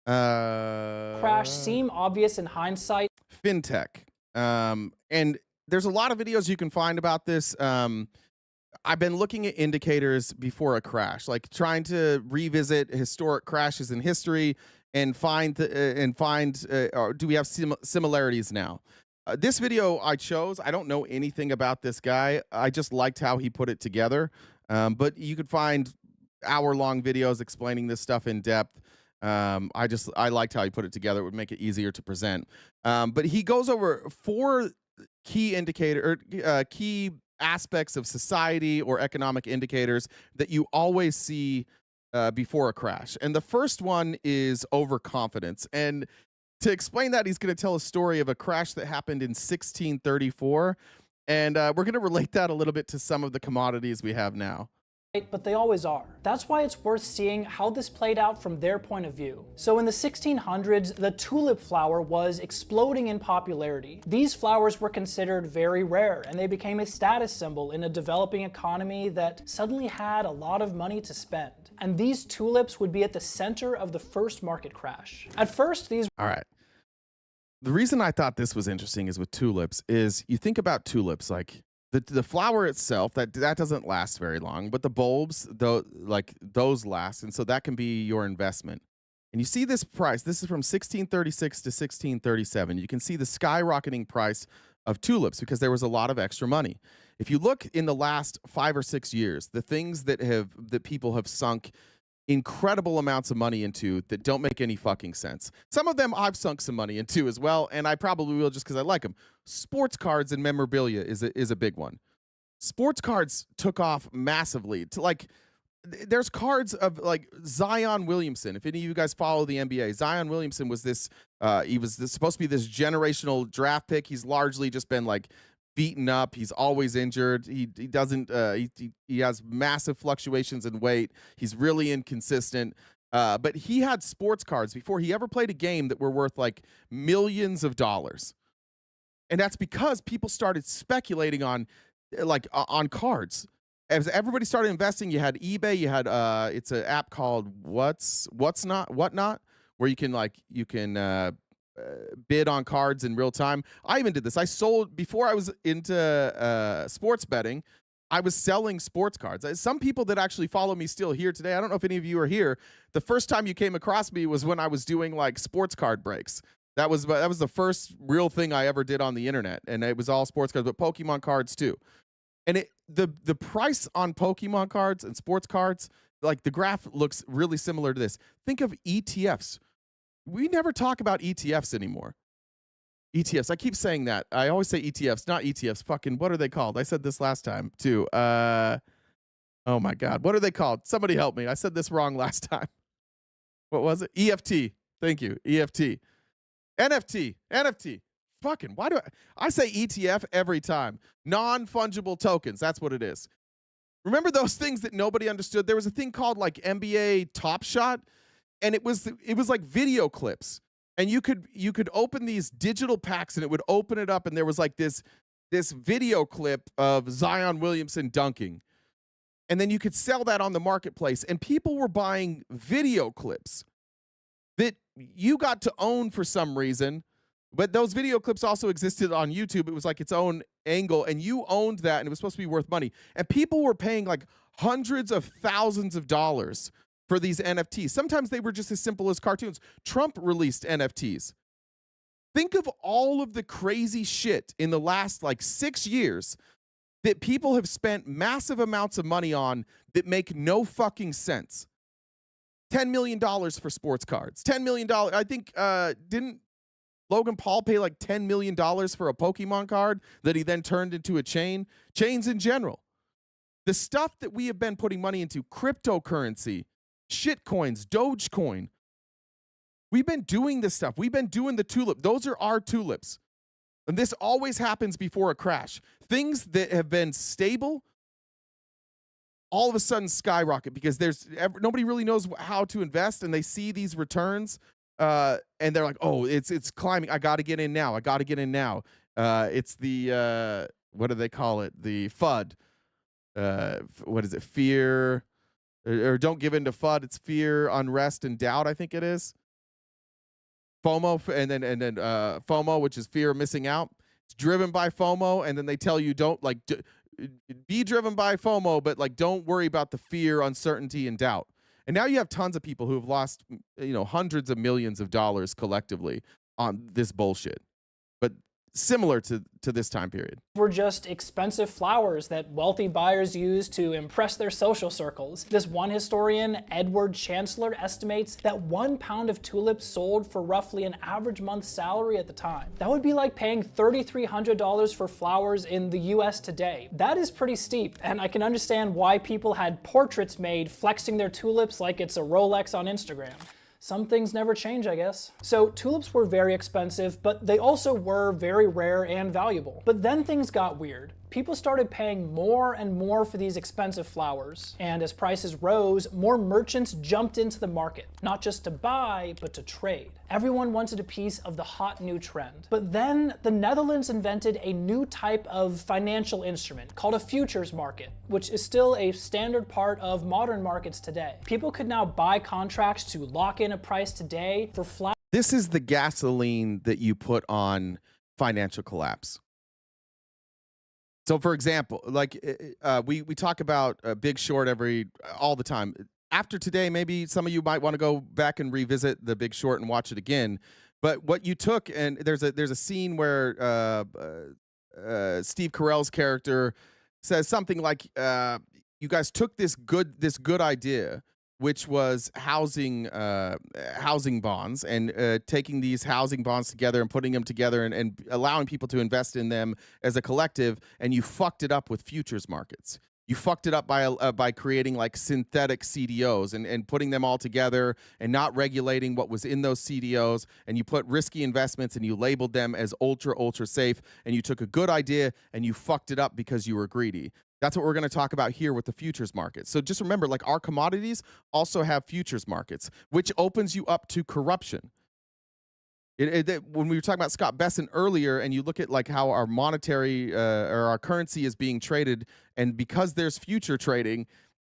crash seem obvious in hindsight. FinTech. And there's a lot of videos you can find about this. I've been looking at indicators before a crash, like trying to revisit historic crashes in history and find do we have similarities now? This video I chose, I don't know anything about this guy. I just liked how he put it together. But you could find hour-long videos explaining this stuff in depth. I liked how he put it together. It would make it easier to present. But he goes over 4 key key aspects of society or economic indicators that you always see before a crash. And the first one is overconfidence. And to explain that, he's going to tell a story of a crash that happened in 1634. And we're going to relate that a little bit to some of the commodities we have now. But they always are. That's why it's worth seeing how this played out from their point of view. So in the 1600s, the tulip flower was exploding in popularity. These flowers were considered very rare, and they became a status symbol in a developing economy that suddenly had a lot of money to spend. And these tulips would be at the center of the first market crash. At first, these... All right. The reason I thought this was interesting is with tulips is you think about tulips, like the flower itself, that doesn't last very long, but the bulbs, those last, and so that can be your investment. And you see this price. This is from 1636 to 1637. You can see the skyrocketing price of tulips because there was a lot of extra money. If you look in the last 5 or 6 years, the things that people have sunk incredible amounts of money into that don't make any fucking sense. Some of them I've sunk some money into as well, and I probably will just because I like them. Sports cards and memorabilia is a big one. Sports cards took off massively. There's cards of like Zion Williamson. If any of you guys follow the NBA, Zion Williamson was supposed to be this generational draft pick. He's largely just been like beaten up. He's always injured. He has massive fluctuations in weight. He's really inconsistent. But he had sports cards before he ever played a game that were worth like millions of dollars. And that's because people started speculating on cards. As everybody started investing, you had eBay, you had it's an app called Whatnot, where you can bid on cards in real time. I even did this. I sold before I was into sports betting. I was selling sports cards. Some people that actually follow me still here today. I don't know if any of you are here. The first time you came across me was when I was doing like sports card breaks. That was the first real thing I ever did on the internet, and it was all sports cards, but Pokemon cards too. And the price on Pokemon cards and sports cards, like the graph looks really similar to this. Think of ETFs. We never talk about ETFs anymore. ETFs. I keep saying that. I always say ETFs, not ETFs. Fucking, what are they called? I said this last time too. Oh my God. What are they called? Somebody help me. I said this wrong last time. What was it? EFT. Thank you. EFT. NFT. Fucking, why do I say ETF every time? Non-fungible tokens. That's what it is. Remember those things that nobody understood? There was a thing called like NBA Top Shot, and it was like video clips. And you could open these digital packs, and it would open it up, and there was like this video clip of Zion Williamson dunking. And then you could sell that on the marketplace, and people were buying video clips that you got to own for some reason. But those video clips also existed on YouTube. It was like its own angle, and you owned that, and it was supposed to be worth money. And people were paying like hundreds of thousands of dollars for these NFTs. Sometimes they were just as simple as cartoons. Trump released NFTs. Think of all of the crazy shit in the last like 6 years that people have spent massive amounts of money on that make no fucking sense. $10 million for sports cards. $10 million. I think, didn't Logan Paul pay like $10 million for a Pokemon card that he then turned into a chain? Chains in general. The stuff that we have been putting money into, cryptocurrency, shit coins, Dogecoin. We've been doing this stuff. We've been doing the tulip. Those are our tulips. And this always happens before a crash. Things that have been stable all of a sudden skyrocket because nobody really knows how to invest, and they see these returns and they're like, oh, it's climbing. I got to get in now. I got to get in now. It's the what do they call it? The FUD. What is it? Fear or don't give in to FUD. It's fear, unrest, and doubt. I think it is. FOMO, and then FOMO, which is fear of missing out. It's driven by FOMO, and then they tell you don't be driven by FOMO, but like don't worry about the fear, uncertainty, and doubt. And now you have tons of people who have lost, hundreds of millions of dollars collectively on this bullshit. But similar to this time period. Were just expensive flowers that wealthy buyers use to impress their social circles. This one historian, Edward Chancellor, estimates that 1 pound of tulips sold for roughly an average month's salary at the time. That would be like paying $3,300 for flowers in the US today. That is pretty steep, and I can understand why people had portraits made flexing their tulips like it's a Rolex on Instagram. Some things never change, I guess. So tulips were very expensive, but they also were very rare and valuable. But then things got weird. People started paying more and more for these expensive flowers. And as prices rose, more merchants jumped into the market, not just to buy, but to trade. Everyone wanted a piece of the hot new trend. But then the Netherlands invented a new type of financial instrument called a futures market, which is still a standard part of modern markets today. People could now buy contracts to lock in a price today for flowers. This is the gasoline that you put on financial collapse. So, for example, like we talk about Big Short all the time. After today, maybe some of you might want to go back and revisit The Big Short and watch it again. But what you took, and there's a scene where Steve Carell's character says something like, "You guys took this good idea, which was housing bonds, and taking these housing bonds together and putting them together and allowing people to invest in them as a collective, and you fucked it up with futures markets. You fucked it up by creating like synthetic CDOs and putting them all together and not regulating what was in those CDOs, and you put risky investments and you labeled them as ultra safe, and you took a good idea and you fucked it up because you were greedy." That's what we're going to talk about here with the futures market. So just remember, like, our commodities also have futures markets, which opens you up to corruption. When we were talking about Scott Besson earlier, and you look at like how our monetary or our currency is being traded, and because there's future trading,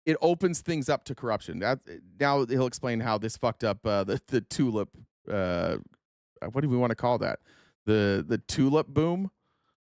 it opens things up to corruption. Now he'll explain how this fucked up the tulip. What do we want to call that? The tulip boom.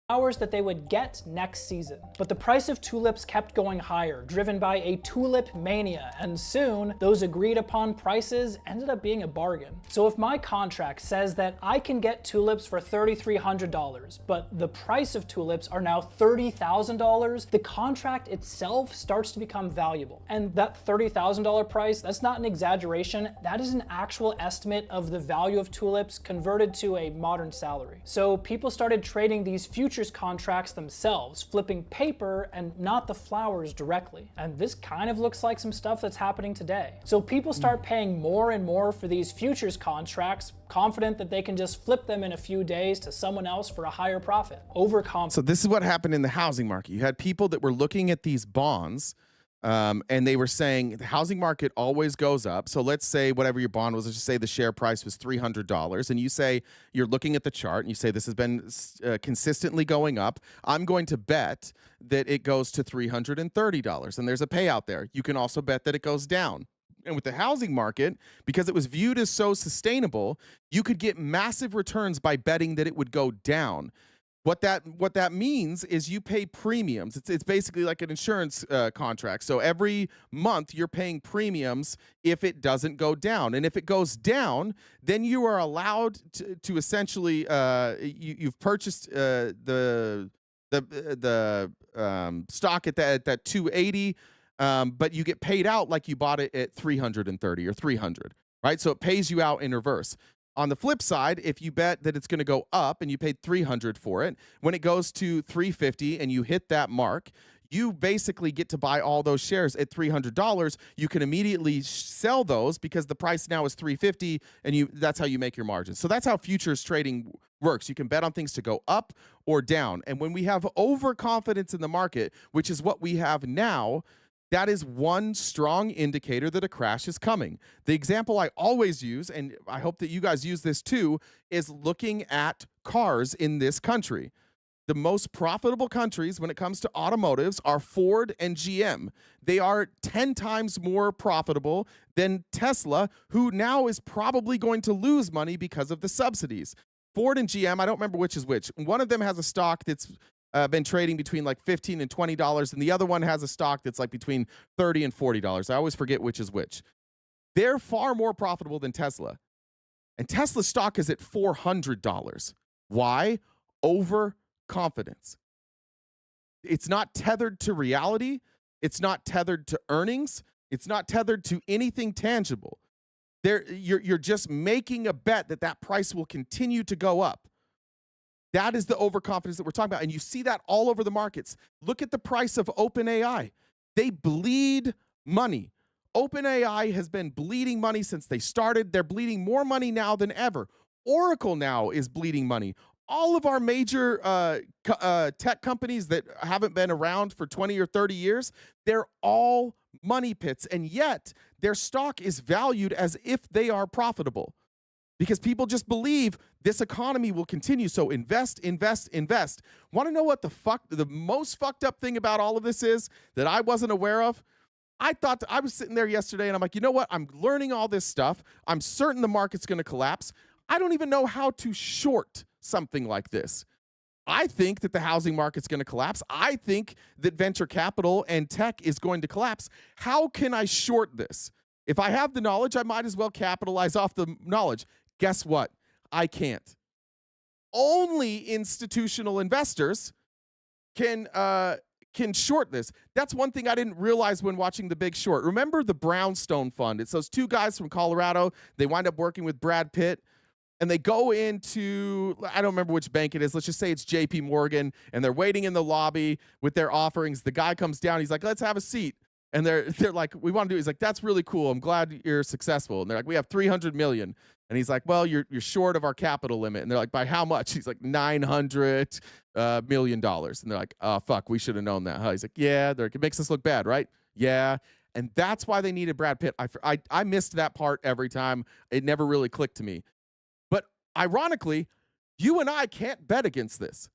Flowers that they would get next season. But the price of tulips kept going higher, driven by a tulip mania, and soon those agreed upon prices ended up being a bargain. So if my contract says that I can get tulips for $3,300, but the price of tulips are now $30,000, the contract itself starts to become valuable. And that $30,000 price, that's not an exaggeration, that is an actual estimate of the value of tulips converted to a modern salary. So people started trading these futures contracts themselves, flipping paper and not the flowers directly. And this kind of looks like some stuff that's happening today. So people start paying more and more for these futures contracts, confident that they can just flip them in a few days to someone else for a higher profit. Overconfident. So this is what happened in the housing market. You had people that were looking at these bonds, and they were saying the housing market always goes up. So let's say whatever your bond was, let's just say the share price was $300. And you say, you're looking at the chart and you say, this has been consistently going up. I'm going to bet that it goes to $330. And there's a payout there. You can also bet that it goes down. And with the housing market, because it was viewed as so sustainable, you could get massive returns by betting that it would go down. What that means is you pay premiums. It's basically like an insurance contract. So every month you're paying premiums if it doesn't go down. And if it goes down, then you are allowed to essentially you've purchased the stock at that 280, but you get paid out like you bought it at 330 or 300, right? So it pays you out in reverse. On the flip side, if you bet that it's going to go up and you paid $300 for it, when it goes to $350 and you hit that mark, you basically get to buy all those shares at $300. You can immediately sell those because the price now is $350, and that's how you make your margins. So that's how futures trading works. You can bet on things to go up or down. And when we have overconfidence in the market, which is what we have now, that is one strong indicator that a crash is coming. The example I always use, and I hope that you guys use this too, is looking at cars in this country. The most profitable countries when it comes to automotives are Ford and GM. They are 10 times more profitable than Tesla, who now is probably going to lose money because of the subsidies. Ford and GM, I don't remember which is which. One of them has a stock that's been trading between like $15 and $20, and the other one has a stock that's like between $30 and $40. I always forget which is which. They're far more profitable than Tesla. And Tesla's stock is at $400. Why? Overconfidence. It's not tethered to reality. It's not tethered to earnings. It's not tethered to anything tangible. You're just making a bet that that price will continue to go up. That is the overconfidence that we're talking about. And you see that all over the markets. Look at the price of OpenAI. They bleed money. OpenAI has been bleeding money since they started. They're bleeding more money now than ever. Oracle now is bleeding money. All of our major tech companies that haven't been around for 20 or 30 years, they're all money pits. And yet their stock is valued as if they are profitable. Because people just believe this economy will continue. So invest, invest, invest. Want to know what the most fucked up thing about all of this is that I wasn't aware of? I thought I was sitting there yesterday and I'm like, you know what? I'm learning all this stuff. I'm certain the market's going to collapse. I don't even know how to short something like this. I think that the housing market's going to collapse. I think that venture capital and tech is going to collapse. How can I short this? If I have the knowledge, I might as well capitalize off the knowledge. Guess what? I can't. Only institutional investors can short this. That's one thing I didn't realize when watching The Big Short. Remember the Brownstone Fund? It's those two guys from Colorado. They wind up working with Brad Pitt, and they go into, I don't remember which bank it is. Let's just say it's JP Morgan, and they're waiting in the lobby with their offerings. The guy comes down. He's like, let's have a seat. And they're like, we want to do. He's like, that's really cool. I'm glad you're successful. And they're like, we have 300 million. And he's like, well, you're short of our capital limit. And they're like, by how much? He's like, $900 million. And they're like, oh, fuck, we should have known that. Huh? He's like, yeah, it makes us look bad, right? Yeah. And that's why they needed Brad Pitt. I missed that part every time. It never really clicked to me. But ironically, you and I can't bet against this.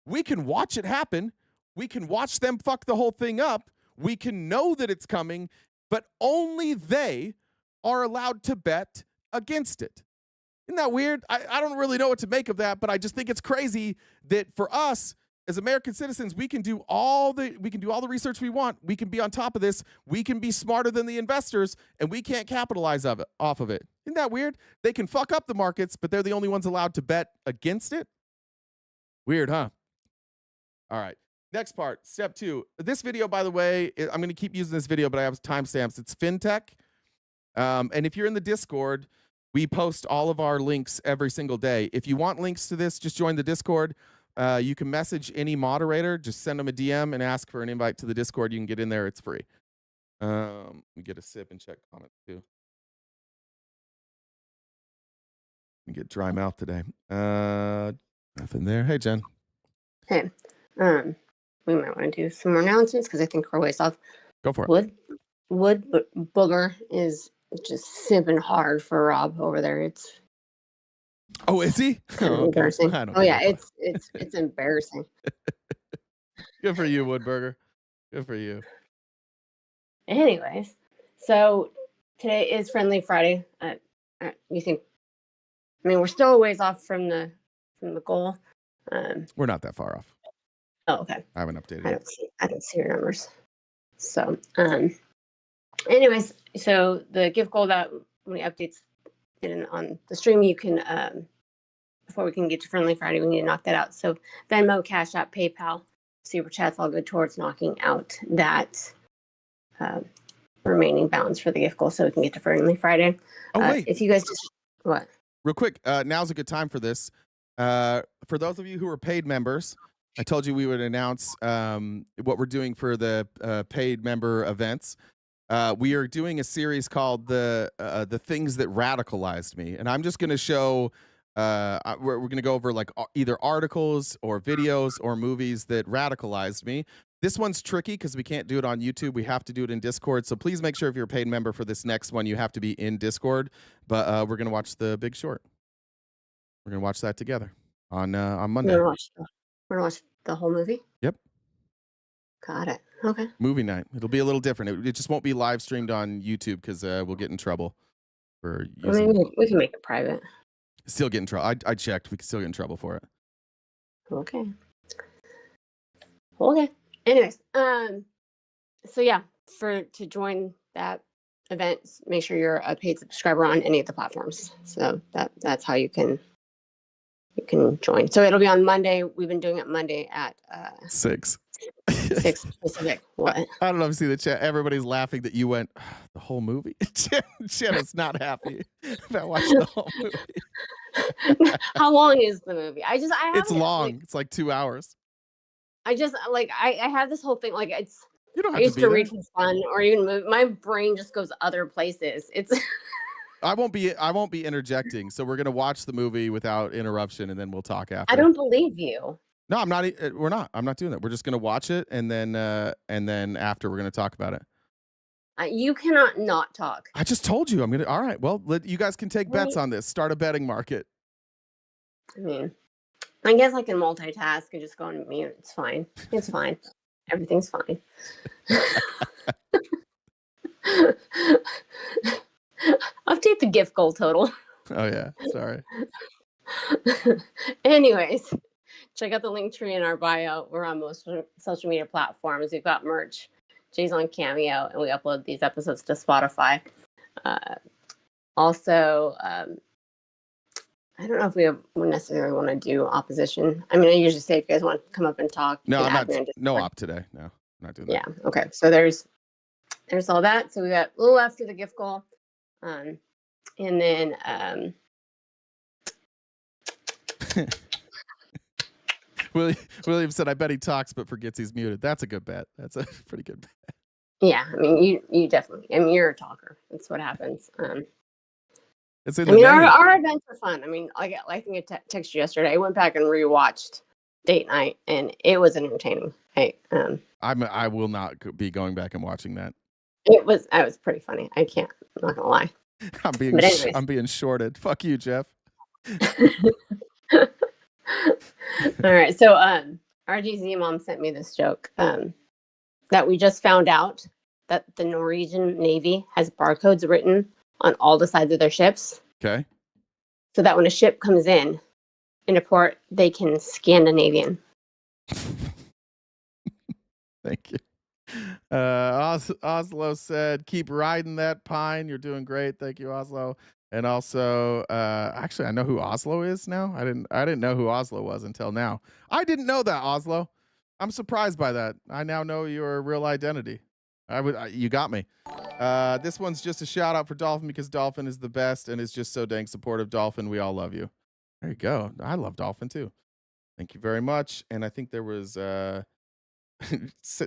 We can watch it happen. We can watch them fuck the whole thing up. We can know that it's coming, but only they are allowed to bet against it. Isn't that weird? I don't really know what to make of that, but I just think it's crazy that for us as American citizens, we can do all the research we want. We can be on top of this. We can be smarter than the investors, and we can't capitalize off of it. Isn't that weird? They can fuck up the markets, but they're the only ones allowed to bet against it. Weird, huh? All right. Next part, step 2. This video, by the way, I'm going to keep using this video, but I have timestamps. It's FinTech. And if you're in the Discord, we post all of our links every single day. If you want links to this, just join the Discord. You can message any moderator. Just send them a DM and ask for an invite to the Discord. You can get in there. It's free. We get a sip and check comments too. We get dry mouth today. Nothing there. Hey, Jen. Hey. We might want to do some more announcements because I think we're ways off. Go for it. Wood Booger is just simping hard for Rob over there. It's is he? Embarrassing. Okay. Oh yeah, it's embarrassing. Good for you, Woodburger. Good for you. Anyways, so today is Friendly Friday. You think? I mean, we're still a ways off from the goal. We're not that far off. Oh, okay. I haven't updated. I don't see your numbers. So, anyways, so the gift goal that when he updates it on the stream, you can before we can get to Friendly Friday, we need to knock that out. So Venmo, Cash App, PayPal, Super Chats all good towards knocking out that remaining balance for the gift goal, so we can get to Friendly Friday. Oh wait! If you guys just what? Real quick, now's a good time for this. For those of you who are paid members, I told you we would announce what we're doing for the paid member events. We are doing a series called the things that radicalized me, and I'm just going to show. We're going to go over like either articles or videos or movies that radicalized me. This one's tricky because we can't do it on YouTube. We have to do it in Discord. So please make sure if you're a paid member for this next one, you have to be in Discord. But we're going to watch The Big Short. We're going to watch that together on Monday. We're gonna watch the whole movie. Yep. Got it. Okay. Movie night. It'll be a little different. It just won't be live streamed on YouTube because we'll get in trouble for using. I mean, we can make it private. Still get in trouble. I checked. We can still get in trouble for it. Okay. Okay. Anyways, so yeah, to join that event, make sure you're a paid subscriber on any of the platforms. So that's how you can join. So it'll be on Monday. We've been doing it Monday at 6. 6 Pacific. What? I don't know if you see the chat. Everybody's laughing that you went the whole movie. Jenna's not happy about watching the whole movie. How long is the movie? It's long. It's like 2 hours. I have this whole thing. Like You don't have I used to to be read there. for fun or even move. My brain just goes other places. It's I won't be interjecting. So we're gonna watch the movie without interruption, and then we'll talk after. I don't believe you. No, I'm not. We're not. I'm not doing that. We're just gonna watch it, and then after we're gonna talk about it. You cannot not talk. I just told you I'm gonna. All right. Well, you guys can take bets on this. Start a betting market. I mean, I guess I can multitask and just go on mute. It's fine. It's fine. Everything's fine. Update the gift goal total. Oh yeah. Sorry. Anyways, check out the link tree in our bio. We're on most social media platforms. We've got merch. Jay's on Cameo, and we upload these episodes to Spotify. Also, I don't know if we necessarily want to do opposition. I mean, I usually say if you guys want to come up and talk. No, I'm not. Discord. No op today. No, I'm not doing that. Yeah. Okay. So there's all that. So we got a little after the gift goal, and then William said, "I bet he talks, but forgets he's muted." That's a good bet. That's a pretty good bet. yeah. I mean, you definitely. I mean, you're a talker. That's what happens. It's in I the mean, name. our events are fun. I mean, I think I texted you yesterday. I went back and rewatched Date Night, and it was entertaining. I will not be going back and watching that. It was pretty funny. I'm not gonna lie. I'm being shorted. Fuck you, Jeff. All right. So RGZ mom sent me this joke that we just found out that the Norwegian Navy has barcodes written on all the sides of their ships. Okay. So that when a ship comes in a port, they can Scandinavian. Thank you. Oslo said, "Keep riding that pine. You're doing great. Thank you, Oslo." And also, actually, I know who Oslo is now. I didn't know who Oslo was until now. I didn't know that, Oslo. I'm surprised by that. I now know your real identity. You got me. This one's just a shout out for Dolphin because Dolphin is the best and is just so dang supportive. Dolphin, we all love you. There you go. I love Dolphin too. Thank you very much. And I think there was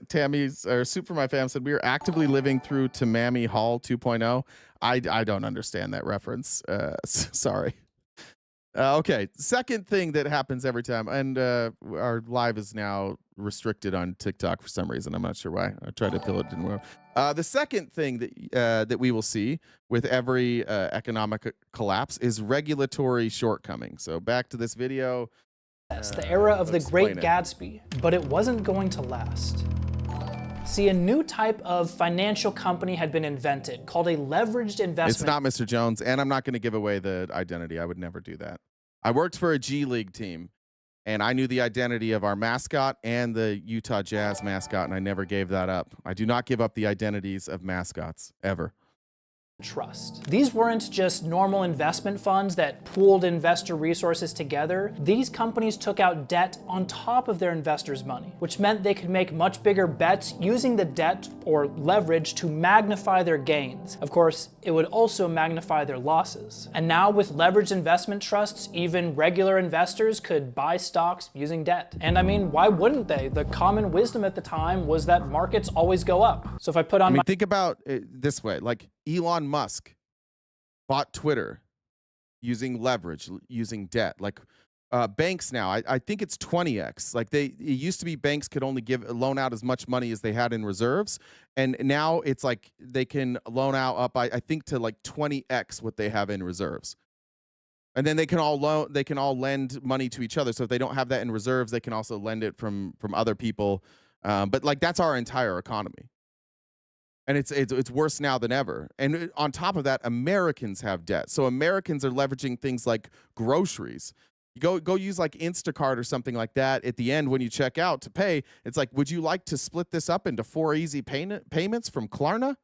Tammy's or Soup for My Fam said we are actively living through Tamami Hall 2.0. I don't understand that reference. Sorry. Okay. Second thing that happens every time, and our live is now restricted on TikTok for some reason. I'm not sure why. I tried to fill it, didn't work. The second thing that we will see with every economic collapse is regulatory shortcoming. So back to this video. It's the era of the Great explain it. Gatsby, but it wasn't going to last. See, a new type of financial company had been invented called a leveraged investment. It's not Mr. Jones, and I'm not going to give away the identity. I would never do that. I worked for a G League team, and I knew the identity of our mascot and the Utah Jazz mascot, and I never gave that up. I do not give up the identities of mascots, ever. trust. These weren't just normal investment funds that pooled investor resources together. These companies took out debt on top of their investors' money, which meant they could make much bigger bets using the debt or leverage to magnify their gains. Of course, it would also magnify their losses. And now with leveraged investment trusts, even regular investors could buy stocks using debt. And I mean, why wouldn't they? The common wisdom at the time was that markets always go up. So if I put on think about it this way, like Elon Musk bought Twitter using leverage, using debt. Like banks now, I think it's 20x. Like it used to be banks could only loan out as much money as they had in reserves, and now it's like they can loan out up, I think, to like 20x what they have in reserves. And then they can all lend money to each other. So if they don't have that in reserves, they can also lend it from other people. But like that's our entire economy. And it's worse now than ever. And on top of that, Americans have debt. So Americans are leveraging things like groceries. You go use like Instacart or something like that. At the end, when you check out to pay, it's like, would you like to split this up into 4 easy payments from Klarna?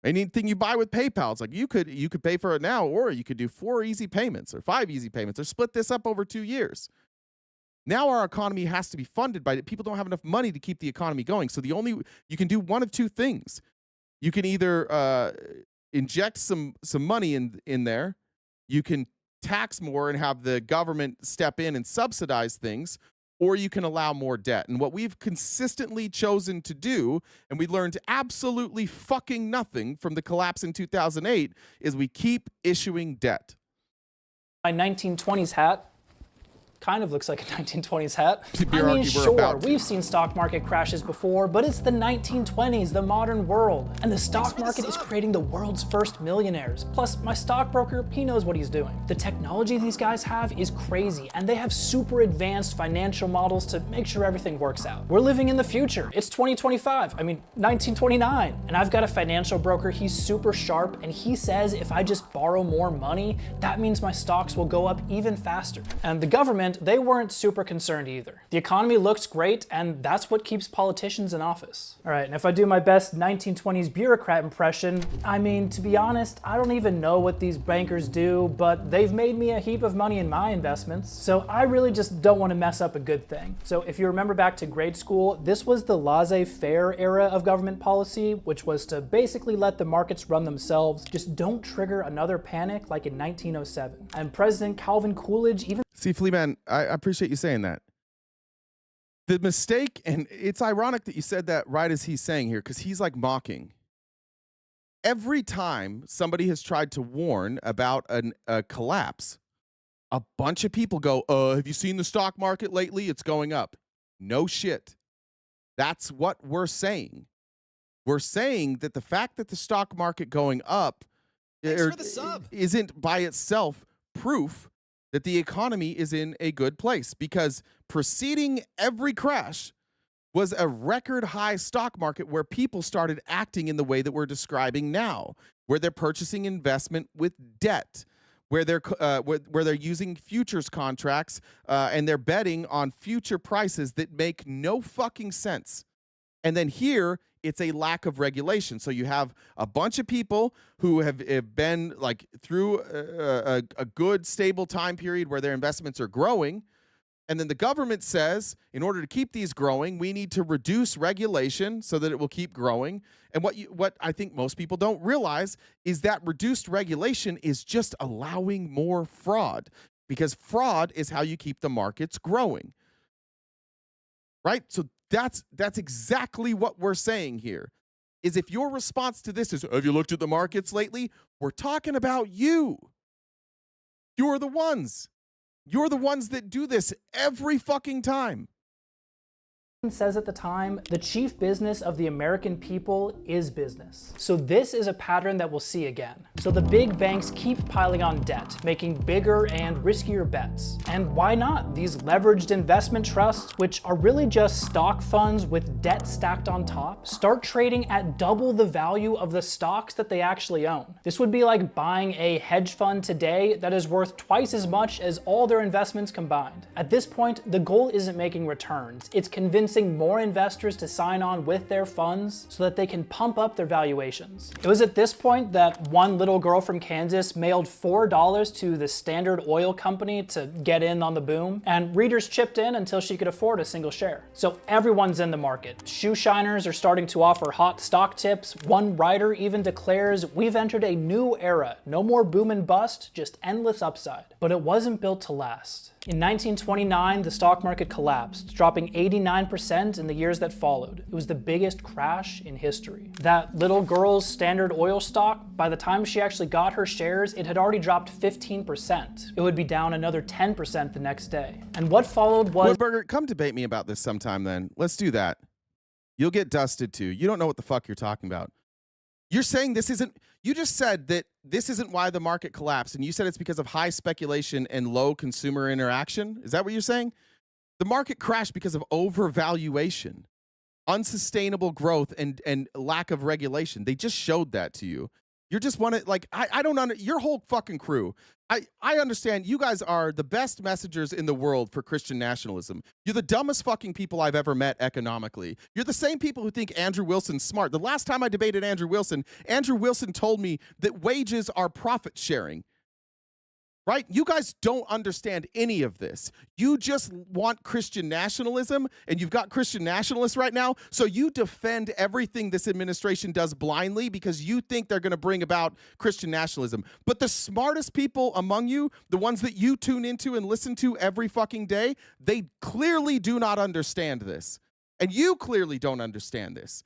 Anything you buy with PayPal, it's like you could pay for it now, or you could do 4 easy payments or 5 easy payments, or split this up over 2 years. Now our economy has to be funded by it. People don't have enough money to keep the economy going. So you can do one of two things. You can either inject some money in there, you can tax more and have the government step in and subsidize things, or you can allow more debt. And what we've consistently chosen to do, and we learned absolutely fucking nothing from the collapse in 2008, is we keep issuing debt. My 1920s hat kind of looks like a 1920s hat. I Bureaucracy mean, we're sure, about to. we've seen stock market crashes before, but it's the 1920s, the modern world. And the stock market is creating the world's first millionaires. Plus, my stockbroker, he knows what he's doing. The technology these guys have is crazy, and they have super advanced financial models to make sure everything works out. We're living in the future. It's 2025. I mean, 1929. And I've got a financial broker, he's super sharp, and he says if I just borrow more money, that means my stocks will go up even faster. And the government, they weren't super concerned either. The economy looks great, and that's what keeps politicians in office. All right, and if I do my best 1920s bureaucrat impression, I mean, to be honest, I don't even know what these bankers do, but they've made me a heap of money in my investments, so I really just don't want to mess up a good thing. So if you remember back to grade school, this was the laissez-faire era of government policy, which was to basically let the markets run themselves. Just don't trigger another panic like in 1907. And President Calvin Coolidge even... See, Fleaman, I appreciate you saying that. The mistake, and it's ironic that you said that right as he's saying here, because he's like mocking. Every time somebody has tried to warn about a collapse, a bunch of people go, have you seen the stock market lately? It's going up. No shit. That's what we're saying. We're saying that the fact that the stock market going up isn't by itself proof that the economy is in a good place, because preceding every crash was a record high stock market where people started acting in the way that we're describing now, where they're purchasing investment with debt, where they're using futures contracts and they're betting on future prices that make no fucking sense. And then here, it's a lack of regulation. So you have a bunch of people who have been like through a good, stable time period where their investments are growing. And then the government says, in order to keep these growing, we need to reduce regulation so that it will keep growing. And what I think most people don't realize is that reduced regulation is just allowing more fraud, because fraud is how you keep the markets growing. Right? So that's exactly what we're saying here, is if your response to this is, have you looked at the markets lately? We're talking about you. You're the ones. You're the ones that do this every fucking time. Says at the time, the chief business of the American people is business. So this is a pattern that we'll see again. So the big banks keep piling on debt, making bigger and riskier bets. And why not? These leveraged investment trusts, which are really just stock funds with debt stacked on top, start trading at double the value of the stocks that they actually own. This would be like buying a hedge fund today that is worth twice as much as all their investments combined. At this point, the goal isn't making returns, it's convincing convincing more investors to sign on with their funds so that they can pump up their valuations. It was at this point that one little girl from Kansas mailed $4 to the Standard Oil Company to get in on the boom, and readers chipped in until she could afford a single share. So everyone's in the market. Shoe shiners are starting to offer hot stock tips. One writer even declares, "We've entered a new era. No more boom and bust, just endless upside." But it wasn't built to last. In 1929, the stock market collapsed, dropping 89% in the years that followed. It was the biggest crash in history. That little girl's Standard Oil stock, by the time she actually got her shares, it had already dropped 15%. It would be down another 10% the next day. And what followed was... Woodburger, come debate me about this sometime then. Let's do that. You'll get dusted too. You don't know what the fuck you're talking about. You're saying this isn't... You just said that this isn't why the market collapsed, and you said it's because of high speculation and low consumer interaction. Is that what you're saying? The market crashed because of overvaluation, unsustainable growth, and lack of regulation. They just showed that to you. You're just one of, like, I don't under your whole fucking crew. I understand you guys are the best messengers in the world for Christian nationalism. You're the dumbest fucking people I've ever met economically. You're the same people who think Andrew Wilson's smart. The last time I debated Andrew Wilson told me that wages are profit sharing. Right? You guys don't understand any of this. You just want Christian nationalism, and you've got Christian nationalists right now, so you defend everything this administration does blindly because you think they're going to bring about Christian nationalism. But the smartest people among you, the ones that you tune into and listen to every fucking day, they clearly do not understand this. And you clearly don't understand this.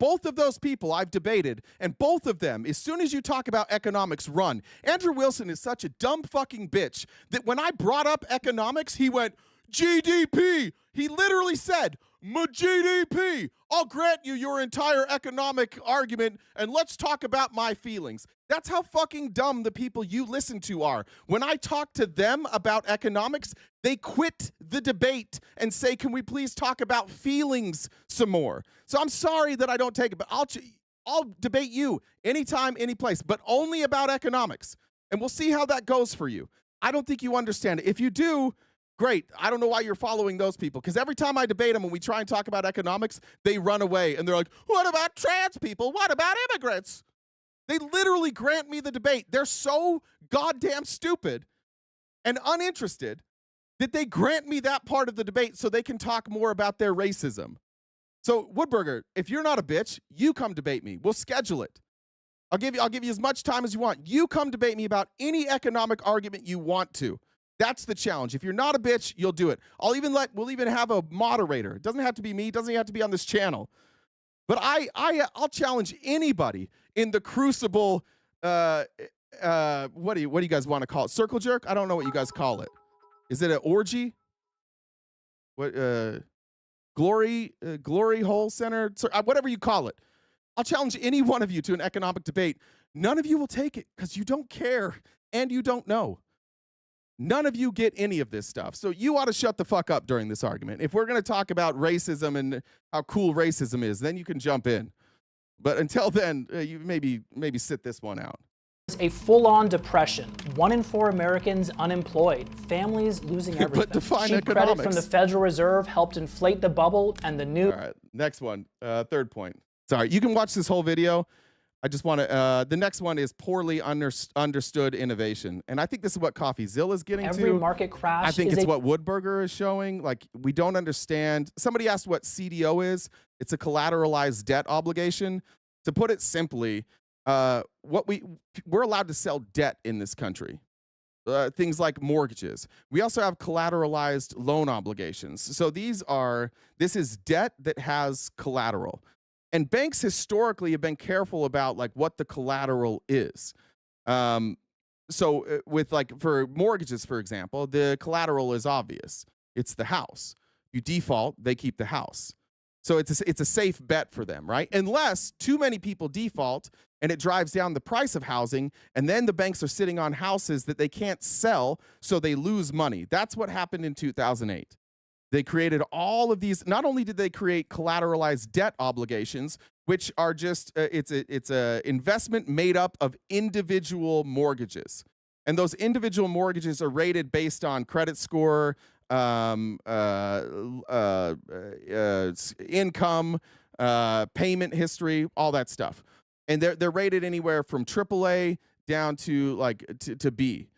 Both of those people I've debated, and both of them, as soon as you talk about economics, run. Andrew Wilson is such a dumb fucking bitch that when I brought up economics, he went, GDP. He literally said, GDP. I'll grant you your entire economic argument, and let's talk about my feelings. That's how fucking dumb the people you listen to are. When I talk to them about economics, they quit the debate and say, can we please talk about feelings some more? So I'm sorry that I don't take it, but I'll debate you anytime, any place, but only about economics. And we'll see how that goes for you. I don't think you understand it. If you do, great. I don't know why you're following those people, because every time I debate them and we try and talk about economics, they run away and they're like, what about trans people? What about immigrants? They literally grant me the debate. They're so goddamn stupid and uninterested that they grant me that part of the debate so they can talk more about their racism. So, Woodburger, if you're not a bitch, you come debate me. We'll schedule it. I'll give you as much time as you want. You come debate me about any economic argument you want to. That's the challenge. If you're not a bitch, you'll do it. We'll even have a moderator. It doesn't have to be me. It doesn't have to be on this channel. But I'll challenge anybody in the crucible. What do you guys want to call it? Circle jerk? I don't know what you guys call it. Is it an orgy? What glory hole center? Whatever you call it. I'll challenge any one of you to an economic debate. None of you will take it because you don't care and you don't know. None of you get any of this stuff. So you ought to shut the fuck up during this argument. If we're going to talk about racism and how cool racism is, then you can jump in. But until then, you maybe sit this one out. A full-on depression. 1 in 4 Americans unemployed. Families losing everything. But define Cheap economics. credit from the Federal Reserve helped inflate the bubble, and the new... All right, next one. Third point. Sorry, you can watch this whole video. I just want to, the next one is poorly understood innovation. And I think this is what CoffeeZilla is getting to. Every market crash I think it's what Woodburger is showing. Like, we don't understand. Somebody asked what CDO is. It's a collateralized debt obligation. To put it simply, we're allowed to sell debt in this country. Things like mortgages. We also have collateralized loan obligations. So this is debt that has collateral. And banks historically have been careful about like what the collateral is. So with like for mortgages, for example, the collateral is obvious. It's the house. You default, they keep the house. So it's a safe bet for them, right? Unless too many people default and it drives down the price of housing, and then the banks are sitting on houses that they can't sell, so they lose money. That's what happened in 2008. They created all of these. Not only did they create collateralized debt obligations, which are just it's a investment made up of individual mortgages, and those individual mortgages are rated based on credit score, income, payment history, all that stuff. And they're rated anywhere from AAA down to like to B.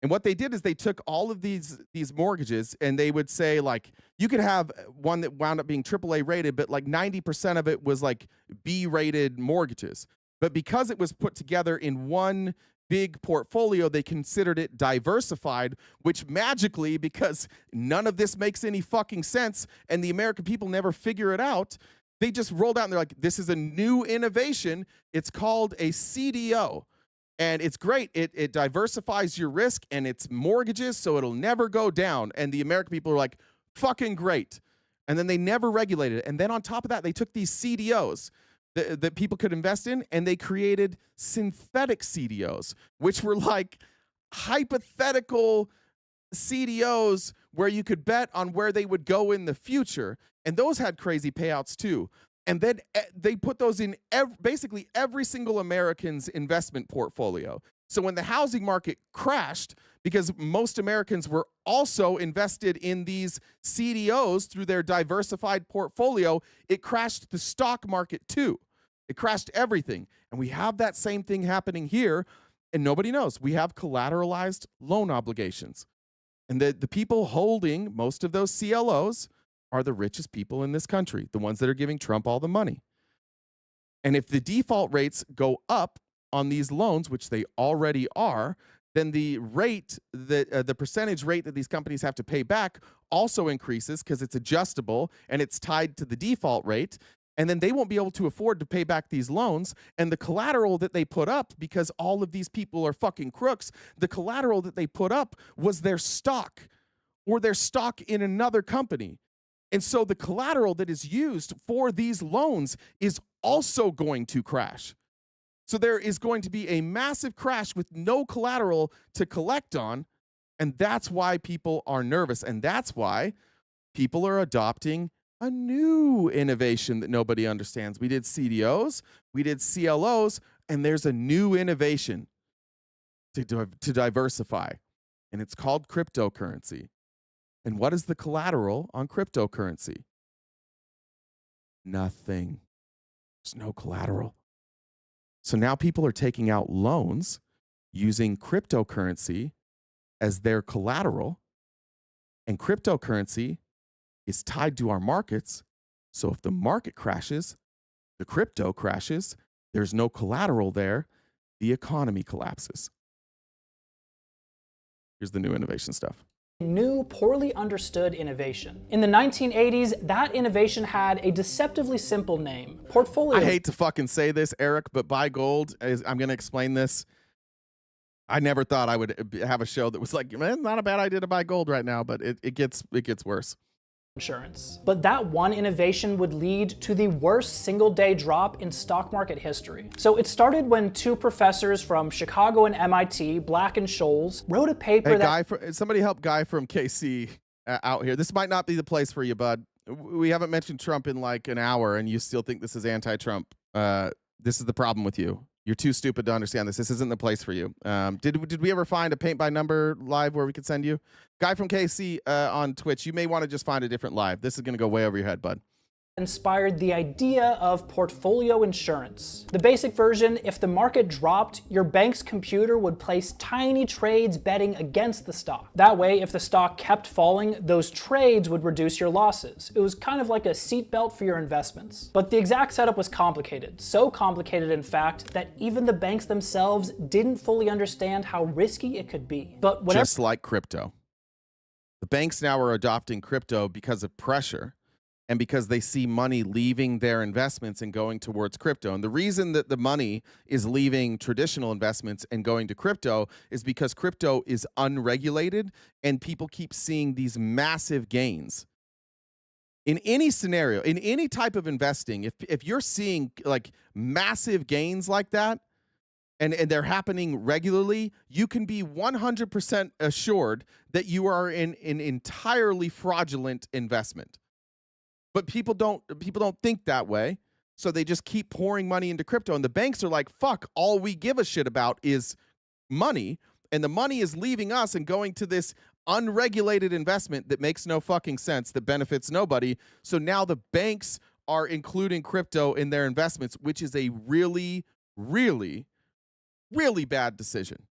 And what they did is they took all of these mortgages and they would say like you could have one that wound up being AAA rated, but like 90% of it was like B rated mortgages. But because it was put together in one big portfolio, they considered it diversified, which magically, because none of this makes any fucking sense and the American people never figure it out, they just rolled out and they're like, this is a new innovation. It's called a CDO. And it's great. It diversifies your risk and it's mortgages, so it'll never go down. And the American people are like, fucking great. And then they never regulated it. And then on top of that, they took these CDOs that people could invest in, and they created synthetic CDOs, which were like hypothetical CDOs where you could bet on where they would go in the future. And those had crazy payouts too. And then they put those in basically every single American's investment portfolio. So when the housing market crashed, because most Americans were also invested in these CDOs through their diversified portfolio, it crashed the stock market too. It crashed everything. And we have that same thing happening here, and nobody knows. We have collateralized loan obligations. And the people holding most of those CLOs are the richest people in this country, the ones that are giving Trump all the money. And if the default rates go up on these loans, which they already are, then the rate, the percentage rate that these companies have to pay back also increases because it's adjustable and it's tied to the default rate. And then they won't be able to afford to pay back these loans. And the collateral that they put up, because all of these people are fucking crooks, the collateral that they put up was their stock or their stock in another company. And so the collateral that is used for these loans is also going to crash. So there is going to be a massive crash with no collateral to collect on. And that's why people are nervous. And that's why people are adopting a new innovation that nobody understands. We did CDOs, we did CLOs, and there's a new innovation to diversify. And it's called cryptocurrency. And what is the collateral on cryptocurrency? Nothing. There's no collateral. So now people are taking out loans using cryptocurrency as their collateral. And cryptocurrency is tied to our markets. So if the market crashes, the crypto crashes, there's no collateral there, the economy collapses. Here's the new innovation stuff. New, poorly understood innovation. In the 1980s, that innovation had a deceptively simple name, portfolio. I hate to fucking say this, Eric, but buy gold, I'm going to explain this. I never thought I would have a show that was like, man, not a bad idea to buy gold right now, but it gets worse. Insurance. But that one innovation would lead to the worst single-day drop in stock market history. So it started when two professors from Chicago and MIT, Black and Scholes, wrote a paper somebody help Guy from KC out here. This might not be the place for you, bud. We haven't mentioned Trump in like an hour, and you still think this is anti-Trump. This is the problem with you. You're too stupid to understand this. This isn't the place for you. Did we ever find a paint by number live where we could send you? Guy from KC on Twitch, you may want to just find a different live. This is going to go way over your head, bud. Inspired the idea of portfolio insurance. The basic version, if the market dropped, your bank's computer would place tiny trades betting against the stock. That way, if the stock kept falling, those trades would reduce your losses. It was kind of like a seatbelt for your investments. But the exact setup was complicated. So complicated, in fact, that even the banks themselves didn't fully understand how risky it could be. But whatever. Just like crypto. The banks now are adopting crypto because of pressure. And because they see money leaving their investments and going towards crypto. And the reason that the money is leaving traditional investments and going to crypto is because crypto is unregulated and people keep seeing these massive gains. In any scenario, in any type of investing, if you're seeing like massive gains like that, and they're happening regularly, you can be 100% assured that you are in an entirely fraudulent investment. But people don't think that way, so they just keep pouring money into crypto. And the banks are like, fuck, all we give a shit about is money, and the money is leaving us and going to this unregulated investment that makes no fucking sense, that benefits nobody. So now the banks are including crypto in their investments, which is a really, really, really bad decision.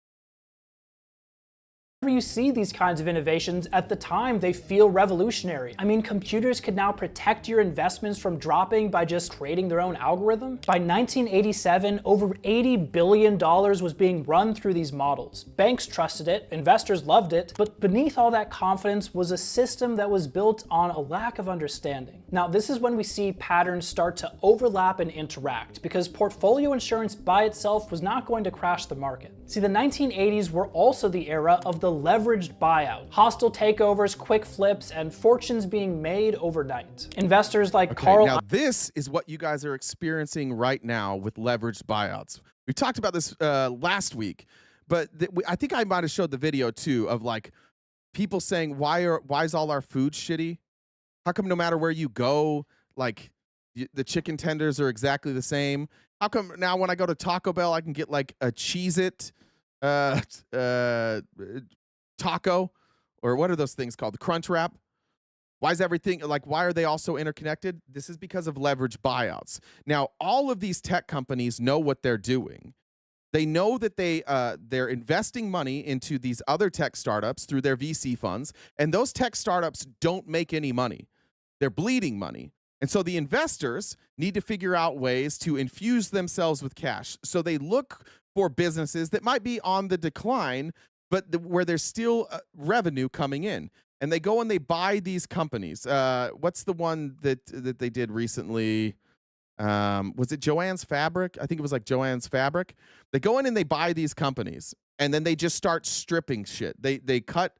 Whenever you see these kinds of innovations, at the time they feel revolutionary. I mean, computers could now protect your investments from dropping by just creating their own algorithm. By 1987, over $80 billion was being run through these models. Banks trusted it, investors loved it, but beneath all that confidence was a system that was built on a lack of understanding. Now, this is when we see patterns start to overlap and interact, because portfolio insurance by itself was not going to crash the market. See, the 1980s were also the era of the leveraged buyout, hostile takeovers, quick flips, and fortunes being made overnight. Investors like Carl... Now this is what you guys are experiencing right now with leveraged buyouts. We talked about this last week, but I think I might have showed the video too of like people saying, why is all our food shitty? How come no matter where you go, like the chicken tenders are exactly the same? How come now when I go to Taco Bell, I can get like a Cheez-It taco, or what are those things called? The Crunch Wrap. Why is everything like, why are they all so interconnected? This is because of leverage buyouts. Now, all of these tech companies know what they're doing. They know that they're investing money into these other tech startups through their VC funds, and those tech startups don't make any money. They're bleeding money. And so the investors need to figure out ways to infuse themselves with cash. So they look for businesses that might be on the decline, but where there's still revenue coming in. And they go and they buy these companies. What's the one that they did recently? Was it Joann's Fabric? I think it was like Joann's Fabric. They go in and they buy these companies, and then they just start stripping shit. They cut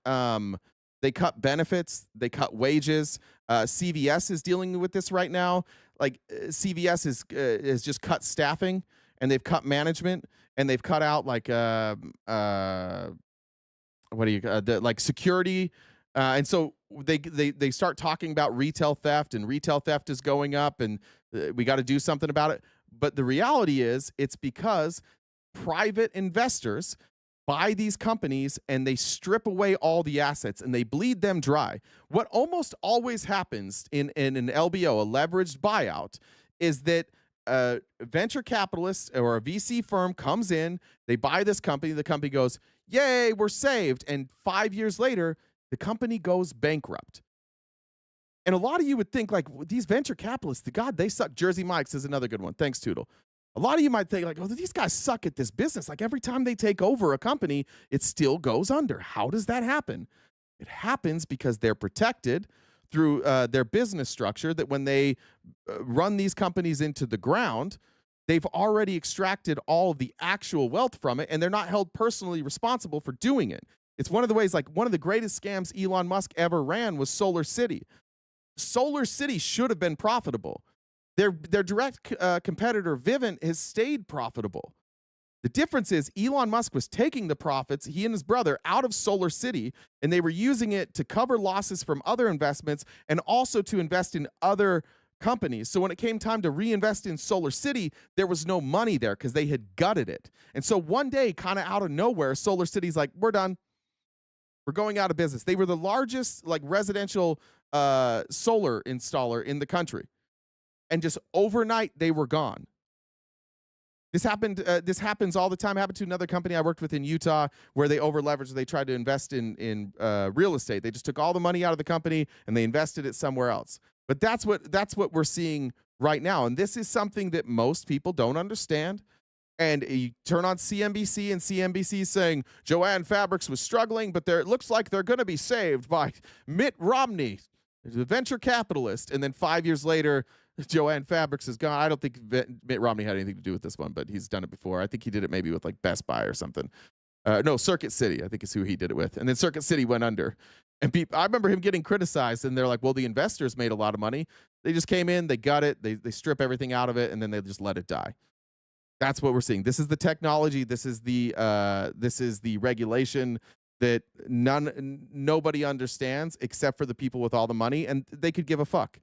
benefits, they cut wages. CVS is dealing with this right now. Like CVS is just cut staffing, and they've cut management, and they've cut out like like security. And so they start talking about retail theft, and retail theft is going up, and we got to do something about it. But the reality is, it's because private investors buy these companies and they strip away all the assets and they bleed them dry. What almost always happens in an LBO, a leveraged buyout, is that a venture capitalist or a VC firm comes in, they buy this company, the company goes, yay, we're saved. And 5 years later, the company goes bankrupt. And a lot of you would think, like, these venture capitalists, God, they suck. Jersey Mike's is another good one. Thanks, Toodle. A lot of you might think, like, oh, these guys suck at this business. Like, every time they take over a company, it still goes under. How does that happen? It happens because they're protected through their business structure, that when they run these companies into the ground, they've already extracted all of the actual wealth from it, and they're not held personally responsible for doing it. It's one of the ways, like, one of the greatest scams Elon Musk ever ran was Solar City. Solar City should have been profitable. Their direct competitor, Vivint, has stayed profitable. The difference is Elon Musk was taking the profits, he and his brother, out of Solar City, and they were using it to cover losses from other investments and also to invest in other companies. So when it came time to reinvest in Solar City, there was no money there because they had gutted it. And so one day, kind of out of nowhere, Solar City's like, we're done. We're going out of business. They were the largest like residential solar installer in the country. And just overnight, they were gone. This happened. This happens all the time. It happened to another company I worked with in Utah, where they over-leveraged. They tried to invest in real estate. They just took all the money out of the company and they invested it somewhere else. But that's what we're seeing right now. And this is something that most people don't understand. And you turn on CNBC, and CNBC is saying Joann Fabrics was struggling, but it looks like they're going to be saved by Mitt Romney, the venture capitalist. And then 5 years later, Joann Fabrics is gone. I don't think Mitt Romney had anything to do with this one, but he's done it before. I think he did it maybe with like Best Buy or something. No, Circuit City, I think is who he did it with. And then Circuit City went under. And I remember him getting criticized, and they're like, well, the investors made a lot of money. They just came in, they gut it, they strip everything out of it, and then they just let it die. That's what we're seeing. This is the technology. This is the regulation that nobody understands except for the people with all the money, and they could give a fuck.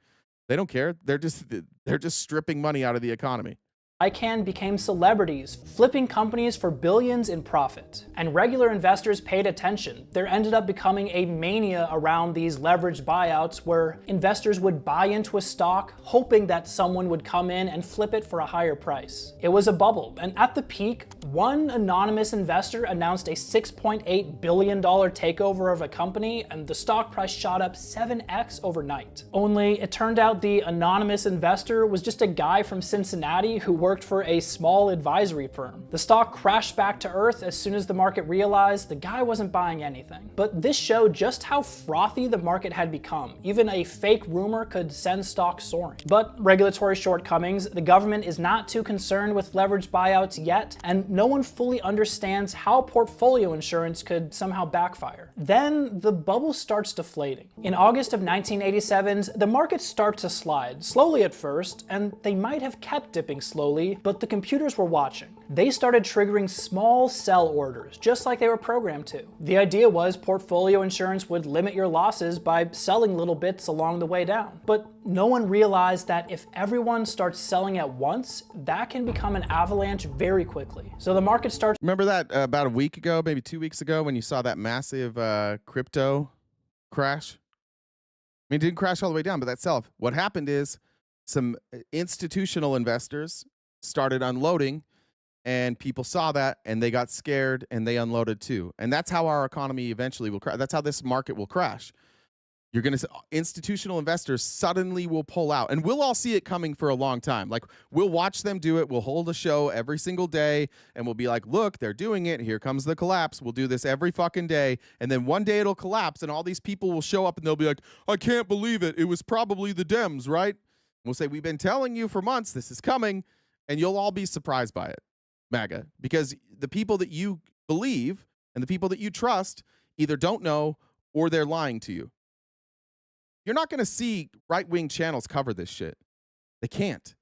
They don't care. They're just stripping money out of the economy. ICANN became celebrities, flipping companies for billions in profit. And regular investors paid attention. There ended up becoming a mania around these leveraged buyouts where investors would buy into a stock, hoping that someone would come in and flip it for a higher price. It was a bubble, and at the peak, one anonymous investor announced a $6.8 billion takeover of a company, and the stock price shot up 7x overnight. Only it turned out the anonymous investor was just a guy from Cincinnati who worked for a small advisory firm. The stock crashed back to earth as soon as the market realized the guy wasn't buying anything. But this showed just how frothy the market had become. Even a fake rumor could send stocks soaring. But regulatory shortcomings, the government is not too concerned with leveraged buyouts yet, and no one fully understands how portfolio insurance could somehow backfire. Then the bubble starts deflating. In August of 1987, the market starts to slide, slowly at first, and they might have kept dipping slowly, but the computers were watching. They started triggering small sell orders, just like they were programmed to. The idea was portfolio insurance would limit your losses by selling little bits along the way down. But no one realized that if everyone starts selling at once, that can become an avalanche very quickly. So the market starts... Remember that about a week ago, maybe 2 weeks ago, when you saw that massive crypto crash? I mean, it didn't crash all the way down, but that sell-off. What happened is some institutional investors started unloading, and people saw that and they got scared and they unloaded too. And that's how our economy eventually will crash. That's how this market will crash. You're going to institutional investors suddenly will pull out, and we'll all see it coming for a long time. Like, we'll watch them do it. We'll hold a show every single day and we'll be like, look, they're doing it. Here comes the collapse. We'll do this every fucking day. And then one day it'll collapse and all these people will show up and they'll be like, I can't believe it. It was probably the Dems, right? We'll say, we've been telling you for months, this is coming. And you'll all be surprised by it, MAGA, because the people that you believe and the people that you trust either don't know or they're lying to you. You're not going to see right-wing channels cover this shit. They can't.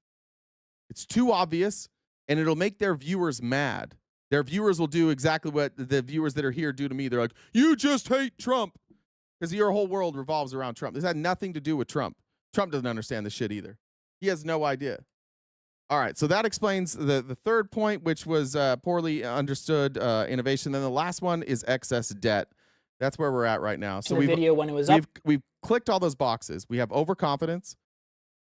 It's too obvious, and it'll make their viewers mad. Their viewers will do exactly what the viewers that are here do to me. They're like, you just hate Trump, because your whole world revolves around Trump. This had nothing to do with Trump. Trump doesn't understand this shit either. He has no idea. All right, so that explains the third point, which was poorly understood innovation. Then the last one is excess debt. That's where we're at right now. So we've clicked all those boxes. We have overconfidence.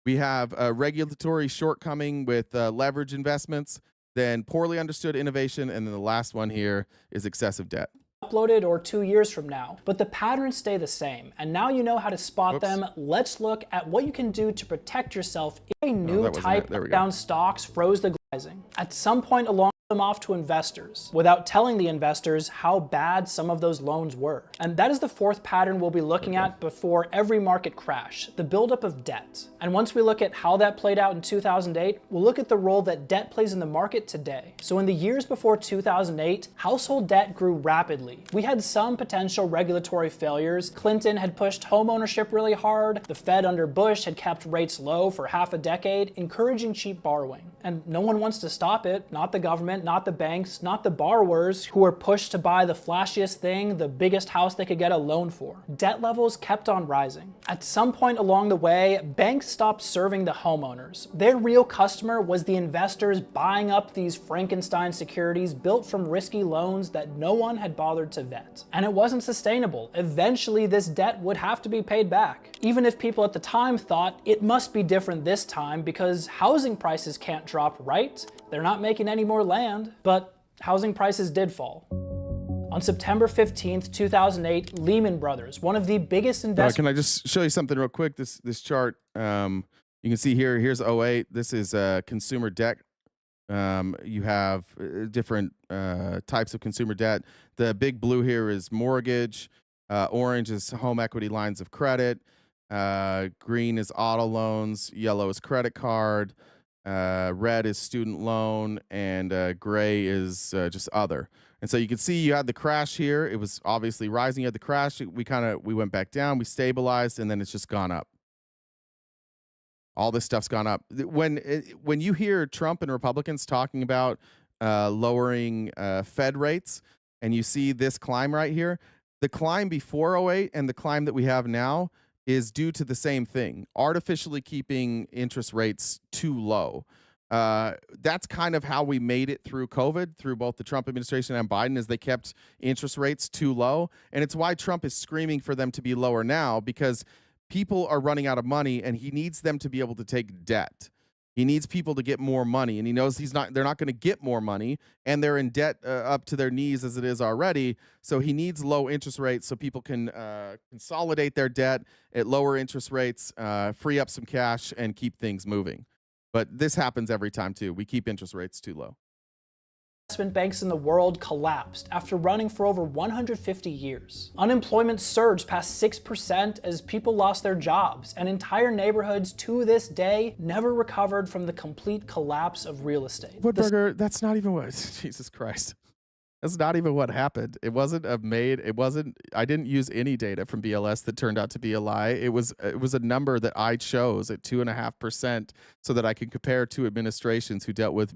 We have a regulatory shortcoming with leverage investments, then poorly understood innovation, and then the last one here is excessive debt. Uploaded or 2 years from now, but the patterns stay the same. And now you know how to spot them. Let's look at what you can do to protect yourself if a new type of down stocks froze the rising. At some point along them off to investors without telling the investors how bad some of those loans were. And that is the fourth pattern we'll be looking at before every market crash, the buildup of debt. And once we look at how that played out in 2008, we'll look at the role that debt plays in the market today. So in the years before 2008, household debt grew rapidly. We had some potential regulatory failures. Clinton had pushed homeownership really hard. The Fed under Bush had kept rates low for half a decade, encouraging cheap borrowing. And no one wants to stop it, not the government, not the banks, not the borrowers who were pushed to buy the flashiest thing, the biggest house they could get a loan for. Debt levels kept on rising. At some point along the way, banks stopped serving the homeowners. Their real customer was the investors buying up these Frankenstein securities built from risky loans that no one had bothered to vet. And it wasn't sustainable. Eventually, this debt would have to be paid back. Even if people at the time thought it must be different this time because housing prices can't drop, right? They're not making any more land, but housing prices did fall. On September 15th, 2008, Lehman Brothers, one of the biggest investors... Can I just show you something real quick? This chart, you can see here's 08. This is consumer debt. You have different types of consumer debt. The big blue here is mortgage. Orange is home equity lines of credit. Green is auto loans. Yellow is credit card. Red is student loan, and gray is just other. And so you can see you had the crash here. It was obviously rising. You had the crash. We went back down. We stabilized, and then it's just gone up. All this stuff's gone up. When you hear Trump and Republicans talking about lowering Fed rates, and you see this climb right here, the climb before 08 and the climb that we have now is due to the same thing, artificially keeping interest rates too low. That's kind of how we made it through COVID, through both the Trump administration and Biden, is they kept interest rates too low. And it's why Trump is screaming for them to be lower now, because people are running out of money and he needs them to be able to take debt. He needs people to get more money, and he knows they're not going to get more money, and they're in debt up to their knees as it is already. So he needs low interest rates so people can consolidate their debt at lower interest rates, free up some cash, and keep things moving. But this happens every time too. We keep interest rates too low. Investment banks in the world collapsed after running for over 150 years. Unemployment surged past 6% as people lost their jobs, and entire neighborhoods to this day never recovered from the complete collapse of real estate. Woodburger, that's not even what, Jesus Christ. That's not even what happened. It wasn't I didn't use any data from BLS that turned out to be a lie. It was a number that I chose at 2.5% so that I could compare two administrations who dealt with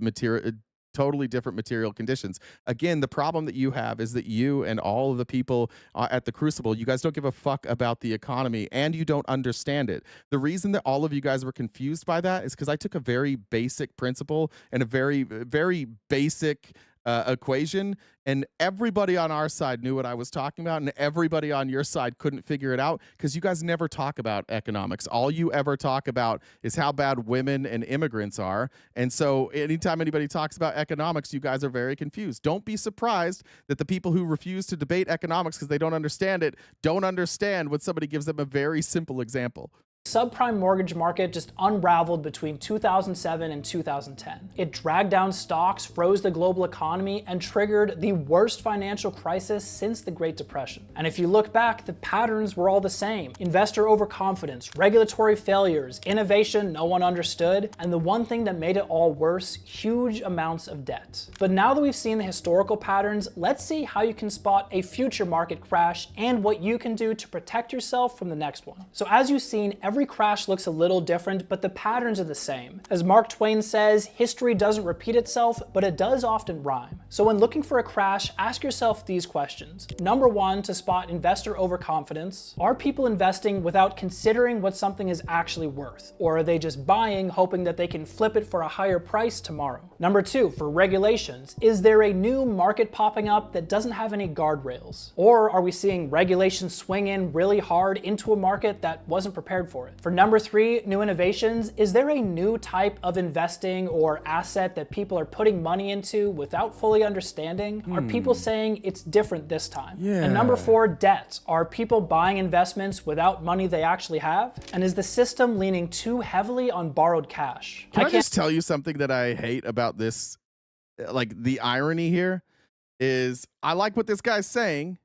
totally different material conditions. Again, the problem that you have is that you and all of the people at the Crucible, you guys don't give a fuck about the economy, and you don't understand it. The reason that all of you guys were confused by that is because I took a very basic principle and a very, very basic equation, and everybody on our side knew what I was talking about, and everybody on your side couldn't figure it out because you guys never talk about economics. All you ever talk about is how bad women and immigrants are. And so anytime anybody talks about economics, you guys are very confused. Don't be surprised that the people who refuse to debate economics because they don't understand it don't understand when somebody gives them a very simple example. Subprime mortgage market just unraveled between 2007 and 2010. It dragged down stocks, froze the global economy, and triggered the worst financial crisis since the Great Depression. And if you look back, the patterns were all the same. Investor overconfidence, regulatory failures, innovation no one understood, and the one thing that made it all worse, huge amounts of debt. But now that we've seen the historical patterns, let's see how you can spot a future market crash and what you can do to protect yourself from the next one. So as you've seen, every crash looks a little different, but the patterns are the same. As Mark Twain says, history doesn't repeat itself, but it does often rhyme. So when looking for a crash, ask yourself these questions. Number one, to spot investor overconfidence. Are people investing without considering what something is actually worth? Or are they just buying, hoping that they can flip it for a higher price tomorrow? Number two, for regulations. Is there a new market popping up that doesn't have any guardrails? Or are we seeing regulations swing in really hard into a market that wasn't prepared for it? For number three, new innovations, is there a new type of investing or asset that people are putting money into without fully understanding? Are people saying it's different this time? Yeah. And number four, debt. Are people buying investments without money they actually have? And is the system leaning too heavily on borrowed cash? Can I just tell you something that I hate about this? Like, the irony here is, I like what this guy's saying.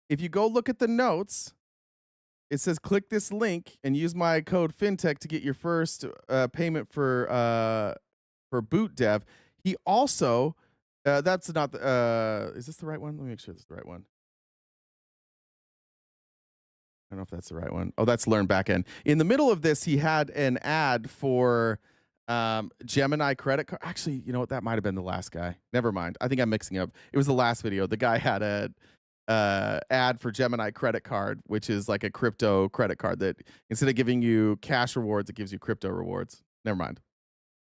If you go look at the notes, it says click this link and use my code FinTech to get your first payment for boot dev. He also, that's not, is this the right one? Let me make sure this is the right one. I don't know if that's the right one. Oh, that's Learn Backend. In the middle of this, he had an ad for Gemini credit card. Actually, you know what? That might have been the last guy. Never mind. I think I'm mixing up. It was the last video. The guy had a ad for Gemini credit card, which is like a crypto credit card that instead of giving you cash rewards, it gives you crypto rewards. Never mind.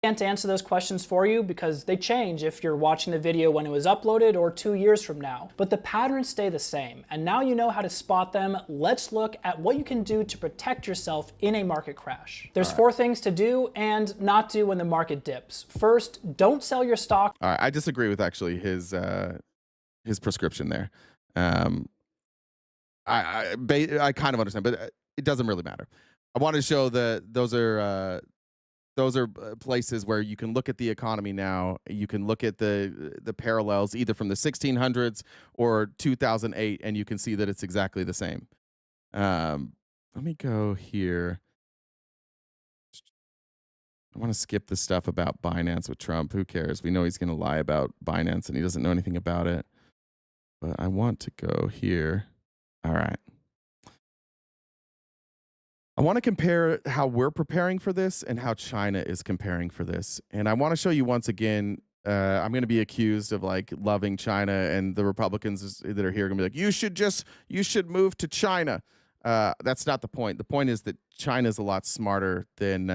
I can't answer those questions for you because they change if you're watching the video when it was uploaded or 2 years from now. But the patterns stay the same, and now you know how to spot them. Let's look at what you can do to protect yourself in a market crash. There's four things to do and not do when the market dips. First, don't sell your stock. All right, I disagree with actually his prescription there. I kind of understand, but it doesn't really matter. I want to show that those are places where you can look at the economy now. You can look at the parallels either from the 1600s or 2008, and you can see that it's exactly the same. Let me go here. I want to skip the stuff about Binance with Trump. Who cares? We know he's going to lie about Binance, and he doesn't know anything about it. But I want to go here. All right. I want to compare how we're preparing for this and how China is preparing for this. And I want to show you once again, I'm going to be accused of like loving China, and the Republicans that are here are going to be like, you should move to China. That's not the point. The point is that China is a lot smarter than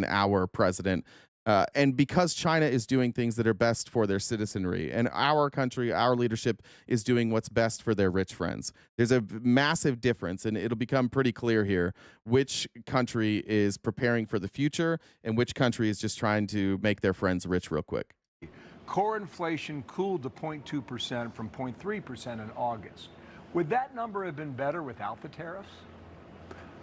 our president. And because China is doing things that are best for their citizenry, and our country, our leadership is doing what's best for their rich friends. There's a massive difference, and it'll become pretty clear here which country is preparing for the future and which country is just trying to make their friends rich real quick. Core inflation cooled to 0.2% from 0.3% in August. Would that number have been better without the tariffs?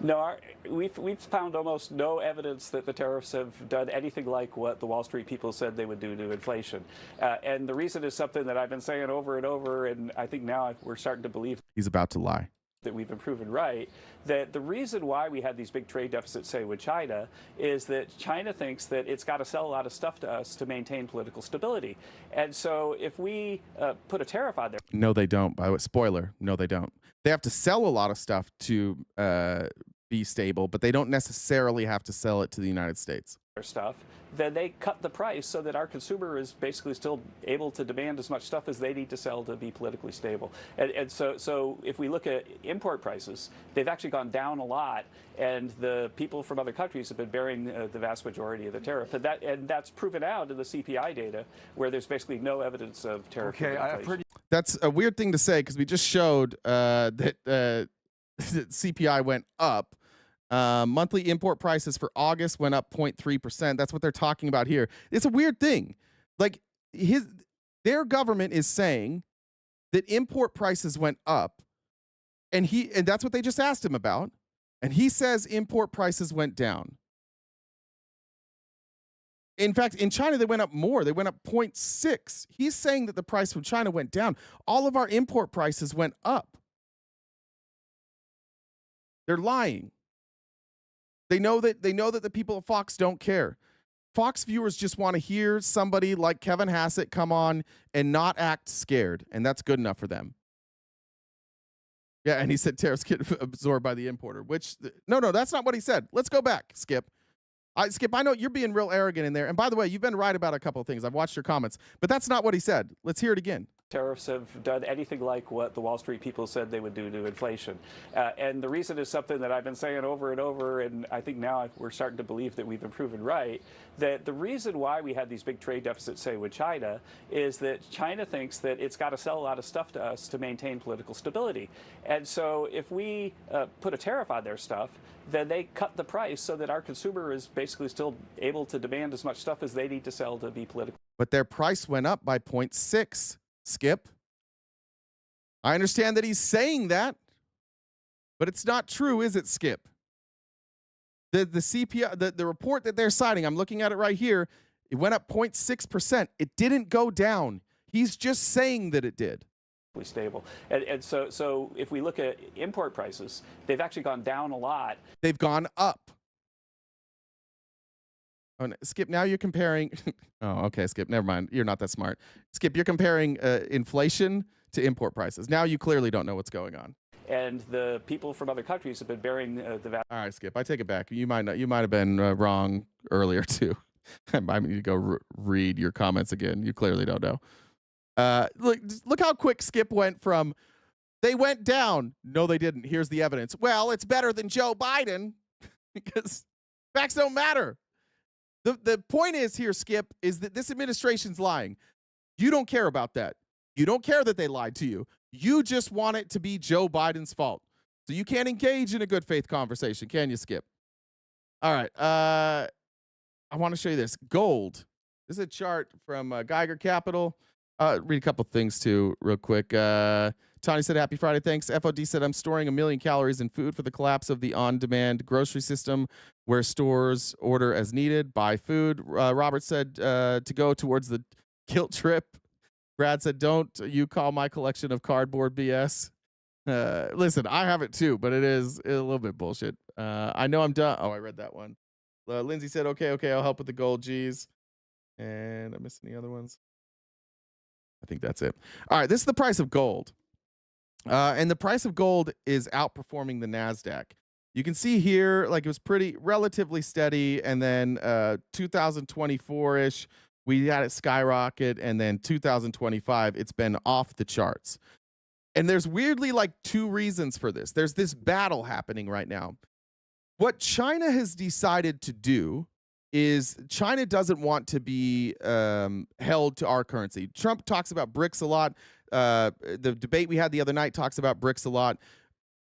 No, we've found almost no evidence that the tariffs have done anything like what the Wall Street people said they would do to inflation. And the reason is something that I've been saying over and over, and I think now we're starting to believe He's about to lie. that we've been proven right, that the reason why we had these big trade deficits, say, with China, is that China thinks that it's got to sell a lot of stuff to us to maintain political stability. And so if we put a tariff on there... No, they don't. By the way, spoiler, no, they don't. They have to sell a lot of stuff to be stable, but they don't necessarily have to sell it to the United States. stuff, then they cut the price so that our consumer is basically still able to demand as much stuff as they need to sell to be politically stable. And so if we look at import prices, they've actually gone down a lot, and the people from other countries have been bearing the vast majority of the tariff. And that's proven out in the CPI data, where there's basically no evidence of tariff. Okay, I've heard. That's a weird thing to say because we just showed that CPI went up. Monthly import prices for August went up 0.3%. That's what they're talking about here. It's a weird thing. Like their government is saying that import prices went up, and that's what they just asked him about. And he says import prices went down. In fact, in China, they went up more. They went up 0.6. He's saying that the price from China went down. All of our import prices went up. They're lying. They know that the people at Fox don't care. Fox viewers just want to hear somebody like Kevin Hassett come on and not act scared, and that's good enough for them. Yeah, and he said tariffs get absorbed by the importer, which no, that's not what he said. Let's go back, Skip. Skip, I know you're being real arrogant in there. And by the way, you've been right about a couple of things. I've watched your comments, but that's not what he said. Let's hear it again. Tariffs have done anything like what the Wall Street people said they would do to inflation. And the reason is something that I've been saying over and over, and I think now we're starting to believe that we've been proven right, that the reason why we had these big trade deficits, say, with China, is that China thinks that it's got to sell a lot of stuff to us to maintain political stability. And so if we put a tariff on their stuff, then they cut the price so that our consumer is basically still able to demand as much stuff as they need to sell to be political. But their price went up by 0.6. Skip. I understand that he's saying that, but it's not true, is it, Skip? The CPI, the report that they're citing, I'm looking at it right here, it went up 0.6%. It didn't go down. He's just saying that it did. Stable. And so if we look at import prices, they've actually gone down a lot. They've gone up. Oh, no, Skip, now you're comparing. Oh, okay, Skip, never mind. You're not that smart. Skip, you're comparing inflation to import prices. Now you clearly don't know what's going on. And the people from other countries have been bearing the vast. All right, Skip, I take it back. You might have been wrong earlier too. I need to go read your comments again. You clearly don't know. Look how quick Skip went from they went down. No, they didn't. Here's the evidence. Well, it's better than Joe Biden because facts don't matter. The point is here, Skip, is that this administration's lying. You don't care about that. You don't care that they lied to you. You just want it to be Joe Biden's fault. So you can't engage in a good faith conversation, can you, Skip? All right. I want to show you this. Gold. This is a chart from Geiger Capital. Read a couple things, too, real quick. Tony said, happy Friday, thanks. FOD said, I'm storing 1 million calories in food for the collapse of the on-demand grocery system where stores order as needed, buy food. Robert said to go towards the guilt trip. Brad said, don't you call my collection of cardboard BS. Listen, I have it, too, but it is a little bit bullshit. I know I'm done. Oh, I read that one. Lindsay said, okay, I'll help with the gold G's. And I missed any other ones? I think that's it. All right, this is the price of gold. And the price of gold is outperforming the NASDAQ. You can see here, like it was pretty relatively steady. And then 2024-ish, we had it skyrocket. And then 2025, it's been off the charts. And there's weirdly like two reasons for this. There's this battle happening right now. What China has decided to do is China doesn't want to be held to our currency. Trump talks about BRICS a lot. The debate we had the other night talks about BRICS a lot.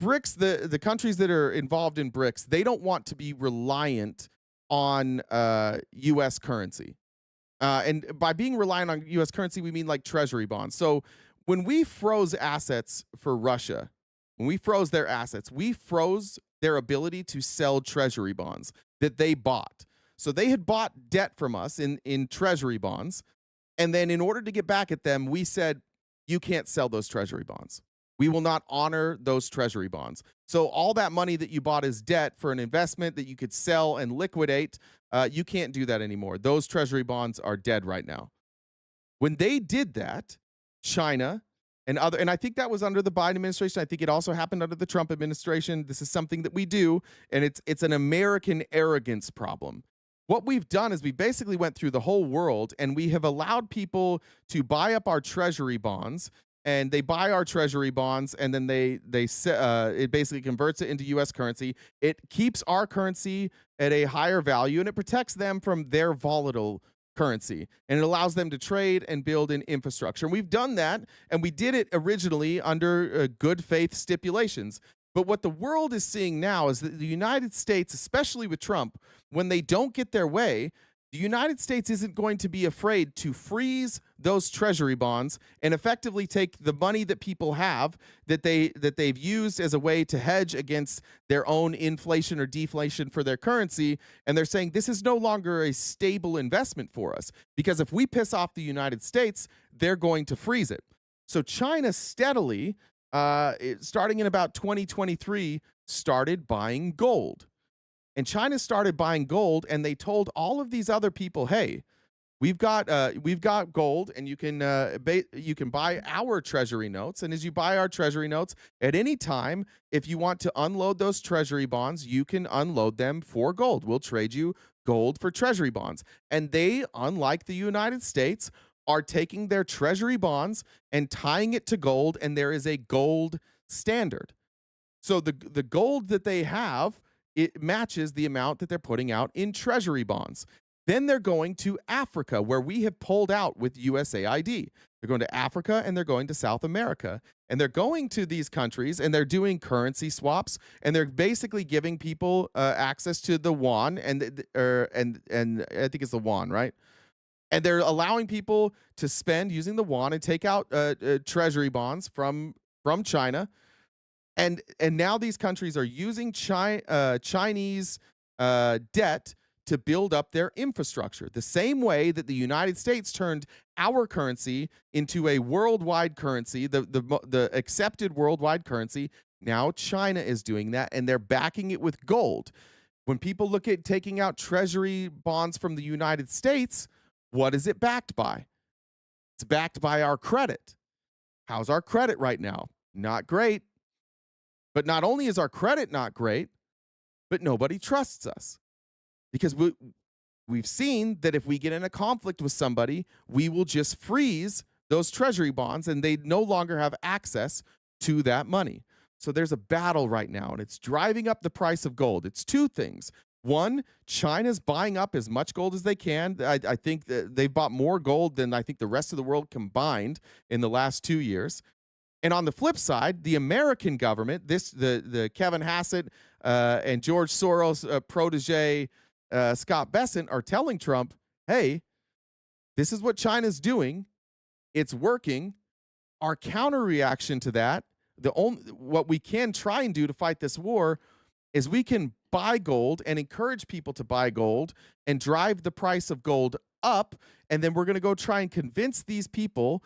BRICS, the countries that are involved in BRICS, they don't want to be reliant on U.S. currency. And by being reliant on U.S. currency, we mean like treasury bonds. So when we froze assets for Russia, when we froze their assets, we froze their ability to sell treasury bonds that they bought. So they had bought debt from us in treasury bonds. And then in order to get back at them, we said, you can't sell those treasury bonds. We will not honor those treasury bonds. So all that money that you bought as debt for an investment that you could sell and liquidate, you can't do that anymore. Those treasury bonds are dead right now. When they did that, China and I think that was under the Biden administration. I think it also happened under the Trump administration. This is something that we do, and it's an American arrogance problem. What we've done is we basically went through the whole world, and we have allowed people to buy up our treasury bonds, and they buy our treasury bonds, and then it basically converts it into U.S. currency. It keeps our currency at a higher value, and it protects them from their volatile currency, and it allows them to trade and build an infrastructure. And we've done that, and we did it originally under good faith stipulations. But what the world is seeing now is that the United States, especially with Trump, when they don't get their way, the United States isn't going to be afraid to freeze those treasury bonds and effectively take the money that people have that they've used as a way to hedge against their own inflation or deflation for their currency. And they're saying this is no longer a stable investment for us, because if we piss off the United States, they're going to freeze it. So China steadily, starting in about 2023, started buying gold. And China started buying gold, and they told all of these other people, "Hey, we've got gold, and you can buy our treasury notes. And as you buy our treasury notes, at any time, if you want to unload those treasury bonds, you can unload them for gold. We'll trade you gold for treasury bonds." And they, unlike the United States, are taking their treasury bonds and tying it to gold, and there is a gold standard. So the gold that they have, it matches the amount that they're putting out in treasury bonds. Then they're going to Africa, where we have pulled out with USAID. They're going to Africa, and they're going to South America. And they're going to these countries, and they're doing currency swaps, and they're basically giving people access to the yuan, and I think it's the yuan, right? And they're allowing people to spend using the yuan and take out treasury bonds from China. And now these countries are using Chinese debt to build up their infrastructure, the same way that the United States turned our currency into a worldwide currency, the accepted worldwide currency. Now China is doing that, and they're backing it with gold. When people look at taking out treasury bonds from the United States, what is it backed by? It's backed by our credit. How's our credit right now? Not great. But not only is our credit not great, but nobody trusts us. Because we've seen that if we get in a conflict with somebody, we will just freeze those treasury bonds, and they no longer have access to that money. So there's a battle right now, and it's driving up the price of gold. It's two things. One, China's buying up as much gold as they can. I think that they've bought more gold than I think the rest of the world combined in the last 2 years. And on the flip side, the American government, the Kevin Hassett and George Soros protege Scott Bessent are telling Trump, "Hey, this is what China's doing. It's working." Our counter reaction to that, what we can try and do to fight this war, is we can buy gold and encourage people to buy gold and drive the price of gold up. And then we're going to go try and convince these people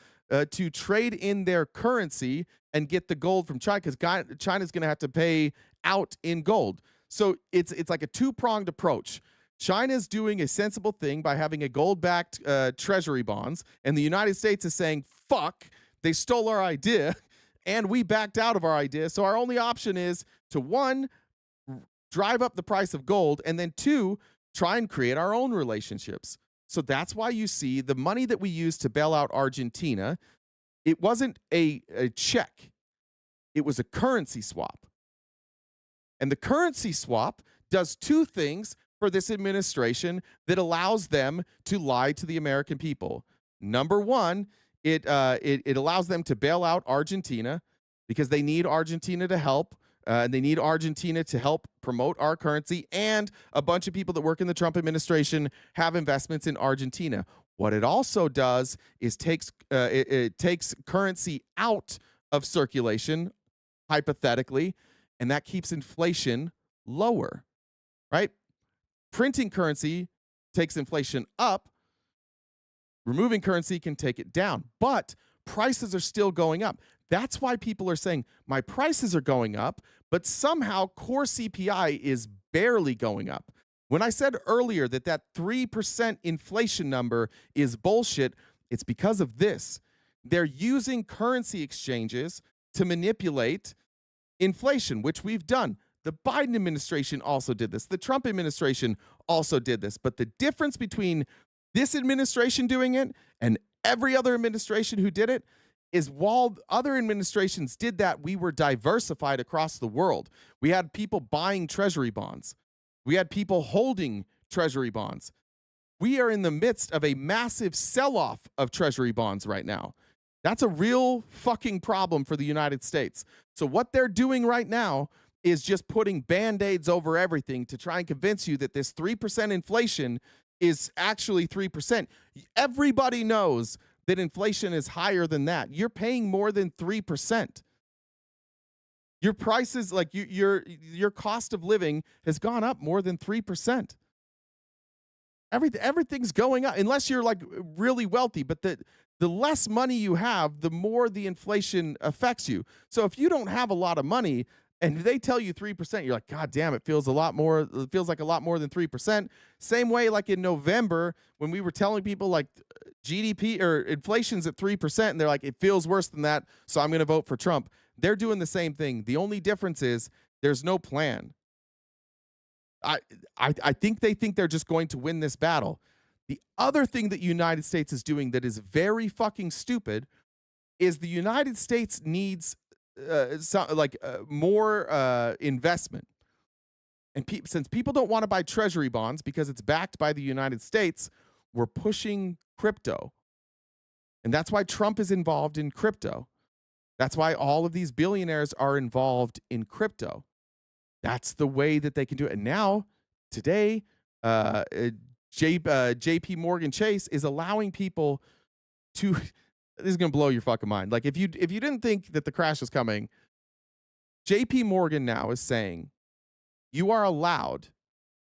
to trade in their currency and get the gold from China, because China's going to have to pay out in gold. So it's like a two-pronged approach. China's doing a sensible thing by having a gold-backed treasury bonds, and the United States is saying, fuck, they stole our idea, and we backed out of our idea. So our only option is to, one, drive up the price of gold, and then two, try and create our own relationships. So that's why you see the money that we used to bail out Argentina, it wasn't a check. It was a currency swap. And the currency swap does two things for this administration that allows them to lie to the American people. Number one, it allows them to bail out Argentina because they need Argentina to help. And they need Argentina to help promote our currency, and a bunch of people that work in the Trump administration have investments in Argentina. What it also does is it takes currency out of circulation, hypothetically, and that keeps inflation lower, right? Printing currency takes inflation up. Removing currency can take it down, but prices are still going up. That's why people are saying, my prices are going up, but somehow core CPI is barely going up. When I said earlier that 3% inflation number is bullshit, it's because of this. They're using currency exchanges to manipulate inflation, which we've done. The Biden administration also did this. The Trump administration also did this. But the difference between this administration doing it and every other administration who did it is while other administrations did that, we were diversified across the world. We had people buying treasury bonds. We had people holding treasury bonds. We are in the midst of a massive sell-off of treasury bonds right now. That's a real fucking problem for the United States. So what they're doing right now is just putting Band-Aids over everything to try and convince you that this 3% inflation is actually 3%. Everybody knows that inflation is higher than that. You're paying more than 3%. Your prices, like your cost of living has gone up more than 3%. Everything's going up, unless you're like really wealthy, but the less money you have, the more the inflation affects you. So if you don't have a lot of money and they tell you 3%, you're like, God damn, it feels like a lot more than 3%. Same way, like in November, when we were telling people like GDP or inflation's at 3%, and they're like, it feels worse than that, so I'm going to vote for Trump. They're doing the same thing. The only difference is there's no plan. I think they think they're just going to win this battle. The other thing that the United States is doing that is very fucking stupid is the United States needs more investment. And since people don't want to buy treasury bonds because it's backed by the United States, we're pushing crypto. And that's why Trump is involved in crypto. That's why all of these billionaires are involved in crypto. That's the way that they can do it. And now, today, JP Morgan Chase is allowing people to... This is going to blow your fucking mind. Like, if you didn't think that the crash was coming, JP Morgan now is saying you are allowed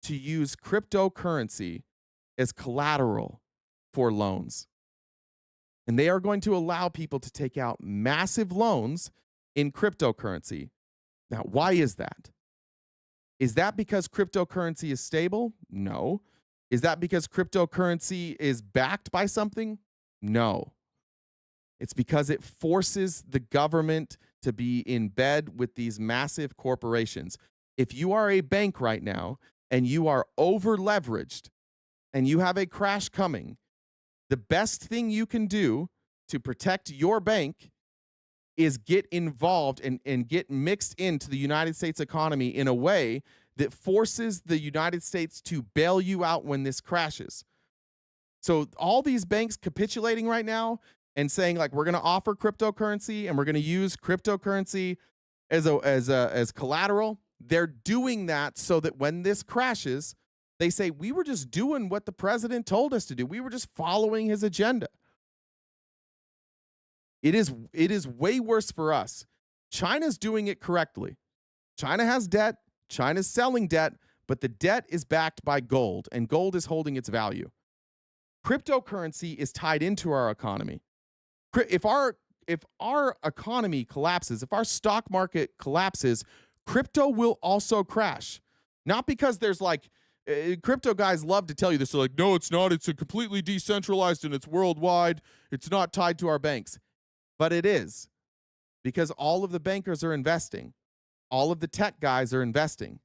to use cryptocurrency as collateral for loans. And they are going to allow people to take out massive loans in cryptocurrency. Now, why is that? Is that because cryptocurrency is stable? No. Is that because cryptocurrency is backed by something? No. It's because it forces the government to be in bed with these massive corporations. If you are a bank right now and you are over leveraged and you have a crash coming, the best thing you can do to protect your bank is get involved and get mixed into the United States economy in a way that forces the United States to bail you out when this crashes. So all these banks capitulating right now and saying, like, we're going to offer cryptocurrency and we're going to use cryptocurrency as collateral, they're doing that so that when this crashes, they say, we were just doing what the president told us to do. We were just following his agenda. It is way worse for us. China's doing it correctly. China has debt. China's selling debt, but the debt is backed by gold, and gold is holding its value. Cryptocurrency is tied into our economy. If our economy collapses, if our stock market collapses, crypto will also crash. Not because there's like, crypto guys love to tell you this. They're like, no, it's not. It's a completely decentralized and it's worldwide. It's not tied to our banks. But it is, because all of the bankers are investing. All of the tech guys are investing.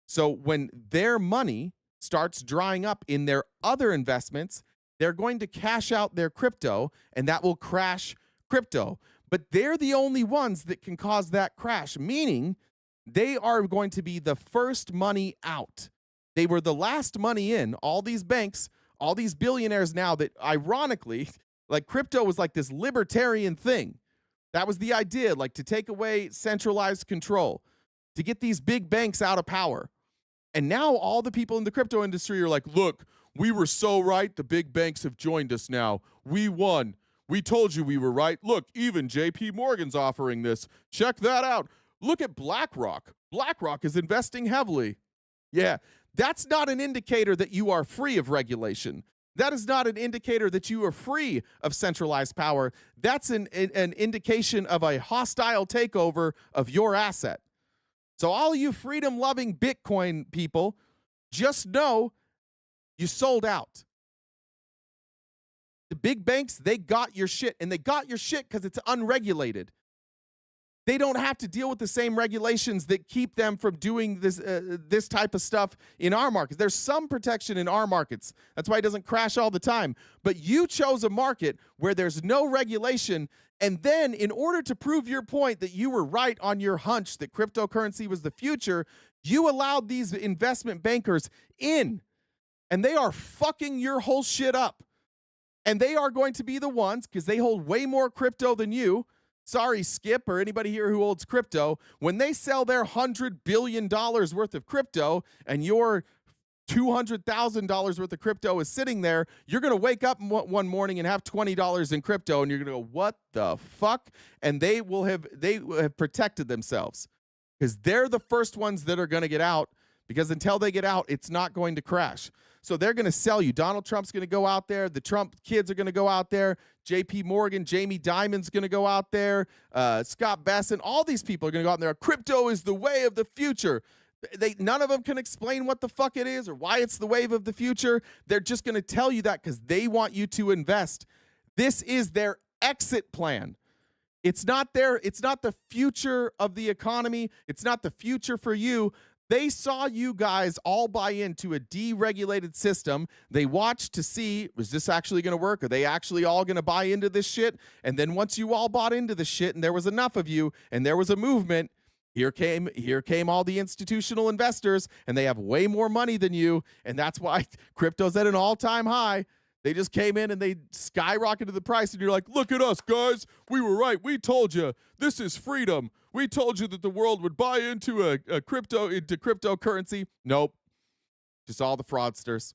So when their money starts drying up in their other investments, they're going to cash out their crypto, and that will crash crypto. But they're the only ones that can cause that crash, meaning they are going to be the first money out. They were the last money in. All these banks, all these billionaires now that ironically, like crypto was like this libertarian thing. That was the idea, like to take away centralized control, to get these big banks out of power. And now all the people in the crypto industry are like, look, we were so right. The big banks have joined us now. We won. We told you we were right. Look, even JP Morgan's offering this. Check that out. Look at BlackRock. BlackRock is investing heavily. Yeah, that's not an indicator that you are free of regulation. That is not an indicator that you are free of centralized power. That's an indication of a hostile takeover of your asset. So all you freedom-loving Bitcoin people, just know you sold out. The big banks, they got your shit, and they got your shit because it's unregulated. They don't have to deal with the same regulations that keep them from doing this type of stuff in our markets. There's some protection in our markets. That's why it doesn't crash all the time. But you chose a market where there's no regulation, and then in order to prove your point that you were right on your hunch that cryptocurrency was the future, you allowed these investment bankers in, and they are fucking your whole shit up. And they are going to be the ones, because they hold way more crypto than you. Sorry, Skip, or anybody here who holds crypto. When they sell their $100 billion worth of crypto and your $200,000 worth of crypto is sitting there, you're going to wake up one morning and have $20 in crypto, and you're going to go, what the fuck? And they will have protected themselves, because they're the first ones that are going to get out, because until they get out, it's not going to crash. So they're going to sell you. Donald Trump's going to go out there. The Trump kids are going to go out there. JP Morgan, Jamie Dimon's going to go out there. Scott Besson, all these people are going to go out there. Crypto is the way of the future. None of them can explain what the fuck it is or why it's the wave of the future. They're just going to tell you that because they want you to invest. This is their exit plan. It's not the future of the economy. It's not the future for you. They saw you guys all buy into a deregulated system. They watched to see, was this actually going to work? Are they actually all going to buy into this shit? And then once you all bought into the shit and there was enough of you and there was a movement, here came all the institutional investors, and they have way more money than you, and that's why crypto's at an all-time high. They just came in and they skyrocketed the price, and you're like, look at us, guys. We were right. We told you. This is freedom. We told you that the world would buy into cryptocurrency. Nope. Just all the fraudsters.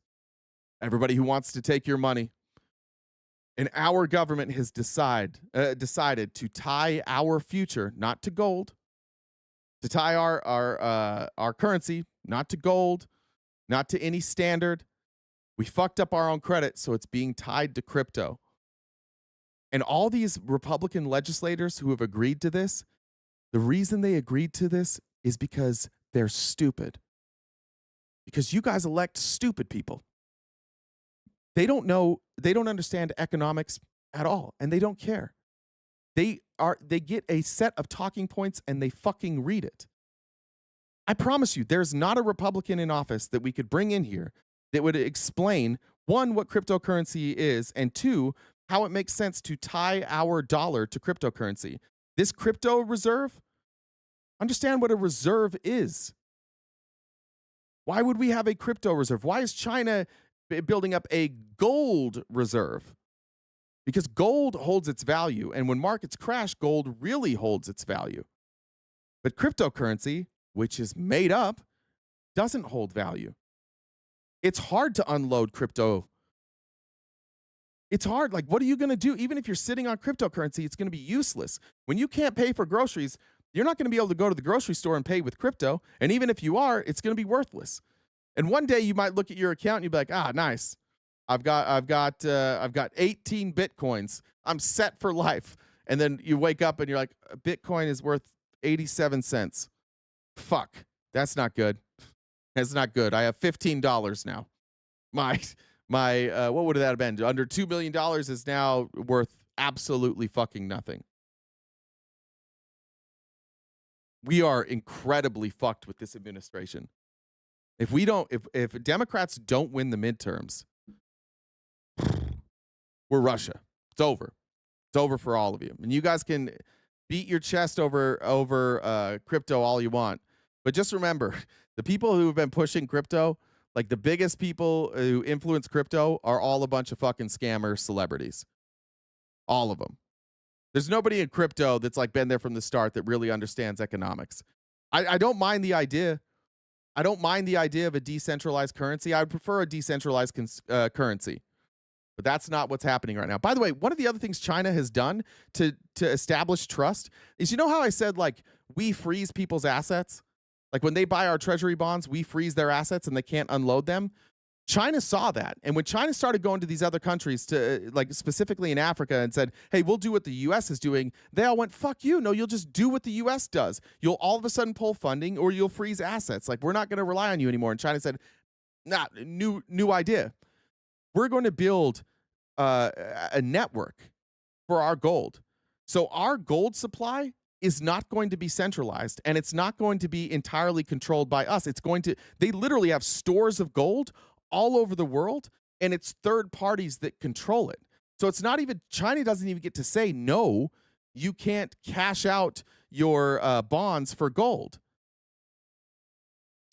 Everybody who wants to take your money. And our government has decided to tie our future, not to gold, to tie our currency, not to gold, not to any standard. We fucked up our own credit, so it's being tied to crypto. And all these Republican legislators who have agreed to this, the reason they agreed to this is because they're stupid. Because you guys elect stupid people. They don't understand economics at all, and they don't care. They get a set of talking points and they fucking read it. I promise you, there's not a Republican in office that we could bring in here that would explain, one, what cryptocurrency is, and two, how it makes sense to tie our dollar to cryptocurrency. This crypto reserve, understand what a reserve is. Why would we have a crypto reserve? Why is China building up a gold reserve? Because gold holds its value, and when markets crash, gold really holds its value. But cryptocurrency, which is made up, doesn't hold value. It's hard to unload crypto. It's hard. Like, what are you going to do? Even if you're sitting on cryptocurrency, it's going to be useless. When you can't pay for groceries, you're not going to be able to go to the grocery store and pay with crypto. And even if you are, it's going to be worthless. And one day you might look at your account and you'll be like, ah, nice. I've got 18 Bitcoins. I'm set for life. And then you wake up and you're like, Bitcoin is worth 87 cents. Fuck. That's not good. That's not good. I have $15 now. My what would that have been? Under $2 million is now worth absolutely fucking nothing. We are incredibly fucked with this administration. If Democrats don't win the midterms, we're Russia. It's over. It's over for all of you. And you guys can beat your chest over crypto all you want. But just remember, the people who have been pushing crypto, Like the biggest people who influence crypto are all a bunch of fucking scammer celebrities. All of them. There's nobody in crypto that's like been there from the start that really understands economics. I don't mind the idea. I don't mind the idea of a decentralized currency. I would prefer a decentralized currency. But that's not what's happening right now. By the way, one of the other things China has done to establish trust is, you know how I said, like, we freeze people's assets? Like when they buy our treasury bonds, we freeze their assets and they can't unload them. China saw that. And when China started going to these other countries, to like specifically in Africa, and said, hey, we'll do what the U.S. is doing, they all went, fuck you. No, you'll just do what the U.S. does. You'll all of a sudden pull funding or you'll freeze assets. Like, we're not going to rely on you anymore. And China said, nah, new idea. We're going to build a network for our gold. So our gold supply is not going to be centralized, and it's not going to be entirely controlled by us. It's going to, they literally have stores of gold all over the world, and it's third parties that control it. So it's not even, China doesn't even get to say, no, you can't cash out your bonds for gold.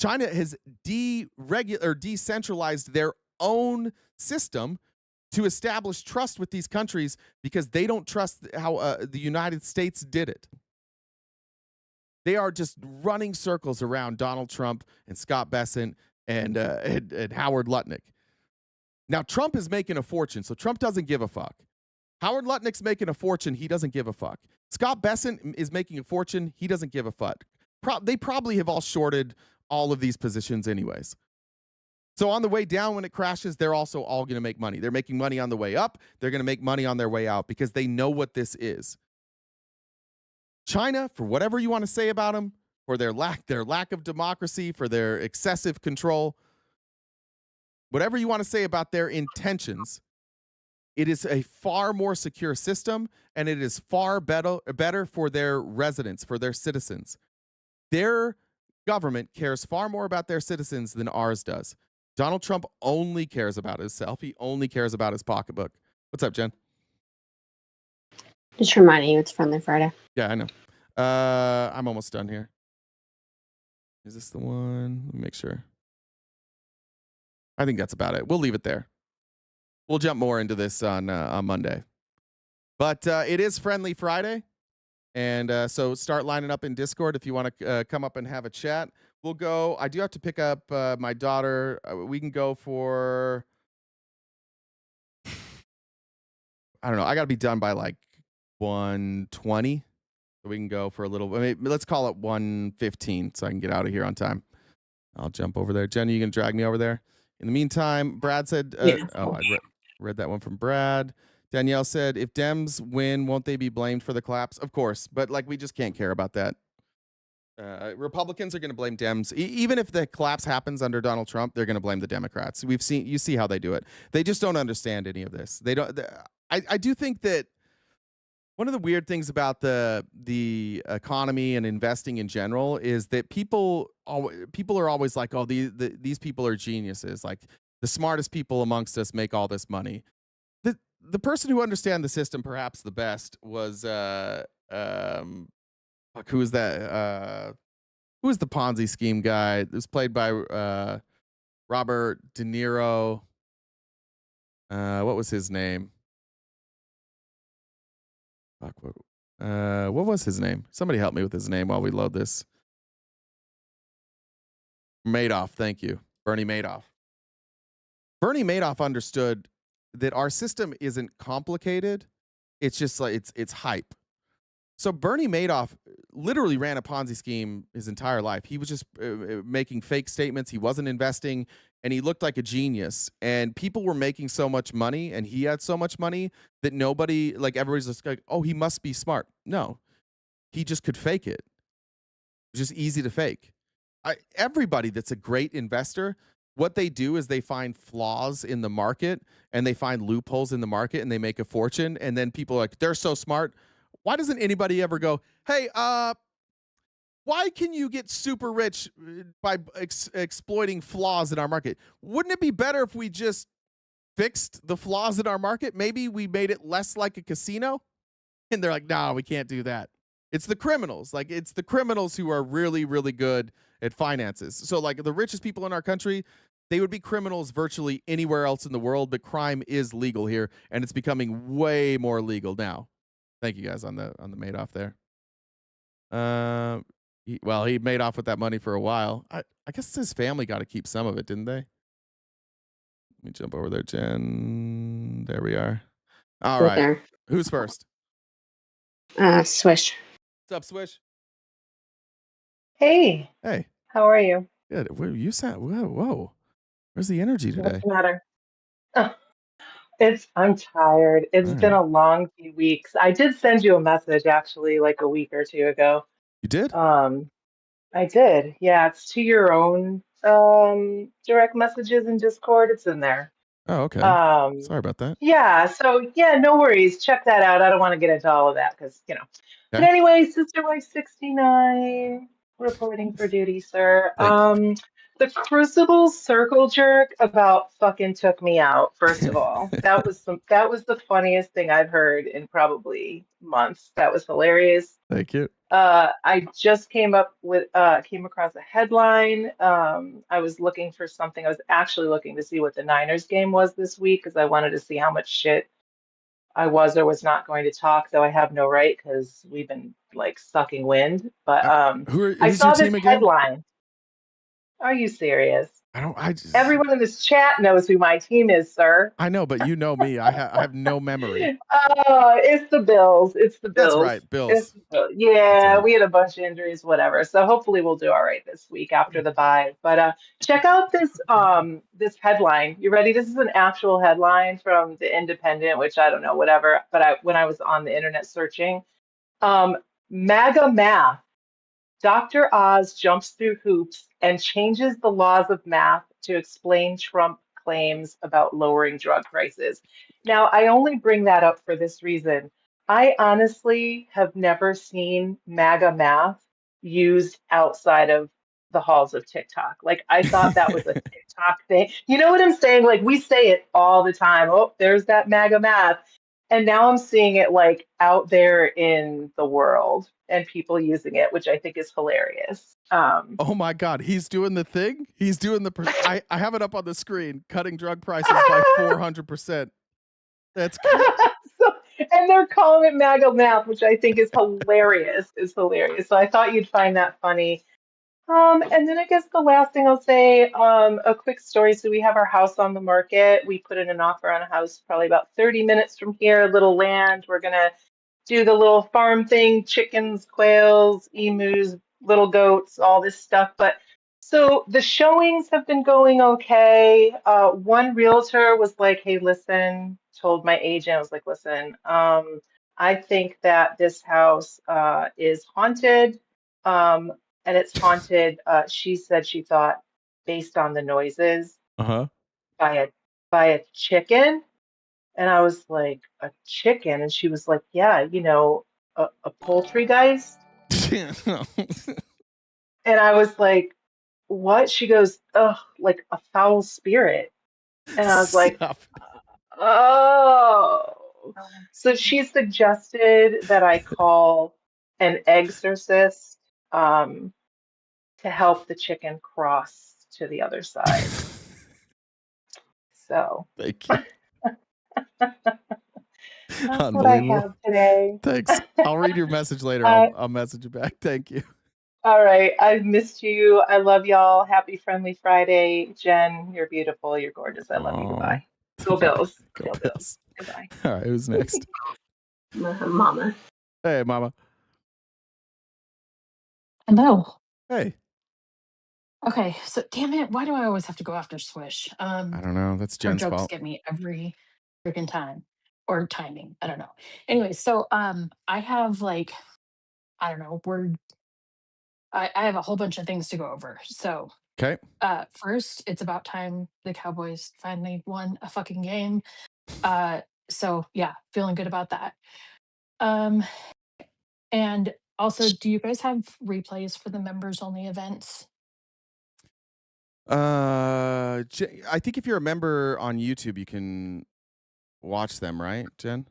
China has decentralized their own system to establish trust with these countries because they don't trust how the United States did it. They are just running circles around Donald Trump and Scott Bessent and Howard Lutnick. Now, Trump is making a fortune, so Trump doesn't give a fuck. Howard Lutnick's making a fortune. He doesn't give a fuck. Scott Bessent is making a fortune. He doesn't give a fuck. They probably have all shorted all of these positions anyways. So on the way down, when it crashes, they're also all going to make money. They're making money on the way up. They're going to make money on their way out because they know what this is. China, for whatever you want to say about them, for their lack of democracy, for their excessive control, whatever you want to say about their intentions, it is a far more secure system, and it is far better for their residents, for their citizens. Their government cares far more about their citizens than ours does. Donald Trump only cares about himself. He only cares about his pocketbook. What's up, Jen? Just reminding you, it's Friendly Friday. Yeah, I know. I'm almost done here. Is this the one? Let me make sure. I think that's about it. We'll leave it there. We'll jump more into this on Monday. But it is Friendly Friday. And so start lining up in Discord if you want to come up and have a chat. We'll go. I do have to pick up my daughter. We can go for, I don't know. I got to be done by like 1:20. So we can go for a little. I mean, let's call it 1:15 so I can get out of here on time. I'll jump over there. Jen, you can drag me over there. In the meantime, Brad said, Yeah. oh, I read that one from Brad. Danielle said, if Dems win, won't they be blamed for the collapse? Of course. But like, we just can't care about that. Republicans are going to blame Dems. Even if the collapse happens under Donald Trump, they're going to blame the Democrats. You see how they do it. They just don't understand any of this. They don't. I do think that one of the weird things about the economy and investing in general is that people are always like, oh, these people are geniuses. Like the smartest people amongst us make all this money. The person who understands the system perhaps the best was who is that? Who is the Ponzi scheme guy? It was played by Robert De Niro. What was his name? Fuck, what was his name? Somebody help me with his name while we load this. Madoff, thank you. Bernie Madoff. Bernie Madoff understood that our system isn't complicated. It's just like it's hype. So Bernie Madoff literally ran a Ponzi scheme his entire life. He was just making fake statements. He wasn't investing, and he looked like a genius. And people were making so much money, and he had so much money that nobody, like everybody's just like, oh, he must be smart. No, he just could fake it. It's just easy to fake. Everybody that's a great investor, what they do is they find flaws in the market, and they find loopholes in the market, and they make a fortune. And then people are like, they're so smart. Why doesn't anybody ever go, hey, why can you get super rich by exploiting flaws in our market? Wouldn't it be better if we just fixed the flaws in our market? Maybe we made it less like a casino? And they're like, no, we can't do that. It's the criminals. Like, it's the criminals who are really, really good at finances. So, like, the richest people in our country, they would be criminals virtually anywhere else in the world, but crime is legal here, and it's becoming way more legal now. Thank you guys on the Madoff there. He made off with that money for a while. I guess his family got to keep some of it, didn't they? Let me jump over there, Jen. There we are. All right. There. Who's first? Swish. What's up, Swish? Hey. Hey. How are you? Good. Where you sat? Whoa. Where's the energy today? What's the matter? Oh, I'm tired. It's been a long few weeks. I did send you a message actually like a week or two ago. You did? I did. Yeah, it's to your own direct messages in Discord. It's in there. Oh, okay. Sorry about that. Yeah, so yeah, no worries. Check that out. I don't want to get into all of that because, you know. But Okay. anyway, Sister Wife 69 reporting for duty, sir. The Crucible circle jerk about fucking took me out, first of all. That was the funniest thing I've heard in probably months. That was hilarious. Thank you. I just came across a headline. I was looking for something. I was actually looking to see what the Niners game was this week because I wanted to see how much shit I was or was not going to talk, though I have no right because we've been like sucking wind. But I saw this headline. Are you serious? Everyone in this chat knows who my team is, sir. I know, but you know me. I have no memory. Oh, it's the Bills. It's the Bills. That's right, Bills. Yeah, we had a bunch of injuries, whatever. So hopefully we'll do all right this week after the bye. But check out this headline. You ready? This is an actual headline from the Independent, which I don't know, whatever. But when I was on the internet searching, MAGA math. Dr. Oz jumps through hoops and changes the laws of math to explain Trump claims about lowering drug prices. Now, I only bring that up for this reason. I honestly have never seen MAGA math used outside of the halls of TikTok. Like, I thought that was a TikTok thing. You know what I'm saying? Like, we say it all the time. Oh, there's that MAGA math. And now I'm seeing it like out there in the world and people using it, which I think is hilarious. Oh my God, he's doing the thing. He's doing I have it up on the screen. Cutting drug prices by 400%. That's cool. And they're calling it MAGA math, which I think is hilarious. So I thought you'd find that funny. And then I guess the last thing I'll say, a quick story. So we have our house on the market. We put in an offer on a house probably about 30 minutes from here, a little land. We're going to do the little farm thing, chickens, quails, emus, little goats, all this stuff. But so the showings have been going okay. One realtor was like, hey, listen, told my agent, I was like, listen, I think that this house is haunted. And it's haunted. She said she thought, based on the noises, by a chicken. And I was like, a chicken? And she was like, yeah, a poltergeist. And I was like, what? She goes, ugh, like a foul spirit. And I was like, oh. So she suggested that I call an exorcist to help the chicken cross to the other side. So thank you. That's what I have today. Thanks. I'll read your message later. I'll message you back. Thank you. All right. I've missed you. I love y'all. Happy Friendly Friday. Jen, you're beautiful. You're gorgeous. I love you. Goodbye. Go Bills. Go Bills. Goodbye. All right. Who's next? Mama. Hey, Mama. Hello. Hey. Okay, so damn it, why do I always have to go after Swish? I don't know. That's Her Jen's jokes fault. get me every freaking time. Or timing. I don't know. Anyway, so I have like, I don't know, I have a whole bunch of things to go over. So Okay. first, it's about time the Cowboys finally won a fucking game. So yeah, feeling good about that. And also, do you guys have replays for the members only events? I think if you're a member on YouTube, you can watch them, right, Jen?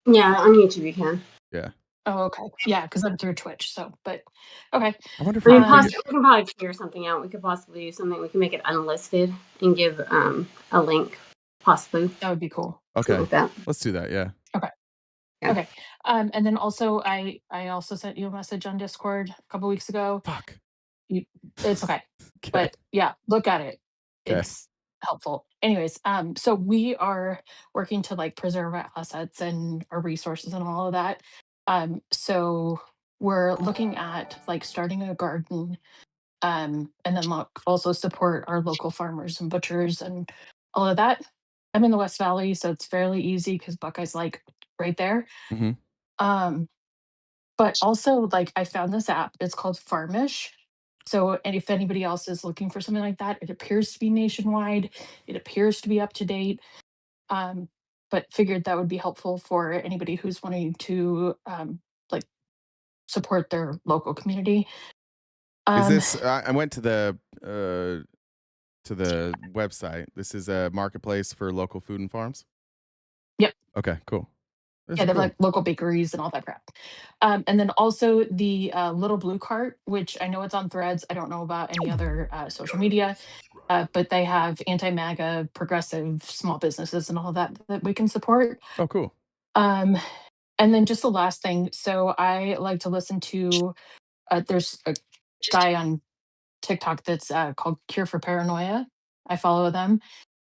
Yeah, on YouTube you can. Yeah. Oh, okay. Yeah, because I'm through Twitch. So, but okay. I wonder if I we mean, can we can probably figure something out. We could possibly do something. We can make it unlisted and give a link, possibly. That would be cool. Okay. Like that. Let's do that. Yeah. Okay. Yeah. Okay. And then also I also sent you a message on Discord a couple weeks ago. Fuck. It's okay. But yeah, look at it. Okay. It's helpful. Anyways, so we are working to like preserve our assets and our resources and all of that. So we're looking at like starting a garden, and then also support our local farmers and butchers and all of that. I'm in the West Valley, so it's fairly easy because Buckeye's like right there. Mm-hmm. But also like I found this app. It's called Farmish. So, and if anybody else is looking for something like that, it appears to be nationwide. It appears to be up to date. But figured that would be helpful for anybody who's wanting to like support their local community. Is this? I went to the website. This is a marketplace for local food and farms. Yep. Okay. Cool. This Yeah, is they have cool. like local bakeries and all that crap. And then also the Little Blue Cart, which I know it's on Threads. I don't know about any other social media, but they have anti-MAGA, progressive small businesses and all that that we can support. Oh, cool. And then just the last thing. So I like to listen to. There's a guy on TikTok that's called Cure for Paranoia. I follow them,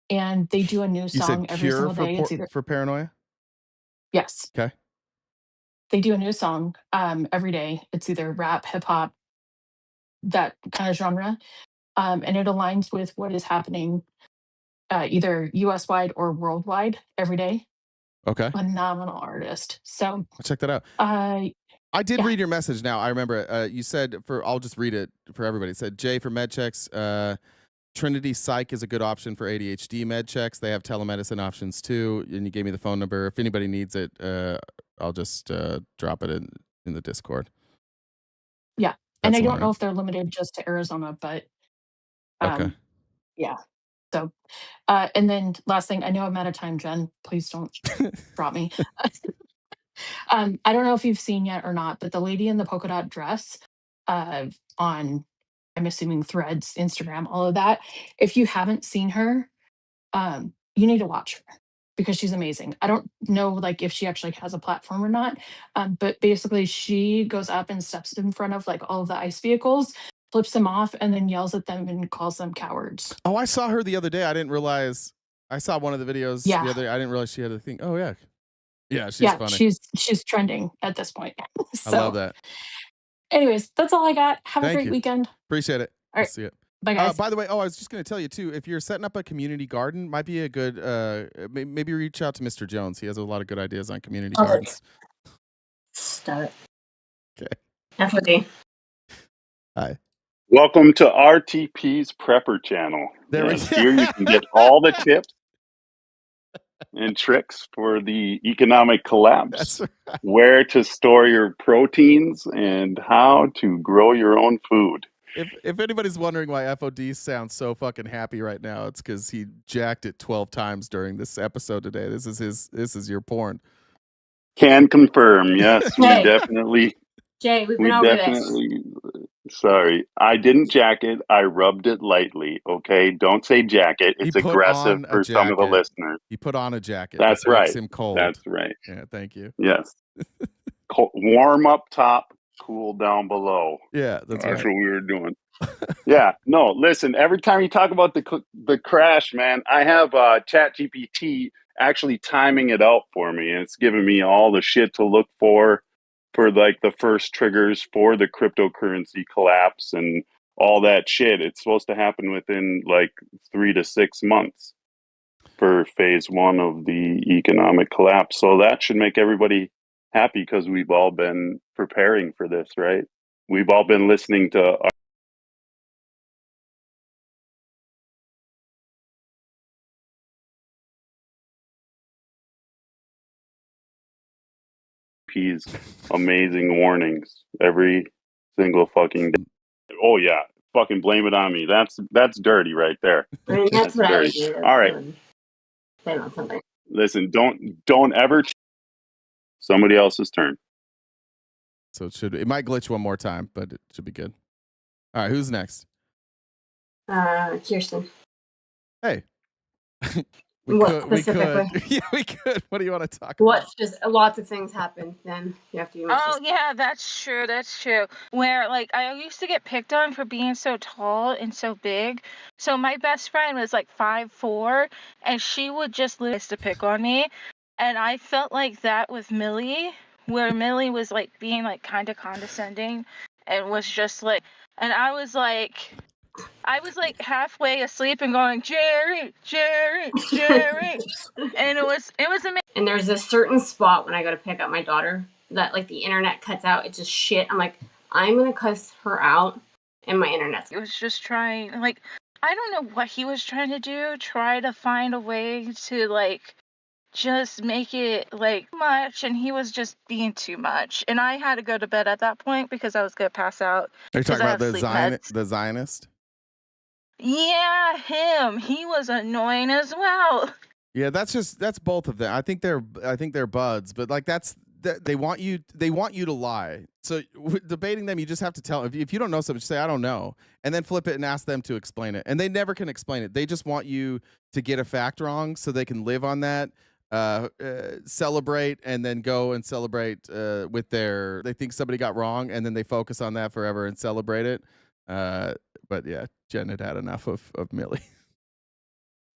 and they do a new You song said every cure single for day. It's either for paranoia. yes. Okay. They do a new song every day. It's either rap, hip hop, that kind of genre, and it aligns with what is happening either U.S. wide or worldwide every day. Okay. Phenomenal artist. So I'll check that out. I did read your message. Now I remember you said I'll just read it for everybody. It said Jay for med checks. Trinity Psych is a good option for ADHD med checks. They have telemedicine options too. And you gave me the phone number. If anybody needs it, I'll just drop it in the Discord. Yeah. And I don't know if they're limited just to Arizona, but okay. Yeah. So and then last thing, I know I'm out of time, Jen. Please don't drop me. I don't know if you've seen yet or not, but the lady in the polka dot dress on, I'm assuming Threads, Instagram, all of that. If you haven't seen her, you need to watch her because she's amazing. I don't know like if she actually has a platform or not, but basically she goes up and steps in front of like all of the ICE vehicles, flips them off, and then yells at them and calls them cowards. Oh, I saw her the other day. I didn't realize. I saw one of the videos the other day. I didn't realize she had a thing. Oh yeah. Yeah, she's funny. She's trending at this point. I love that. Anyways, that's all I got. Have a Thank great you. weekend. Appreciate it. All right. See it. Bye, guys. By the way, I was just going to tell you too, if you're setting up a community garden, might be a good, maybe reach out to Mr. Jones. He has a lot of good ideas on community gardens. Stop it. Okay. Definitely. Hi. Welcome to RTP's Prepper channel. Here you can get all the tips and tricks for the economic collapse. That's right. Where to store your proteins and how to grow your own food. If anybody's wondering why FOD sounds so fucking happy right now, it's because he jacked it 12 times during this episode today. This is your porn. Can confirm, yes, we definitely. Jay, we've been over this. Sorry, I didn't jack it. I rubbed it lightly. Okay, don't say jacket. It's aggressive for some of the listeners. He put on a jacket. That's this right. Makes him cold. That's right. Yeah, thank you. Yes. Warm up top, cool down below. Yeah, that's right. That's what we were doing. Yeah. No, listen. Every time you talk about the crash, man, I have ChatGPT actually timing it out for me, and it's giving me all the shit to look for like the first triggers for the cryptocurrency collapse and all that shit. It's supposed to happen within like 3 to 6 months for phase 1 of the economic collapse. So that should make everybody happy because we've all been preparing for this, right? We've all been listening to RTP's amazing warnings every single fucking day. Oh yeah, fucking blame it on me. That's dirty right there. I mean, that's what dirty. I would do. All right. Blame on something. Listen, don't ever. Somebody else's turn. So it might glitch one more time, but it should be good. All right, who's next? Kirsten. Hey. What specifically? Yeah, we could. What do you want to talk about? What's just lots of things happen. Then you have to. Oh yeah, that's true. That's true. Where like I used to get picked on for being so tall and so big. So my best friend was like 5'4", and she would just list to pick on me, and I felt like that with Millie, where Millie was like being like kind of condescending, and was just like, and I was like halfway asleep and going, Jerry, Jerry, Jerry. And it was amazing. And there's a certain spot when I go to pick up my daughter that like the internet cuts out. It's just shit. I'm like, I'm gonna cuss her out, and my internet's. It was just trying, like, I don't know what he was trying to do. Try to find a way to like just make it like much, and he was just being too much. And I had to go to bed at that point because I was gonna pass out. Are you talking about the Zionist? Yeah, him. He was annoying as well. Yeah, that's both of them. I think they're buds, but like they want you to lie. So debating them, you just have to tell. If you don't know something, just say I don't know, and then flip it and ask them to explain it. And they never can explain it. They just want you to get a fact wrong so they can live on that, celebrate, and then go and celebrate with their. They think somebody got wrong, and then they focus on that forever and celebrate it. But yeah, Jen had enough of Millie.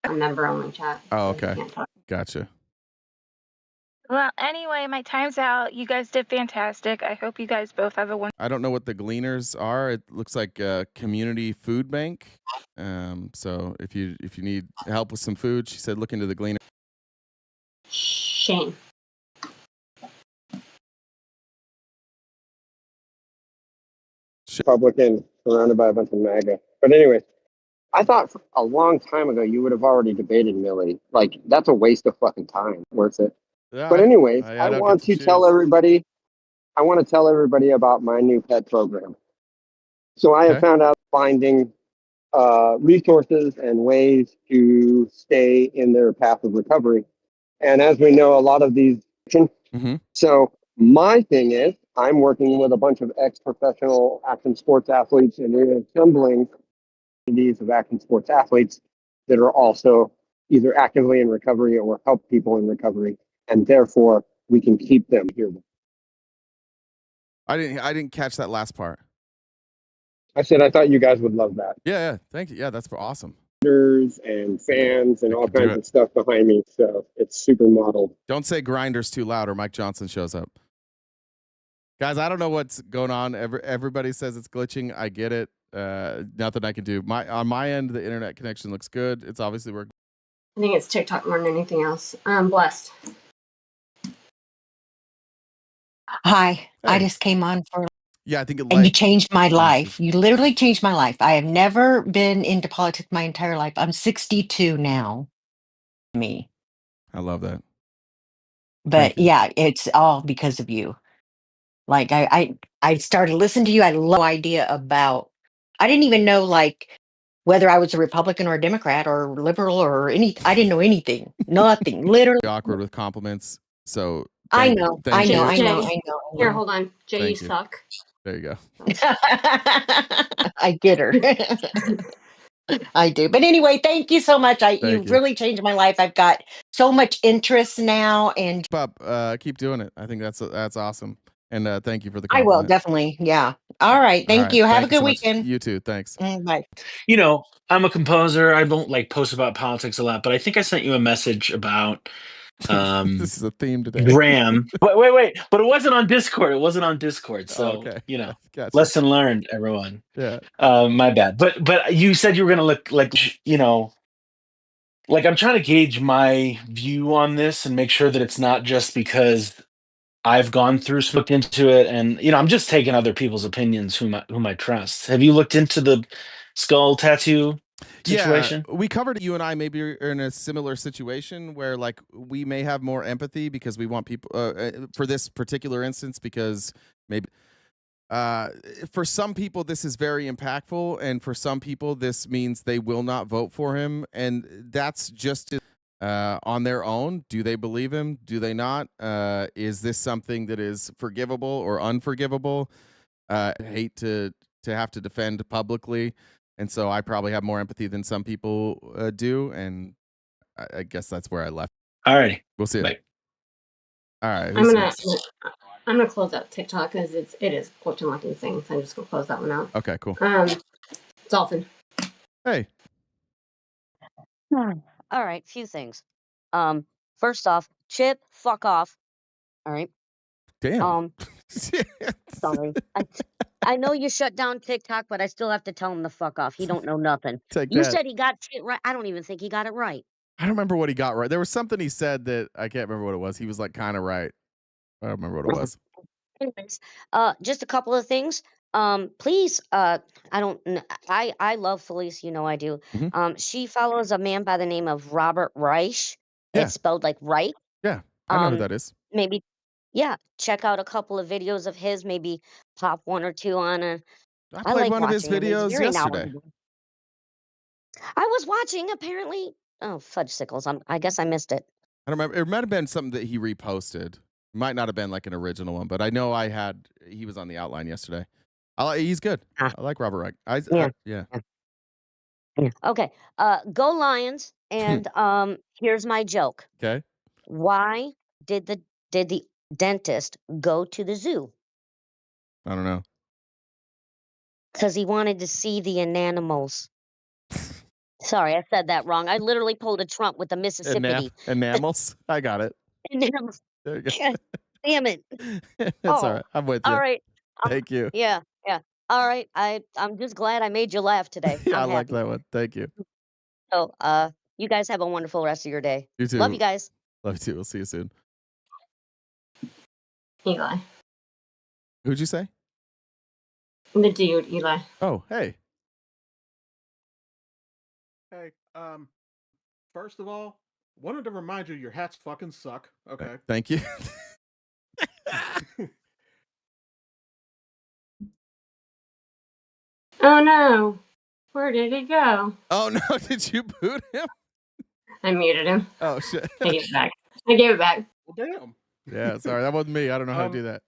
A member only chat. Oh, okay. Gotcha. Well, anyway, my time's out. You guys did fantastic. I hope you guys both have a wonderful. I don't know what the Gleaners are. It looks like a community food bank. So if you need help with some food, she said look into the Gleaner. Shane. Republican surrounded by a bunch of MAGA. But anyway, I thought a long time ago you would have already debated Millie. Like, that's a waste of fucking time. Worth it. Yeah, but anyways, I don't want get to tell everybody. I want to tell everybody about my new pet program. So I have found out finding resources and ways to stay in their path of recovery. And as we know, a lot of these. So my thing is, I'm working with a bunch of ex-professional action sports athletes, and we're assembling communities of action sports athletes that are also either actively in recovery or help people in recovery, and therefore we can keep them here. I didn't catch that last part. I said I thought you guys would love that. Yeah, thank you. Yeah, that's awesome. And fans and all kinds of stuff behind me, so it's super modeled. Don't say grinders too loud or Mike Johnson shows up. Guys, I don't know what's going on. Everybody says it's glitching. I get it. Nothing I can do. On my end, the internet connection looks good. It's obviously working. I think it's TikTok more than anything else. I'm blessed. Hi, I just came on for. Yeah, I think it. And you changed my life. You literally changed my life. I have never been into politics my entire life. I'm 62 now. Me. I love that. But yeah, it's all because of you. Like I started listening to you. I had no idea about. I didn't even know like whether I was a Republican or a Democrat or liberal or any. I didn't know anything. Nothing. Literally. Awkward with compliments. So. I know. Here, hold on. Jay, Thank you you. suck. There you go. I get her. I do. But anyway, thank you so much. You've really changed my life. I've got so much interest now, and keep doing it. I think that's awesome. And thank you for the I compliment. will definitely. Yeah. All right. Thank you. Have a good weekend. You too. Thanks. Bye. You know, I'm a composer. I don't like post about politics a lot, but I think I sent you a message about this is a theme today. Graham. Wait. But it wasn't on Discord. So okay. You know, Gotcha. lesson learned, everyone. Yeah. My bad. But you said you were gonna look like, you know, like I'm trying to gauge my view on this and make sure that it's not just because I've gone through, looked into it, and you know, I'm just taking other people's opinions whom I trust. Have you looked into the skull tattoo situation? Yeah, we covered it. You and I maybe are in a similar situation where like we may have more empathy because we want people for this particular instance, because maybe for some people this is very impactful, and for some people this means they will not vote for him, and that's just on their own. Do they believe him? Do they not? Is this something that is forgivable or unforgivable? I hate to have to defend publicly, and so I probably have more empathy than some people do, and I guess that's where I left. All right, we'll see. Bye. All right, I'm who's gonna next? I'm gonna close out TikTok because it is quote unlocking things. I'm just gonna close that one out. Okay, cool. Dolphin. Hey. All right, few things. First off, Chip, fuck off. All right. Damn. Sorry. I know you shut down TikTok, but I still have to tell him to fuck off. He don't know nothing. Take You that. said he got shit right. I don't even think he got it right. I don't remember what he got right. There was something he said that I can't remember what it was. He was like kind of right. I don't remember what it was. Anyways, just a couple of things. Please, I love Felice, you know I do. She follows a man by the name of Robert Reich. Yeah. It's spelled like right. Yeah, I know who that is. Maybe, yeah, check out a couple of videos of his. Maybe pop one or two on. I I played like one of his watching him. He's videos very yesterday. knowledgeable. I was watching apparently. Oh, fudge sickles! I guess I missed it. I don't remember. It might have been something that he reposted. It might not have been like an original one, but I know he was on the outline yesterday. He's good. I like Robert Reich. Yeah. Yeah. Okay. Go Lions. And here's my joke. Okay. Why did the dentist go to the zoo? I don't know. Because he wanted to see the enamels. Sorry, I said that wrong. I literally pulled a Trump with the Mississippi. Enamels? I got it. Enamels. There you go. Yes, damn it. That's all right. I'm with you. All right. Thank you. Yeah. All right. I'm just glad I made you laugh today. Yeah, I I'm like happy. that one. Thank you. So, you guys have a wonderful rest of your day. You too. Love you guys. Love you too. We'll see you soon. Eli. Who'd you say? The dude, Eli. Oh, hey. Hey, first of all, wanted to remind you your hats fucking suck. Okay. Thank you. Oh no. Where did he go? Oh no, did you boot him? I muted him. Oh shit. I gave it back. I gave it back. Well, damn. Yeah, sorry, that wasn't me. I don't know how to do that.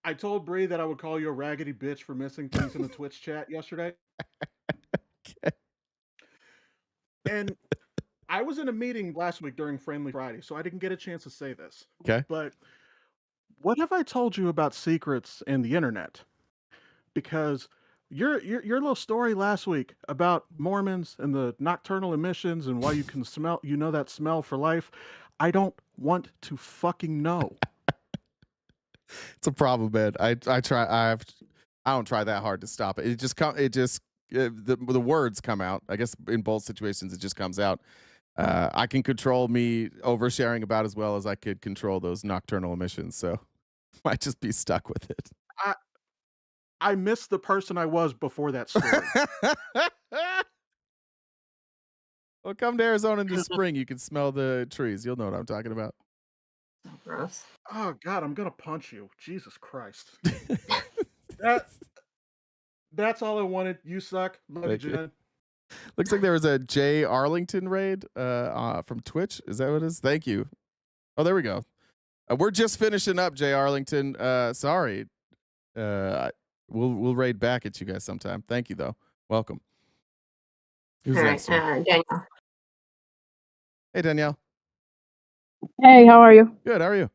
I told Bree that I would call you a raggedy bitch for missing things in the Twitch chat yesterday. Okay. And I was in a meeting last week during Friendly Friday, so I didn't get a chance to say this. Okay. But what have I told you about secrets in the internet? Because your little story last week about Mormons and the nocturnal emissions and why you can smell, that smell for life. I don't want to fucking know. It's a problem, man. I don't try that hard to stop it. The words come out. I guess in both situations it just comes out. I can control me oversharing about as well as I could control those nocturnal emissions. So might just be stuck with it. I miss the person I was before that story. Well, come to Arizona in the spring. You can smell the trees. You'll know what I'm talking about. Gross. Oh God, I'm gonna punch you. Jesus Christ. That's all I wanted. You suck. Love you, Jen. Looks like there was a Jay Arlington raid from Twitch. Is that what it is? Thank you. Oh, there we go. We're just finishing up, Jay Arlington. Sorry. We'll raid back at you guys sometime. Thank you, though. Welcome. Who's All next? right, Danielle. Hey, Danielle. Hey, how are you? Good. How are you?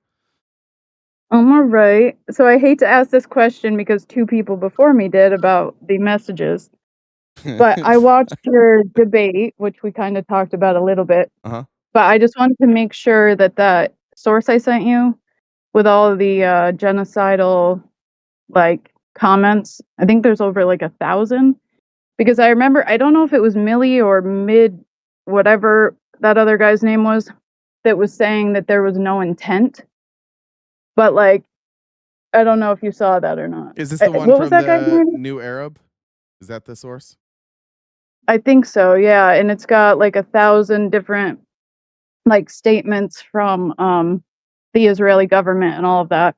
I'm all right. So I hate to ask this question because two people before me did about the messages. But I watched your debate, which we kind of talked about a little bit. Uh-huh. But I just wanted to make sure that that source I sent you with all of the genocidal comments, I think there's over 1,000. Because I remember, I don't know if it was Millie or Mid, whatever that other guy's name was, that was saying that there was no intent. But I don't know if you saw that or not. Is this the one what from was that guy's the name? New Arab? Is that the source? I think so, yeah. And it's got 1,000 different statements from the Israeli government and all of that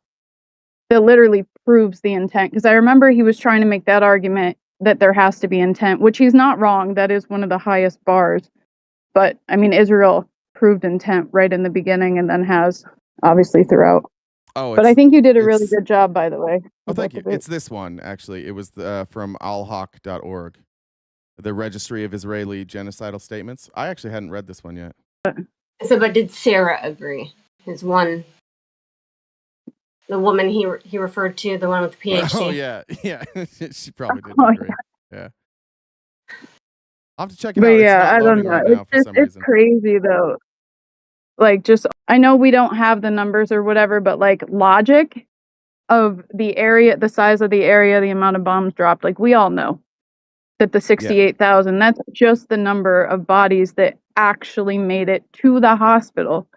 literally proves the intent. Because I remember he was trying to make that argument that there has to be intent, which he's not wrong. That is one of the highest bars. But I mean, Israel proved intent right in the beginning and then has obviously throughout. Oh, But I think you did a really good job, by the way. Oh, thank you. It's this one, actually. It was from alhaq.org, the Registry of Israeli Genocidal Statements. I actually hadn't read this one yet. So, but did Sarah agree? His one, the woman he referred to, the one with the PhD. Oh, yeah. Yeah. She probably didn't agree. Yeah. I'll have to check it But out. yeah, It's not I don't loading know. right now for some It's reason. crazy though. Like, just I know we don't have the numbers or whatever, but like logic of the area, the size of the area, the amount of bombs dropped, like we all know that the 68,000, that's just the number of bodies that actually made it to the hospital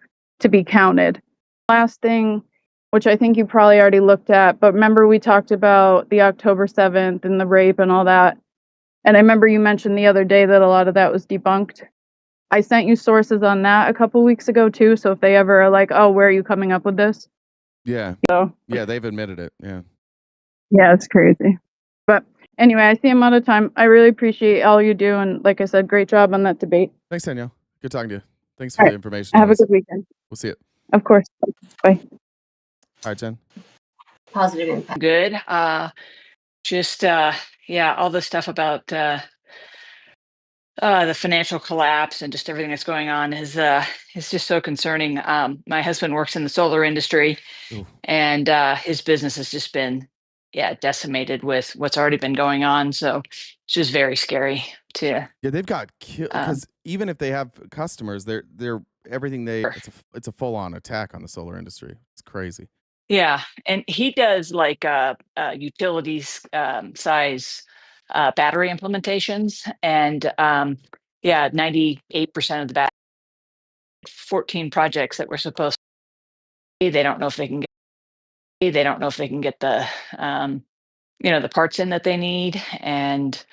to be counted. Last thing, which I think you probably already looked at, but remember we talked about the October 7th and the rape and all that. And I remember you mentioned the other day that a lot of that was debunked. I sent you sources on that a couple weeks ago too, so if they ever are like, oh, where are you coming up with this? Yeah. So, Yeah, they've admitted it. Yeah. yeah, it's crazy. But anyway, I see I'm out of time. I really appreciate all you do. And like I said, great job on that debate. Thanks, Danielle. Good talking to you. Thanks for All the right. information. Have a always. good weekend. We'll see it. Of course. Bye. All right, Jen. Positive impact. Good. Just yeah, all the stuff about the financial collapse and just everything that's going on is just so concerning. My husband works in the solar industry, and his business has just been decimated with what's already been going on. So it's just very scary to. Yeah, they've got because even if they have customers, they're everything they it's a full on attack on the solar industry. It's crazy. Yeah, and he does like utilities size battery implementations, and 98% of the 14 projects that were supposed to, they don't know if they can get the the parts in that they need, and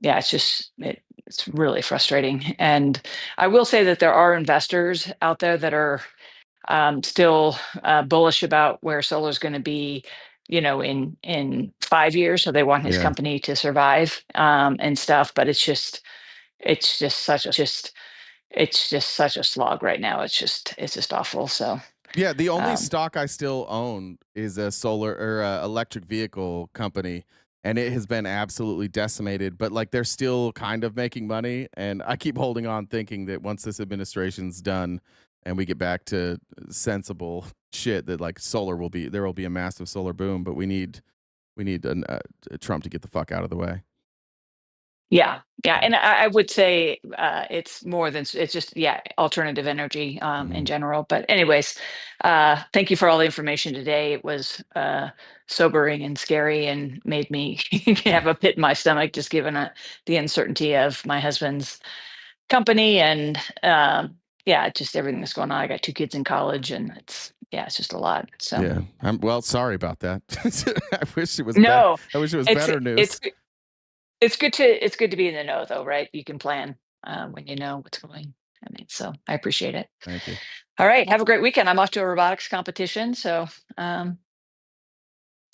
it's really frustrating. And I will say that there are investors out there that are still bullish about where solar is going to be, in 5 years. So they want his company to survive and stuff. But it's just such a slog right now. It's just awful. So yeah, the only stock I still own is a solar or electric vehicle company, and it has been absolutely decimated. But like they're still kind of making money, and I keep holding on, thinking that once this administration's done and we get back to sensible shit, that like there will be a massive solar boom. But we need Trump to get the fuck out of the way. Yeah, and I would say it's more than it's just alternative energy in general. But anyways, thank you for all the information today. It was sobering and scary and made me have a pit in my stomach just given the uncertainty of my husband's company and just everything that's going on. I got 2 kids in college, and it's just a lot. So yeah, I'm sorry about that. I wish it was no, I wish it was better news. It's good to be in the know, though, right? You can plan when you know what's going. I mean, so I appreciate it. Thank you. All right, have a great weekend. I'm off to a robotics competition, so it's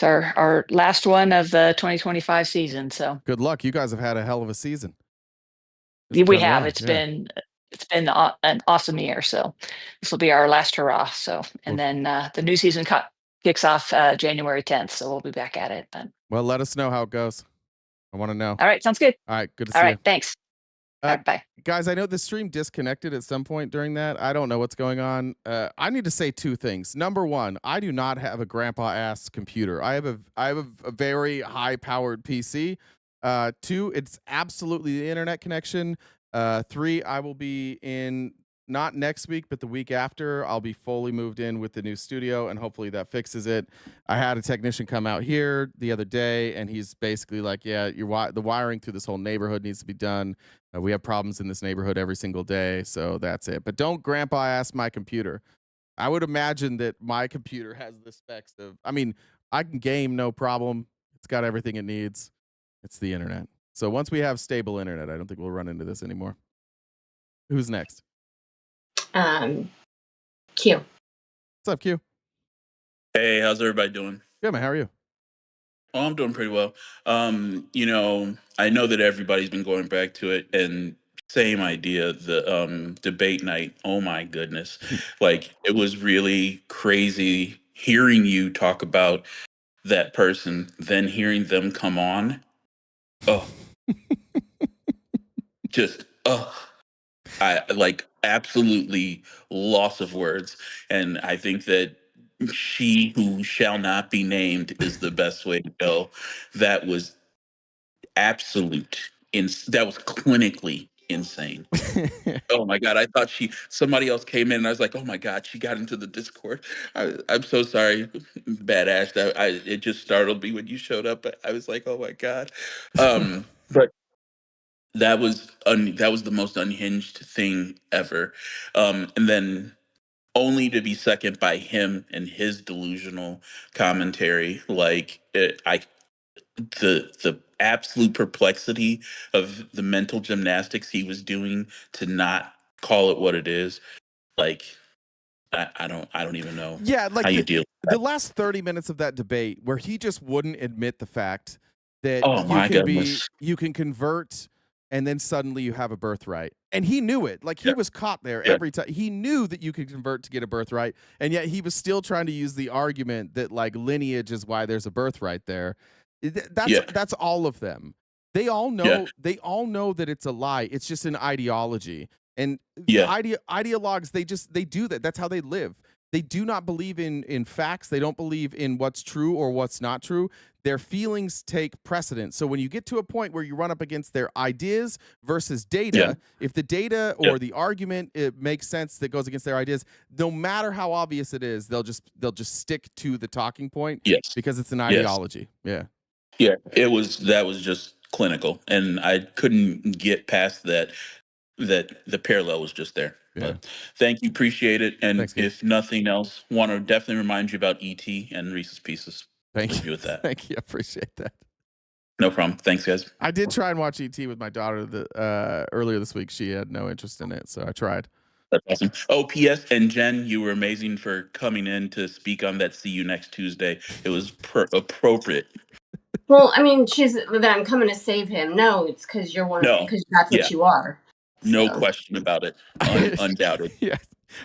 our last one of the 2025 season. So good luck. You guys have had a hell of a season. We have. It's been an awesome year. So this will be our last hurrah. So and then the new season kicks off January 10th. So we'll be back at it then. Well, let us know how it goes. I want to know. All right, sounds good. All right, good to see you. you. All right, thanks. Bye. Guys, I know the stream disconnected at some point during that. I don't know what's going on. I need to say 2 things. Number 1, I do not have a grandpa ass computer. I have a very high powered PC. 2, it's absolutely the internet connection. 3, I will be in not next week, but the week after. I'll be fully moved in with the new studio, and hopefully that fixes it. I had a technician come out here the other day, and he's basically like, yeah, the wiring through this whole neighborhood needs to be done. We have problems in this neighborhood every single day, so that's it. But don't grandpa ask my computer. I would imagine that my computer has the specs of, I mean, I can game no problem. It's got everything it needs. It's the internet. So once we have stable internet, I don't think we'll run into this anymore. Who's next? Q. What's up, Q? Hey, how's everybody doing? Good, man. How are you? Oh, I'm doing pretty well. I know that everybody's been going back to it and same idea. The debate night. Oh my goodness. Like, it was really crazy hearing you talk about that person, then hearing them come on. Oh, just, I like absolutely loss of words. And I think that she who shall not be named is the best way to go. That was that was clinically insane. Oh my god, I thought somebody else came in and I was like, oh my god, she got into the Discord. I'm so sorry, badass. It just startled me when you showed up. I was like, oh my god. But that was the most unhinged thing ever. And then only to be second by him and his delusional commentary. Like, the absolute perplexity of the mental gymnastics he was doing to not call it what it is. Like, I don't even know Yeah, like how you deal with the that. last 30 minutes of that debate where he just wouldn't admit the fact that Oh my goodness. you can convert and then suddenly you have a birthright. And he knew it. Like, he Yeah. was caught there Yeah. every time. He knew that you could convert to get a birthright, and yet he was still trying to use the argument that, like, lineage is why there's a birthright there. That's all of them. They all know that it's a lie. It's just an ideology. And ideologues, they do that. That's how they live. They do not believe in facts. They don't believe in what's true or what's not true. Their feelings take precedence. So when you get to a point where you run up against their ideas versus data, if the data or the argument it makes sense that goes against their ideas, no matter how obvious it is, they'll just stick to the talking point because it's an ideology. Yeah. Yeah, that was just clinical, and I couldn't get past that the parallel was just there. But thank you, appreciate it. And if nothing else, want to definitely remind you about ET and Reese's Pieces. Thank you with that. Thank you. I appreciate that. No problem. Thanks, guys. I did try and watch ET with my daughter earlier this week. She had no interest in it, so I tried. That's awesome. Oh, P.S. and Jen, you were amazing for coming in to speak on that. See you next Tuesday. It was appropriate. Well, I mean, that I'm coming to save him. No, it's because you're because that's what you are. No question about it. Undoubted. Yeah.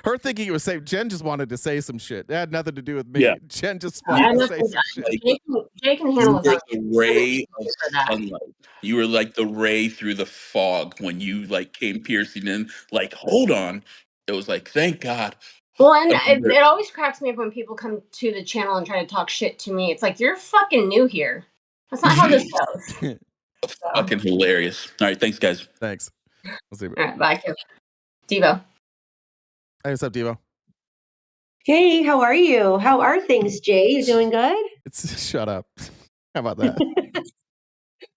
Her thinking it was safe. Jen just wanted to say some shit. It had nothing to do with me. Yeah. Jen just wanted to say some shit. Jake can handle you were the ray of sunlight. You were like the ray through the fog when you like came piercing in. Like, hold on. It was like, thank God. Well, and it always cracks me up when people come to the channel and try to talk shit to me. It's like, you're fucking new here. That's not how this goes. Fucking hilarious. All right, thanks, guys. Thanks. We'll see. All right, bye. Devo. Hey, what's up, Devo? Hey, how are you? How are things, Jay? You doing good? Shut up. How about that?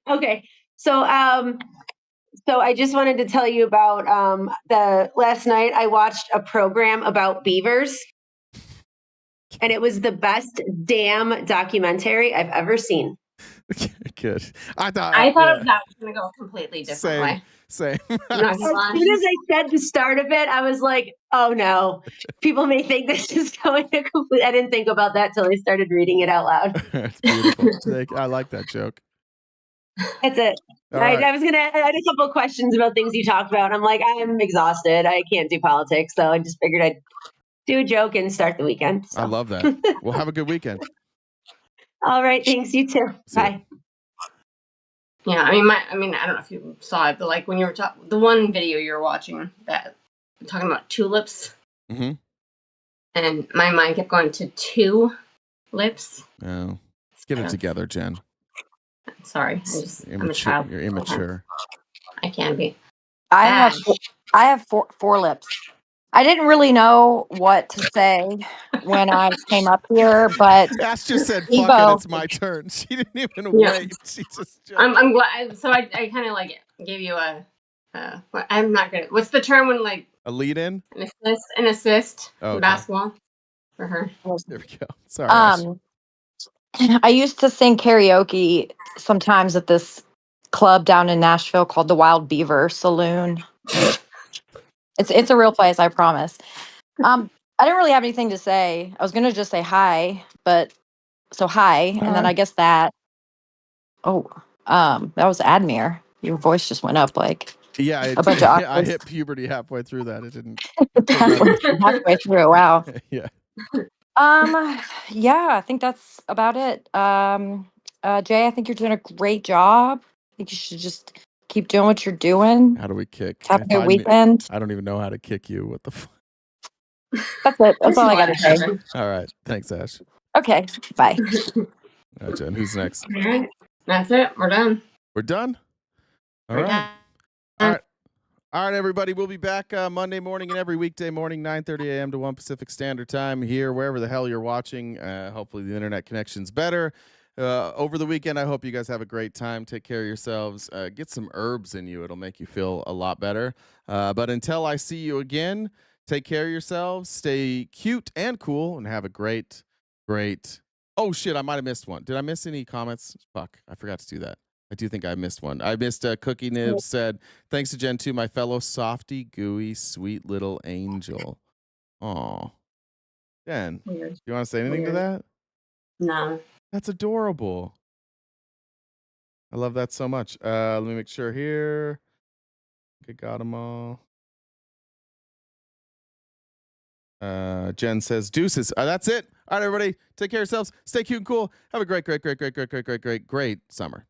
Okay. So I just wanted to tell you about last night I watched a program about beavers. And it was the best damn documentary I've ever seen. Good. I thought that was going to go a completely different way. Same. As soon as I said the start of it, I was like, oh no, people may think this is going to complete. I didn't think about that till I started reading it out loud. It's beautiful. I like that joke. That's it. I had a couple of questions about things you talked about. I'm like, I'm exhausted. I can't do politics. So I just figured I'd do a joke and start the weekend. So. I love that. Well, have a good weekend. All right. Thanks. You too. Bye. Yeah, I mean, I don't know if you saw it, but like when you were talking, the one video you were watching that talking about tulips, and my mind kept going to two lips. Oh, let's get it together, Jen. Sorry, I'm a child. You're immature. I can be. I have four lips. I didn't really know what to say when I came up here, but Ash just said, "Fuck it, it's my turn." She didn't even wait. She just. I'm glad. So I kind of like gave you a. I'm not good. What's the term when like a lead in? An assist in basketball for her. There we go. Sorry. I used to sing karaoke sometimes at this club down in Nashville called the Wild Beaver Saloon. It's a real place, I promise. I didn't really have anything to say. I was gonna just say hi, but hi, and then I guess that. Oh, that was Admir. Your voice just went up like. Yeah, a bunch of I octaves. hit puberty halfway through that. It didn't. Halfway through. Wow. Yeah. Yeah, I think that's about it. Jay, I think you're doing a great job. I think you should just keep doing what you're doing. How do we kick? Have a good weekend. I don't even know how to kick you. What the fuck? That's it. That's all I got to say. All right. Thanks, Ash. Okay. Bye. All right, Jen. Who's next? All right. That's it. We're done. We're done? All We're right. done. All right. All right, everybody. We'll be back Monday morning and every weekday morning, 9:30 a.m. to 1 Pacific Standard Time here, wherever the hell you're watching. Hopefully the internet connection's better. Over the weekend, I hope you guys have a great time. Take care of yourselves. Get some herbs in you. It'll make you feel a lot better. But until I see you again, take care of yourselves. Stay cute and cool and have a great, great... Oh, shit, I might have missed one. Did I miss any comments? Fuck, I forgot to do that. I do think I missed one. I missed Cookie Nibs said, thanks to Gen 2, my fellow softy, gooey, sweet little angel. Aw. Jen, Weird. you want to say anything to that? No. That's adorable. I love that so much. Let me make sure here. Okay, got them all. Jen says, deuces. That's it. All right, everybody. Take care of yourselves. Stay cute and cool. Have a great, great, great, great, great, great, great, great, great summer.